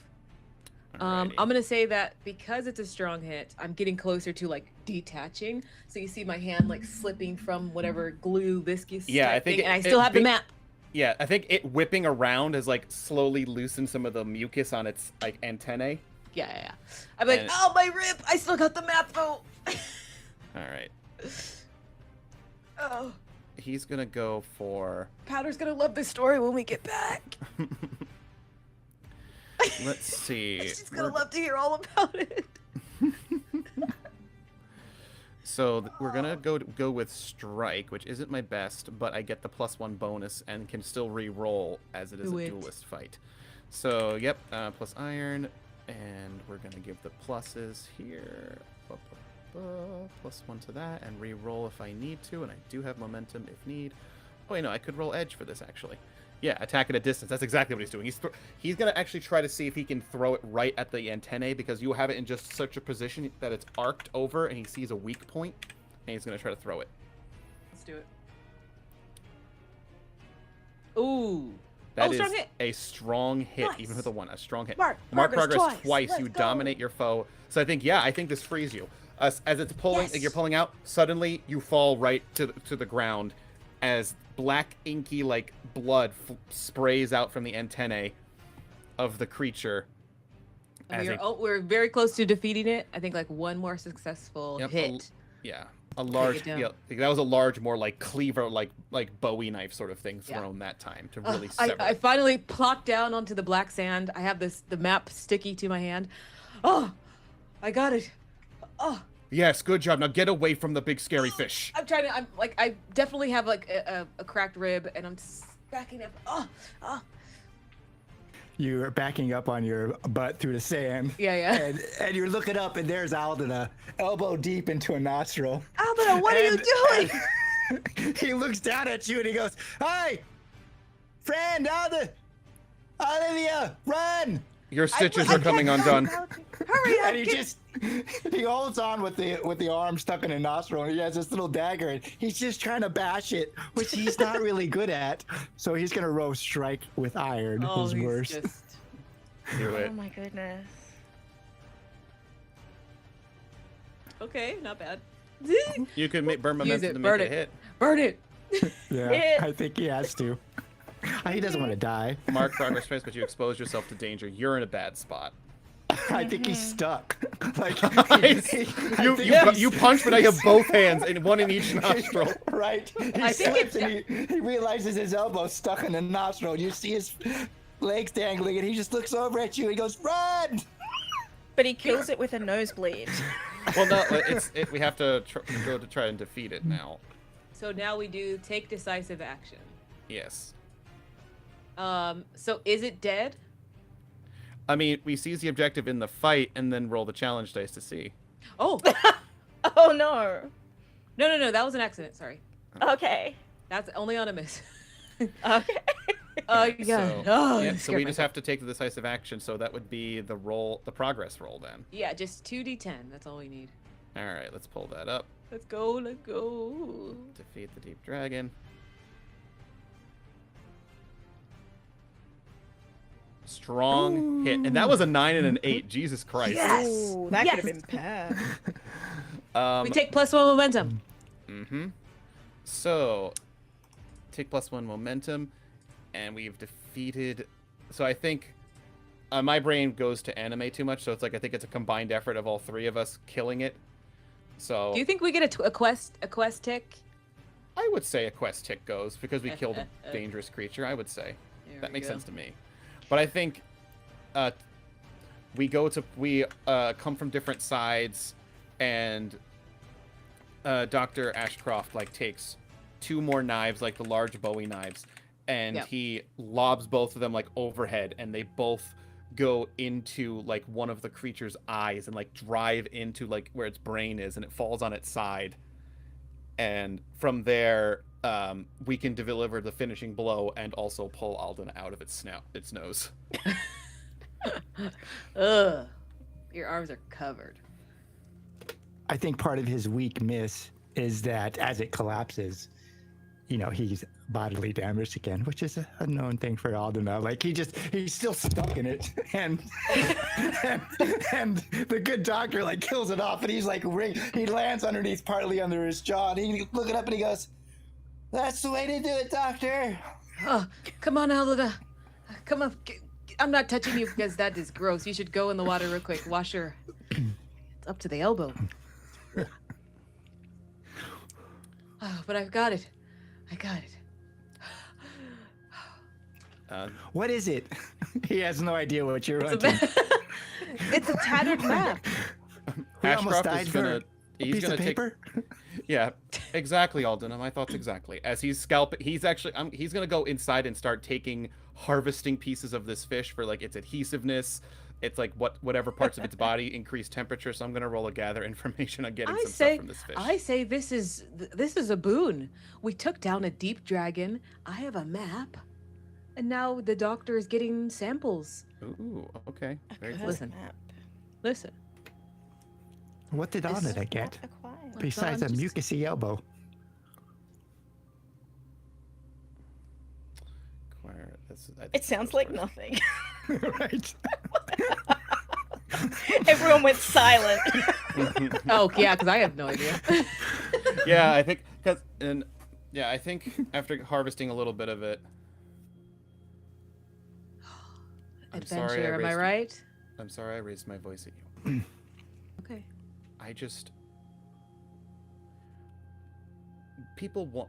I'm gonna say that because it's a strong hit, I'm getting closer to like detaching. So you see my hand like slipping from whatever glue, viscous. Yeah, I type think thing, and I still have the map. Yeah, I think it whipping around has like slowly loosened some of the mucus on its like antennae. Yeah. I'm like, oh my rib! I still got the map though. All right. Oh. He's gonna go for. Powder's gonna love this story when we get back. Let's see. She's gonna love to hear all about it. So we're gonna go with strike, which isn't my best, but I get the +1 bonus and can still re-roll as it is a duelist fight. So yep, plus iron, and we're gonna give the pluses here. +1 to that, and re-roll if I need to, and I do have momentum if need. Oh wait, no, I could roll edge for this actually. Yeah, attack at a distance. That's exactly what he's doing. He's going to actually try to see if he can throw it right at the antennae, because you have it in just such a position that it's arced over, and he sees a weak point, and he's going to try to throw it. Let's do it. Ooh. That is strong hit. a strong hit, Nice. even with a 1. A strong hit. Mark progress twice. Let's You go. dominate your foe. So I think this frees you. As it's pulling, Yes. you're pulling out, suddenly you fall right to the ground as black inky like blood sprays out from the antennae of the creature. We're very close to defeating it. I think like one more successful hit. A large, it down. that was a large, more like cleaver, like Bowie knife sort of thing thrown that time to really sever. I finally plopped down onto the black sand. I have the map sticky to my hand. Oh, I got it. Oh. Yes, good job. Now get away from the big scary fish. I definitely have like a cracked rib, and I'm backing up. Oh. You're backing up on your butt through the sand. Yeah. And you're looking up, and there's Aldana, elbow deep into a nostril. Aldana, what are you doing? He looks down at you and he goes, "Hey, friend, Olivia, run!" Your stitches are coming undone. Hurry up! And he holds on with the arm stuck in a nostril, and he has this little dagger, and he's just trying to bash it, which he's not really good at. So he's gonna roll strike with iron. Oh, his he's worst. just... Do Oh it. my goodness. Okay, not bad. You can burn Use momentum it, to burn make it it. hit. Burn it! Yeah, Hit. I think he has to. He doesn't want to die. Mark progress trace, but you expose yourself to danger. You're in a bad spot. I think he's stuck. Like Nice. You punch, but now you have both hands, and one in each nostril. Right. He I think slips and he realizes his elbow's stuck in the nostril. You see his legs dangling, and he just looks over at you and he goes, "Run!" But he kills it with a nosebleed. Well, no, we have to go to try and defeat it now. So now we do take decisive action. Yes. So is it dead? I mean, we seize the objective in the fight and then roll the challenge dice to see. Oh, Oh no. no, that was an accident. Sorry. Okay. That's only on a miss. Okay. Oh, yeah. So, Oh, yeah, I so we scared just have to take the decisive action. So that would be the progress roll then. Yeah, just 2d10. That's all we need. All right, let's pull that up. Let's go, let's go. Defeat the deep dragon. Strong hit, and that was a 9 and an 8. Jesus Christ. Yes! Ooh, that Yes! could have been bad. We take +1 momentum. Mm-hmm. So, take +1 momentum, and we've defeated. So I think my brain goes to anime too much. So it's like I think it's a combined effort of all three of us killing it. So Do you think we get a quest tick? I would say a quest tick goes because we killed a dangerous creature. I would say There that we makes go. sense to me. But I think we come from different sides, and Dr. Ashcroft takes 2 more knives, like the large Bowie knives, and Yep. he lobs both of them overhead, and they both go into one of the creature's eyes and drive into where its brain is, and it falls on its side. And from there, we can deliver the finishing blow and also pull Alden out of its nose. Ugh. Your arms are covered. I think part of his weak miss is that as it collapses, he's bodily damaged again, which is a known thing for Aldena. He's still stuck in it, and the good doctor kills it off, and he's he lands underneath, partly under his jaw, and he look it up and he goes, "That's the way to do it, doctor." Oh, come on, Alida. Come on. I'm not touching you because that is gross. You should go in the water real quick. Wash your... It's up to the elbow. Oh, but I've got it. I got it. What is it? He has no idea what you're It's hunting. it's a tattered map. We almost Ashcroft died is for gonna. a He's piece gonna of take. paper. Yeah, exactly, Alden. My thoughts exactly. As he's scalping, he's gonna go inside and start harvesting pieces of this fish for its adhesiveness. It's whatever parts of its body increase temperature. So I'm gonna roll a gather information on getting some stuff from this fish. I say this is a boon. We took down a deep dragon. I have a map, and now the doctor is getting samples. Ooh, okay. Very A cool. Listen. map. Listen. What did This- Alden get Acquired. besides a I'm just- mucusy elbow? It sounds like nothing. Right. Everyone went silent. Oh yeah, because I have no idea. Yeah, I think I think after harvesting a little bit of it. I'm sorry I Adventure, am I raised- right? I'm sorry I raised my voice at you. Okay.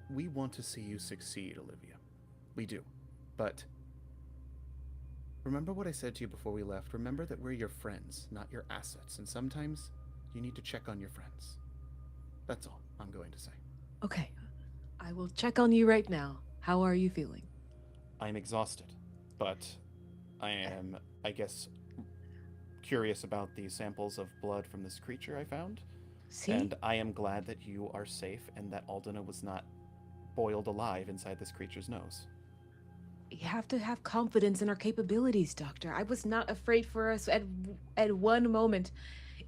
We want to see you succeed, Olivia. We do. But remember what I said to you before we left. Remember that we're your friends, not your assets. And sometimes you need to check on your friends. That's all I'm going to say. Okay. I will check on you right now. How are you feeling? I'm exhausted, but I am, I guess, curious about the samples of blood from this creature I found. See? And I am glad that you are safe and that Aldena was not boiled alive inside this creature's nose. You have to have confidence in our capabilities, Doctor. I was not afraid for us at one moment,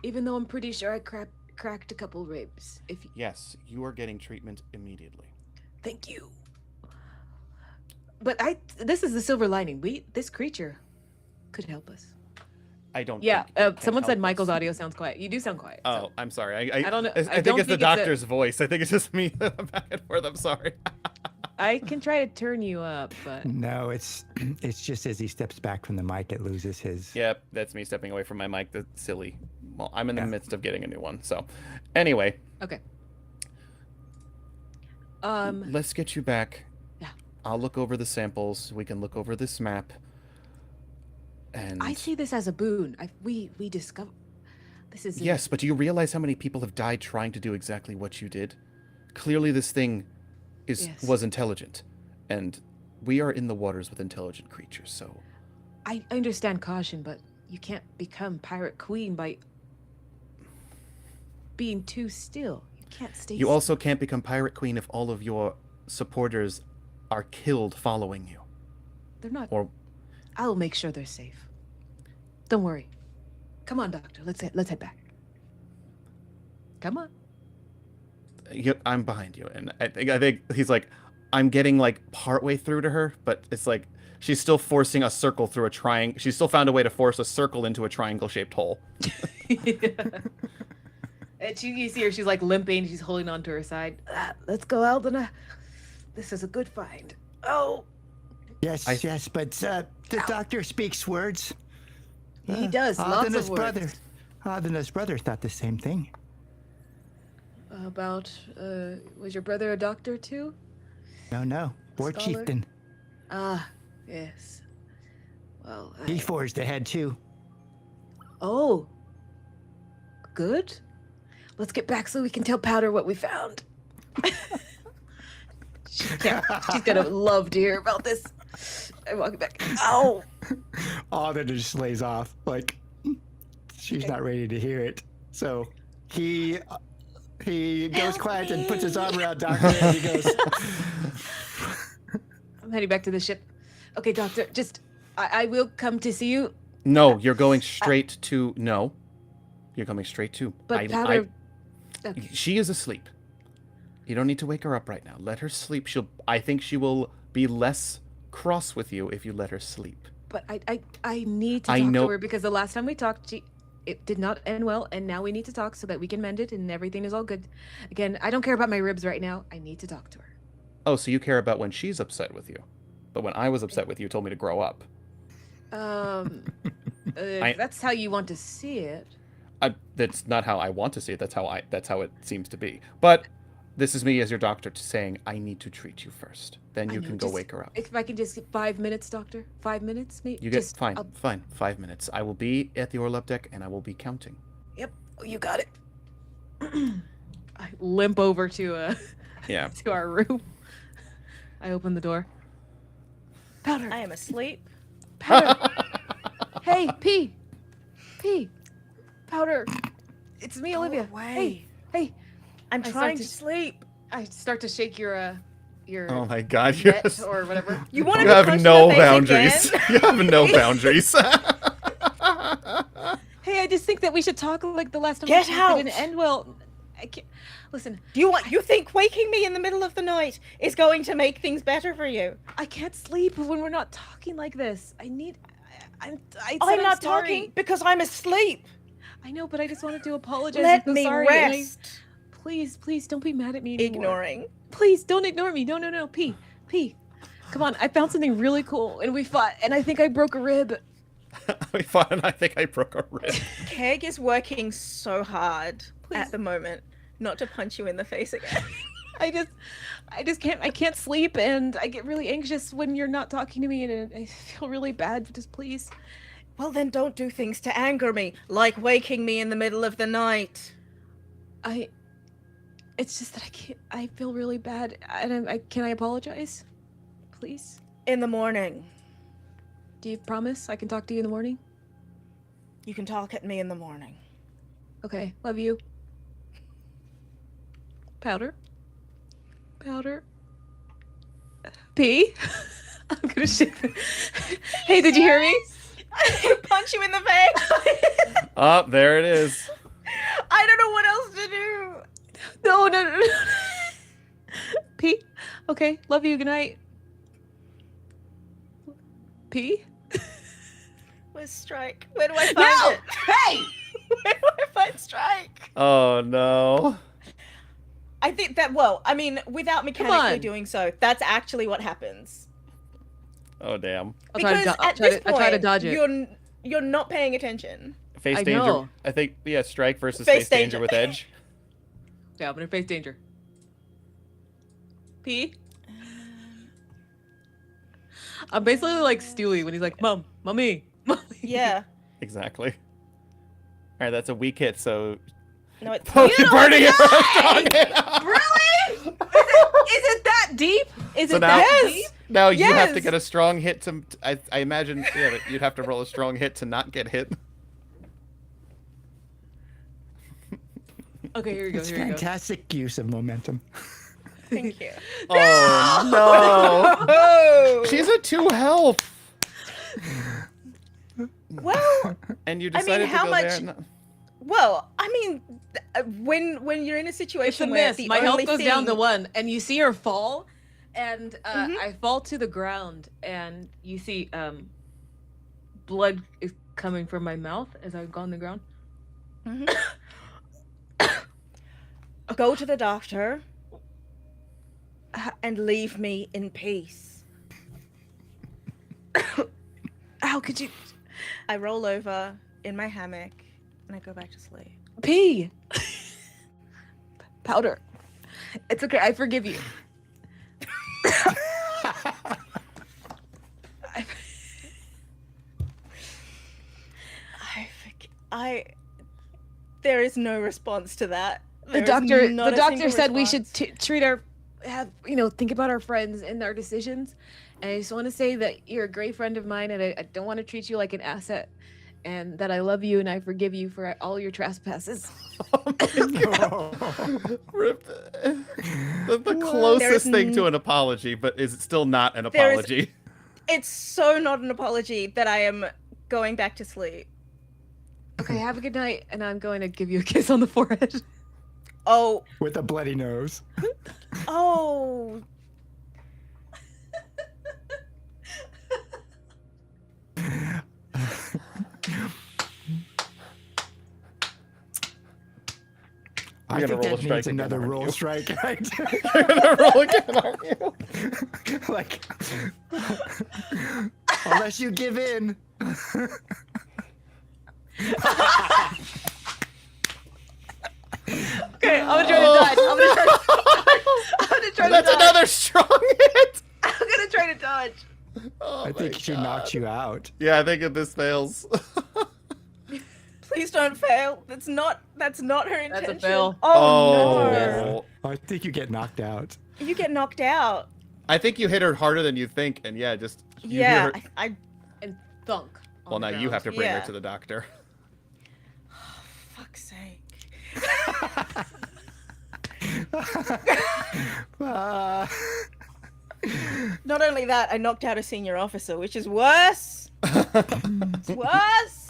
even though I'm pretty sure I cracked a couple ribs. Yes, you are getting treatment immediately. Thank you. But this is the silver lining. This creature could help us. I don't. Yeah. think it can Someone said help Michael's us. audio sounds quiet. You do sound quiet. Oh, so. I'm sorry. I don't know. I I think don't it's the think it's a- doctor's voice. I think it's just me back and forth. I'm sorry. I can try to turn you up, but No, it's just as he steps back from the mic, it loses his. Yep, that's me stepping away from my mic. That's silly. Well, I'm in the midst of getting a new one. So, anyway, okay. let's get you back. Yeah. I'll look over the samples. We can look over this map. And I see this as a boon. We discover this is yes, but do you realize how many people have died trying to do exactly what you did? Clearly, this thing was intelligent, and we are in the waters with intelligent creatures. So, I understand caution, but you can't become pirate queen by being too still. You can't stay. you also can't become pirate queen if all of your supporters are killed following you. They're not. Or I'll make sure they're safe. Don't worry. Come on, Doctor. Let's head back. Come on. I'm behind you, and I think he's like, I'm getting like partway through to her, but it's like she's still forcing a circle through a triangle. She's still found a way to force a circle into a triangle-shaped hole. And you see her. She's like limping. She's holding on to her side. Let's go, Aldana. This is a good find. Oh. Yes, but the doctor speaks words. He does. Lots of words. Aldana's brother thought the same thing. About, was your brother a doctor too? No. War Scholar? chieftain. Ah, yes. Well, He forged ahead too. Oh. Good. Let's get back so we can tell Powder what we found. She's gonna love to hear about this. I'm walking back. Ow! Aldana just lays off. Like, she's not ready to hear it. So he goes quiet and puts his arm around Doctor and he goes, I'm heading back to the ship. Okay, Doctor, I will come to see you. No, you're going straight to no. You're coming straight to. But Powder. Okay. She is asleep. You don't need to wake her up right now. Let her sleep. I think she will be less cross with you if you let her sleep. But I need to talk to her because the last time we talked, it did not end well, and now we need to talk so that we can mend it and everything is all good. Again, I don't care about my ribs right now. I need to talk to her. Oh, so you care about when she's upset with you. But when I was upset with you, you told me to grow up. If that's how you want to see it. That's not how I want to see it. That's how it seems to be. But this is me as your doctor saying I need to treat you first. Then you can go wake her up. If I can just get 5 minutes, Doctor. 5 minutes, maybe. You get fine. 5 minutes. I will be at the Orlub deck and I will be counting. Yep, you got it. I limp over to to our room. I open the door. Powder. I am asleep. Powder. Hey, P. Powder. It's me, Olivia. away. Hey. I'm I trying start to sleep. I start to shake your Oh my God! net Yes. or whatever. You want You to have no boundaries. You have no boundaries. Hey, I just think that we should talk like the last time. Get we out! It didn't end well. I can't. Listen, You think waking me in the middle of the night is going to make things better for you? I can't sleep when we're not talking like this. I'm I'm not sorry. talking because I'm asleep. I know, but I just wanted to apologize. Let I'm so me sorry, and rest. Please don't be mad at me anymore. Ignoring. Please don't ignore me. No. P. Come on, I found something really cool and we fought and I think I broke a rib. We fought and I think I broke a rib. Keg is working so hard at the moment not to punch you in the face again. I just can't sleep and I get really anxious when you're not talking to me and I feel really bad. Just please. Well, then don't do things to anger me, like waking me in the middle of the night. It's just that I feel really bad and can I apologize? Please? In the morning. Do you promise I can talk to you in the morning? You can talk at me in the morning. Okay, love you. Powder? P? I'm gonna shake. Hey, did you hear me? Punch you in the face. Oh, there it is. I don't know what else to do. No. P. Okay, love you. Good night. P. Where's Strike? Where do I find it? Hey! Where do I find Strike? Oh no. I think that, well, I mean, without mechanically on. doing so, that's actually what happens. Oh damn. I'll try Because to, at this I'll try to point, dodge it. you're not paying attention. Face I danger. know. I think strike versus Face face danger danger. with edge. Yeah, I'm gonna face danger. P. I'm basically like Stewie when he's like, Mommy. Mommy. Yeah. Exactly. Alright, that's a weak hit, so No, it's burning it for a strong hit. Really? Is it that deep? Is So it now- that Yes! deep? Now you have to Yes! get a strong hit to I imagine but you'd have to roll a strong hit to not get hit. Okay, here we go. It's Here we go. fantastic use of momentum. Thank you. Oh no. Oh! She's a 2 health. Well, And you I mean, decided how to go much- there. No. well, I mean, when you're in a It's a situation where miss. the My health only goes thing... down to 1, and you see her fall, and Mhm. I fall to the ground, and you see blood is coming from my mouth as I go on the ground. Mhm. Go to the doctor and leave me in peace. How could you? I roll over in my hammock and I go back to sleep. P. Powder. It's okay. I forgive you. There is no response to that. The There is doctor. not The a doctor single said we should response. treat our, think about our friends and our decisions. And I just want to say that you're a great friend of mine, and I don't want to treat you like an asset, and that I love you and I forgive you for all your trespasses. Rip. The closest thing to an apology, but is it still not an There is- apology? It's so not an apology that I am going back to sleep. Okay, have a good night, and I'm going to give you a kiss on the forehead. Oh, With a bloody nose. oh. I You're think gonna roll a that strike needs again, another aren't roll you? strike. You're gonna roll again, aren't you? Like, unless you give in. Okay, I'm gonna try to dodge. I'm gonna try That's to dodge. another strong hit. I'm gonna try to dodge. Oh I think my she God. knocked you out. Yeah, I think if this fails. Please don't fail. That's not her intention. a fail. Oh, no. I think you get knocked out. You get knocked out. I think you hit her harder than you think, and yeah, just you hear Yeah, her. I And thunk. on Well, the now you ground. have to bring her Yeah. to the doctor. fuck's sake. Uh, Not only that, I knocked out a senior officer, which is worse. It's worse.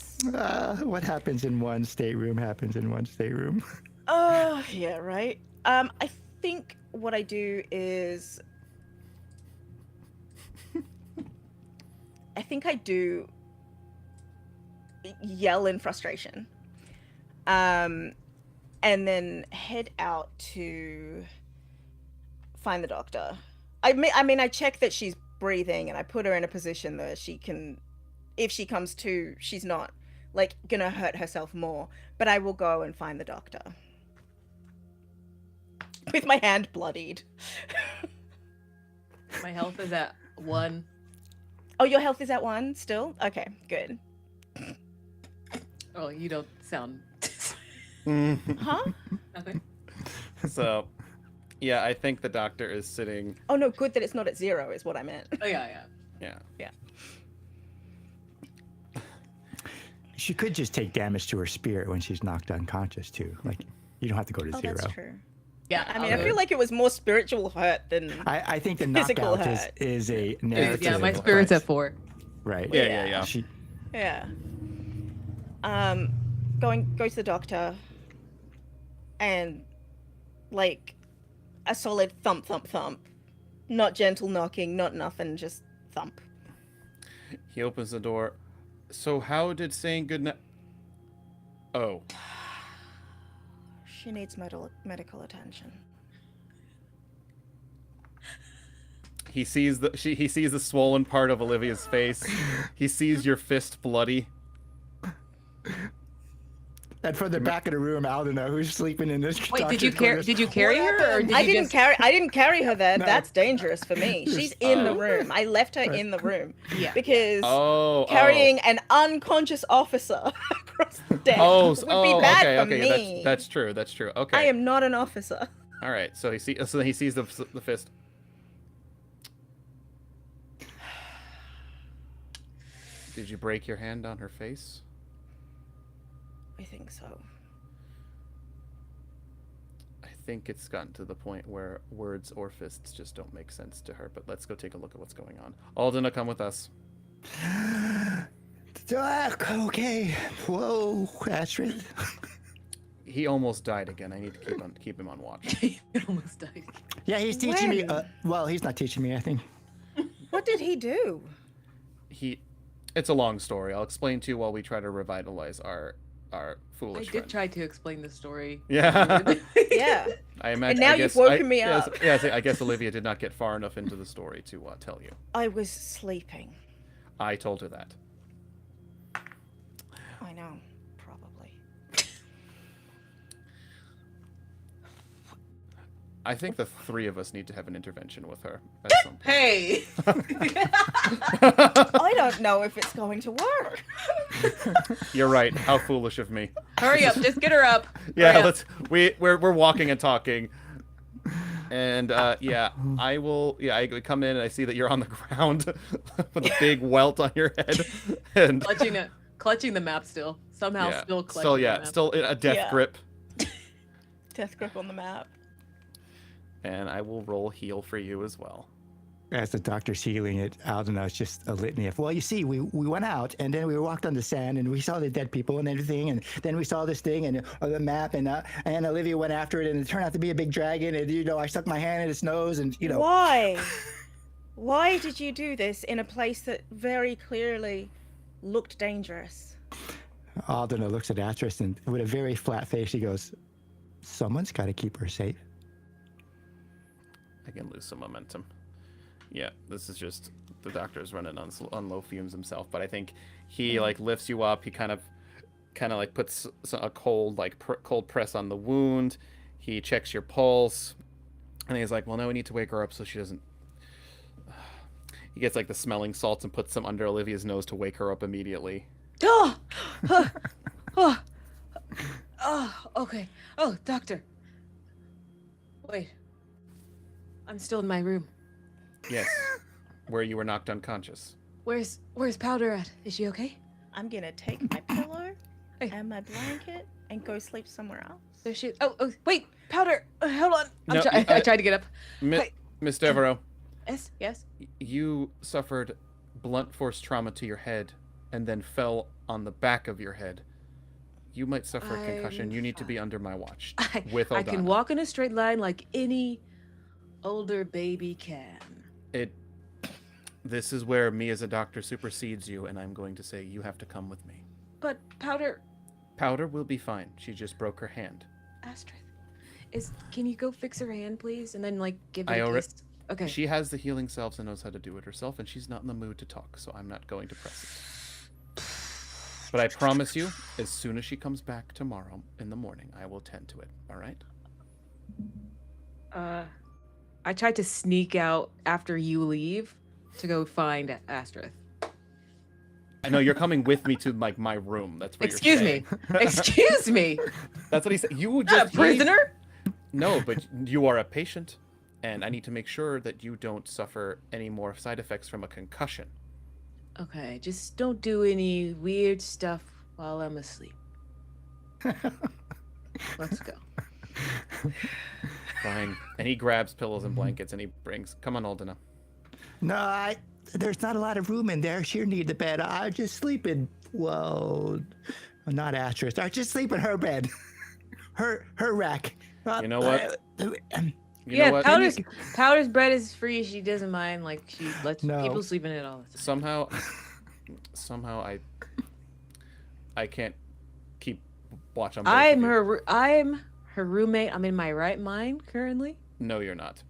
what happens in one stateroom happens in one stateroom. Oh, yeah, right. I think what I do is I think I do yell in frustration. And then head out to find the doctor. I mean, I check that she's breathing and I put her in a position that she can, if she comes to, she's not like gonna hurt herself more, but I will go and find the doctor. With my hand bloodied. My health is at 1. Oh, your health is at 1 still? Okay, good. Oh, you don't sound. Huh? Nothing. So, yeah, I think the doctor is sitting. Oh no, good that it's not at 0 is what I meant. Oh yeah. Yeah. She could just take damage to her spirit when she's knocked unconscious too. Like, you don't have to go to Oh, 0. that's true. Yeah, I mean, I feel like it was more spiritual hurt than I think the Physical knockout hurt. is a narrative. yeah, my spirit's at 4. Right. Yeah. She, yeah. Go to the doctor, and like a solid thump, thump, thump, not gentle knocking, not nothing, just thump. He opens the door. So how did saying goodnight? Oh, She needs medical attention. he sees the swollen part of Olivia's face. He sees your fist bloody. and from the back of the room, Aldona, who's sleeping in this. Wait, did you doctor's carry her, or did I you didn't just... I didn't carry her there. No. That's dangerous for me. She's in the room. I left her in the room. Yeah. Because Oh, carrying an unconscious officer across the deck Oh, would be bad for me. That's true. That's true. Okay. I am not an officer. All right. So he sees the fist. Did you break your hand on her face? I think so. I think it's gotten to the point where words or fists just don't make sense to her. But let's go take a look at what's going on. Aldona, come with us. Okay. Whoa, Astrith. He almost died again. I need to keep him on watch. He almost died. Yeah, he's teaching me. When? Well, he's not teaching me. I think. What did he do? It's a long story. I'll explain to you while we try to revitalize our I foolish did friend. try to explain the story. Yeah. Yeah. I imagine. And now I you've guess, woken me up. Yes, I guess Olivia did not get far enough into the story to tell you. I was sleeping. I told her that. I know. Probably. I think the three of us need to have an intervention with her at some point. Hey! I don't know if it's going to work. You're right. How foolish of me. Hurry up, just get her up. Yeah, Hurry up. we're walking and talking. And yeah, I will. Yeah, I come in and I see that you're on the ground with a big welt on your head, and Clutching the map still. Somehow yeah, still clutching still the map. still in a death Yeah. grip. Death grip on the map. And I will roll heal for you as well. As the doctor's healing it, Aldona's just a litany of, well, you see, we went out and then we walked on the sand and we saw the dead people and everything, and then we saw this thing and the map, and Olivia went after it, and it turned out to be a big dragon, and I stuck my hand in its nose, and Why? Why did you do this in a place that very clearly looked dangerous? Aldona looks at Astrith and with a very flat face, she goes, someone's got to keep her safe. I can lose some momentum. Yeah, this is just the doctor's running on low fumes himself, but I think he like lifts you up. He kind of like puts a cold cold press on the wound. He checks your pulse, and he's like, "Well, now we need to wake her up so she doesn't." He gets like the smelling salts and puts some under Olivia's nose to wake her up immediately. Oh! Okay. Oh, doctor. Wait. I'm still in my room. Yes, where you were knocked unconscious. Where's Powder at? Is she okay? I'm gonna take my pillow Hey. and my blanket and go sleep somewhere else. There she. Oh, wait, Powder. Hold on. No, I tried to get up. Wait. Miss Devereaux, Yes. you suffered blunt force trauma to your head and then fell on the back of your head. You might suffer a concussion. I'm You need to be fine. under my watch. I With can Aldana. walk in a straight line like any older baby can. This is where me as a doctor supersedes you, and I'm going to say you have to come with me. But Powder, Powder will be fine. She just broke her hand. Astrith, can you go fix her hand, please, and then give I it a already- kiss? Okay. She has the healing salves and knows how to do it herself, and she's not in the mood to talk, so I'm not going to press it. But I promise you, as soon as she comes back tomorrow in the morning, I will tend to it. All right? I tried to sneak out after you leave to go find Astrith. I know you're coming with me to my room. That's what Excuse you're me. saying. Excuse me. That's what he said. You Not a just prisoner. No, but you are a patient, and I need to make sure that you don't suffer any more side effects from a concussion. Okay, just don't do any weird stuff while I'm asleep. Let's go. Fine. And he grabs pillows and blankets and he brings. Come on, Aldina. No, there's not a lot of room in there. She'll need the bed. I just sleep in. Well, not Astrith. I just sleep in her bed. Her rack. You know what? You Yeah, know what? Powder's bed is free. She doesn't mind. Like she lets No. people sleep in it all the time. Somehow I can't keep watch on. I'm her roommate. I'm in my right mind currently. No, you're not.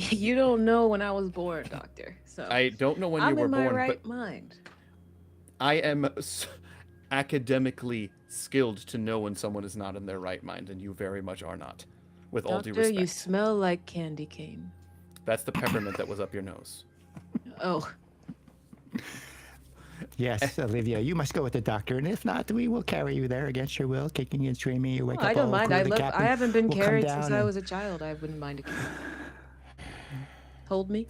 You don't know when I was born, Doctor. So I don't know when I'm you were in my born, right but mind. I am academically skilled to know when someone is not in their right mind, and you very much are not. With all due Doctor, respect. you smell like candy cane. That's the peppermint that was up your nose. Oh, Yes, Olivia, you must go with the doctor, and if not, we will carry you there against your will, kicking and screaming. You wake up. I don't all mind. cool, I the love. I captain haven't been will come carried down since I and- was a child. I wouldn't mind a kid. Hold me.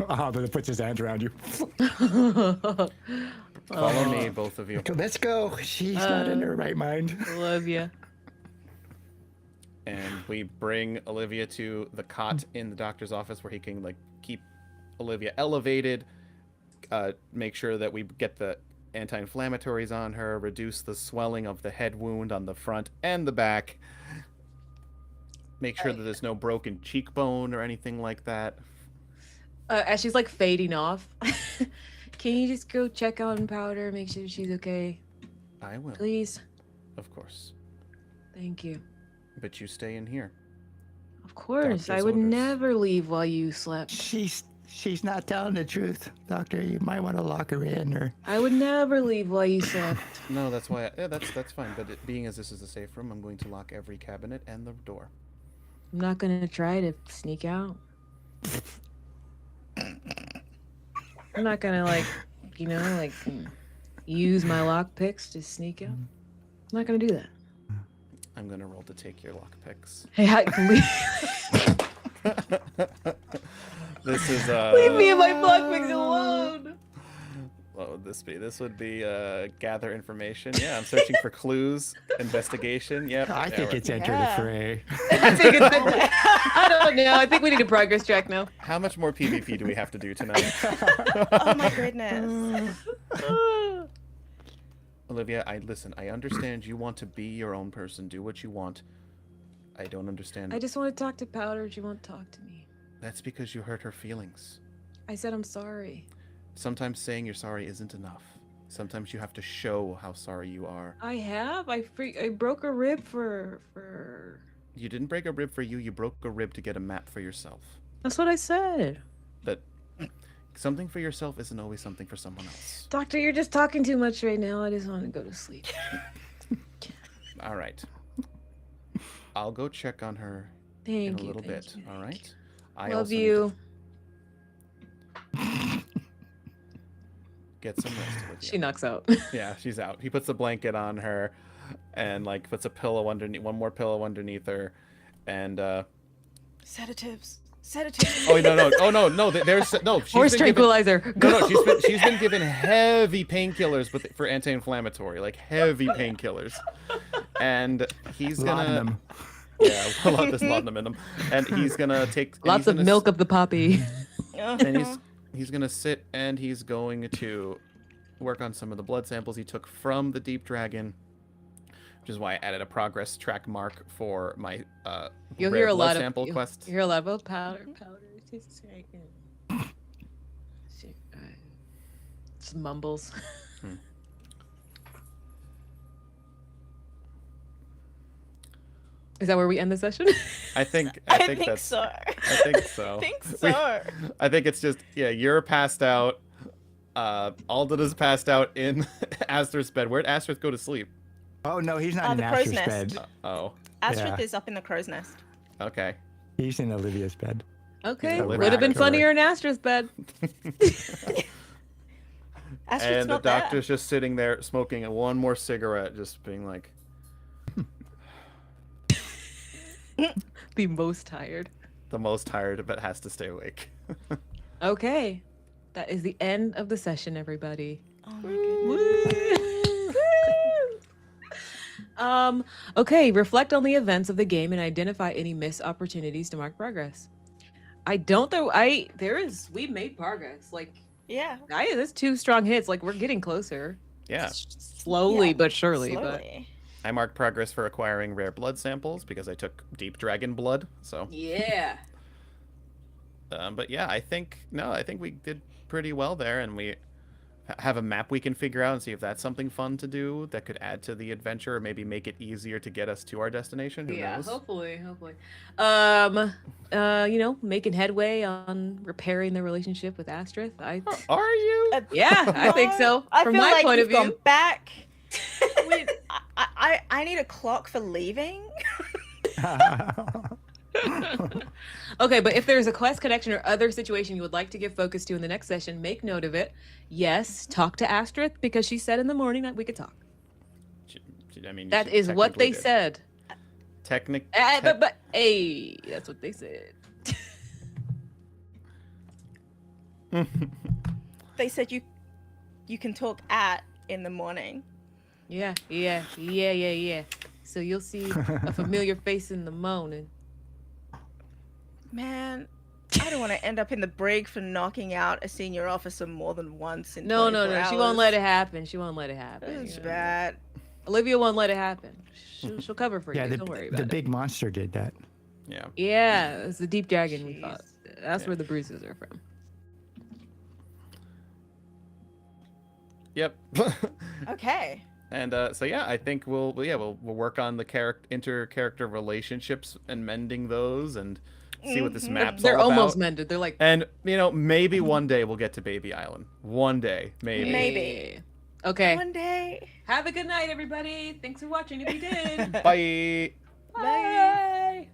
Oh, but it puts his hands around you. Follow me, both of you. Let's go. She's not in her right mind. Olivia. And we bring Olivia to the cot in the doctor's office where he can like keep Olivia elevated, make sure that we get the anti-inflammatories on her, reduce the swelling of the head wound on the front and the back, make sure that there's no broken cheekbone or anything like that. As she's like fading off, can you just go check on Powder, make sure she's okay, I will, please? of course. Thank you. But you stay in here. Of course, I Doctor's would orders. never leave while you slept. She's not telling the truth, doctor. You might want to lock her in, or I would never leave while you slept. No, that's why. That's fine. But being as this is a safe room, I'm going to lock every cabinet and the door. I'm not gonna try to sneak out. I'm not gonna use my lock picks to sneak out. I'm not gonna do that. I'm gonna roll to take your lockpicks. Hey, This is leave me and my lock picks alone. What would this be? This would be gather information. Yeah, I'm searching for clues, investigation. Yep. I yeah, think we're- it's enter the Yeah. fray. I don't know. I think we need a progress track now. How much more PvP do we have to do tonight? Oh my goodness. Olivia, I understand you want to be your own person, do what you want. I don't understand. I just want to talk to Powder. She won't talk to me. That's because you hurt her feelings. I said I'm sorry. Sometimes saying you're sorry isn't enough. Sometimes you have to show how sorry you are. I have. I broke a rib for. You didn't break a rib for you, you broke a rib to get a map for yourself. That's what I said. That something for yourself isn't always something for someone else. Doctor, you're just talking too much right now. I just want to go to sleep. All right. I'll go check on her Thank in a you. little thank bit. you, All thank right. you. I Love also need to you. get some rest. Olivia. She knocks out. Yeah, she's out. He puts a blanket on her, and like puts a pillow underneath, one more pillow underneath her, and Sedatives. Sedatives. oh no, there's no. She's Horse been given, tranquilizer. no, she's been given heavy painkillers for anti-inflammatory, like heavy painkillers, and he's gonna. Laudanum. Yeah, a lot of this laudanum in him, and he's gonna take and Lots he's of gonna milk of the poppy. and he's gonna sit and he's going to work on some of the blood samples he took from the deep dragon, which is why I added a progress track mark for my You'll rare hear a blood lot of sample quest. You hear a lot about powder. Just mumbles. Is that where we end the session? I think I think that's so. I think so. I think so. I think it's just you're passed out. Aldina's passed out in Astrith's bed. Where'd Astrith go to sleep? Oh no, he's not in the crow's Astrith's nest. bed. Oh, Astrith Yeah. is up in the crow's nest. okay. He's in Olivia's bed. Okay, Yeah, would have been correct. funnier in Astra's bed. Astrith's And the not there. doctor's just sitting there smoking one more cigarette, just being like, The most tired. the most tired, but has to stay awake. Okay, that is the end of the session, everybody. Oh my goodness. Woo! Okay, reflect on the events of the game and identify any missed opportunities to mark progress. I don't though. We've made progress. Like, Yeah. that's 2 strong hits. Like, we're getting closer. Yeah. Slowly Yeah, but surely. Slowly. I marked progress for acquiring rare blood samples because I took deep dragon blood. So, But yeah. but yeah, I think we did pretty well there, and we have a map we can figure out and see if that's something fun to do that could add to the adventure or maybe make it easier to get us to our destination. Who knows? Hopefully. Making headway on repairing the relationship with Astrith. Are you? Yeah, I think so. I From feel my like point you've of view. gone back. Wait, I need a clock for leaving. Okay, but if there's a quest connection or other situation you would like to give focus to in the next session, make note of it. Yes, talk to Astrith because she said in the morning that we could talk. I mean, That is what they said. But hey, that's what they said. They said you can talk in the morning. Yeah. So you'll see a familiar face in the morning. Man, I don't want to end up in the brig for knocking out a senior officer more than once in No. 24 hours. She won't let it happen. It's bad. Olivia won't let it happen. She'll cover for Yeah, you. Don't worry about the it. big monster did that. Yeah. Yeah, it's the deep dragon we Jeez. fought. That's Yeah. where the bruises are from. Yep. Okay. And so yeah, I think we'll work on the inter-character relationships and mending those and see what this map's They're all about. almost mended. They're like And maybe one day we'll get to Baby Island. One day, maybe. Maybe. Okay. One day. Have a good night, everybody. Thanks for watching. If you did. Bye. Bye.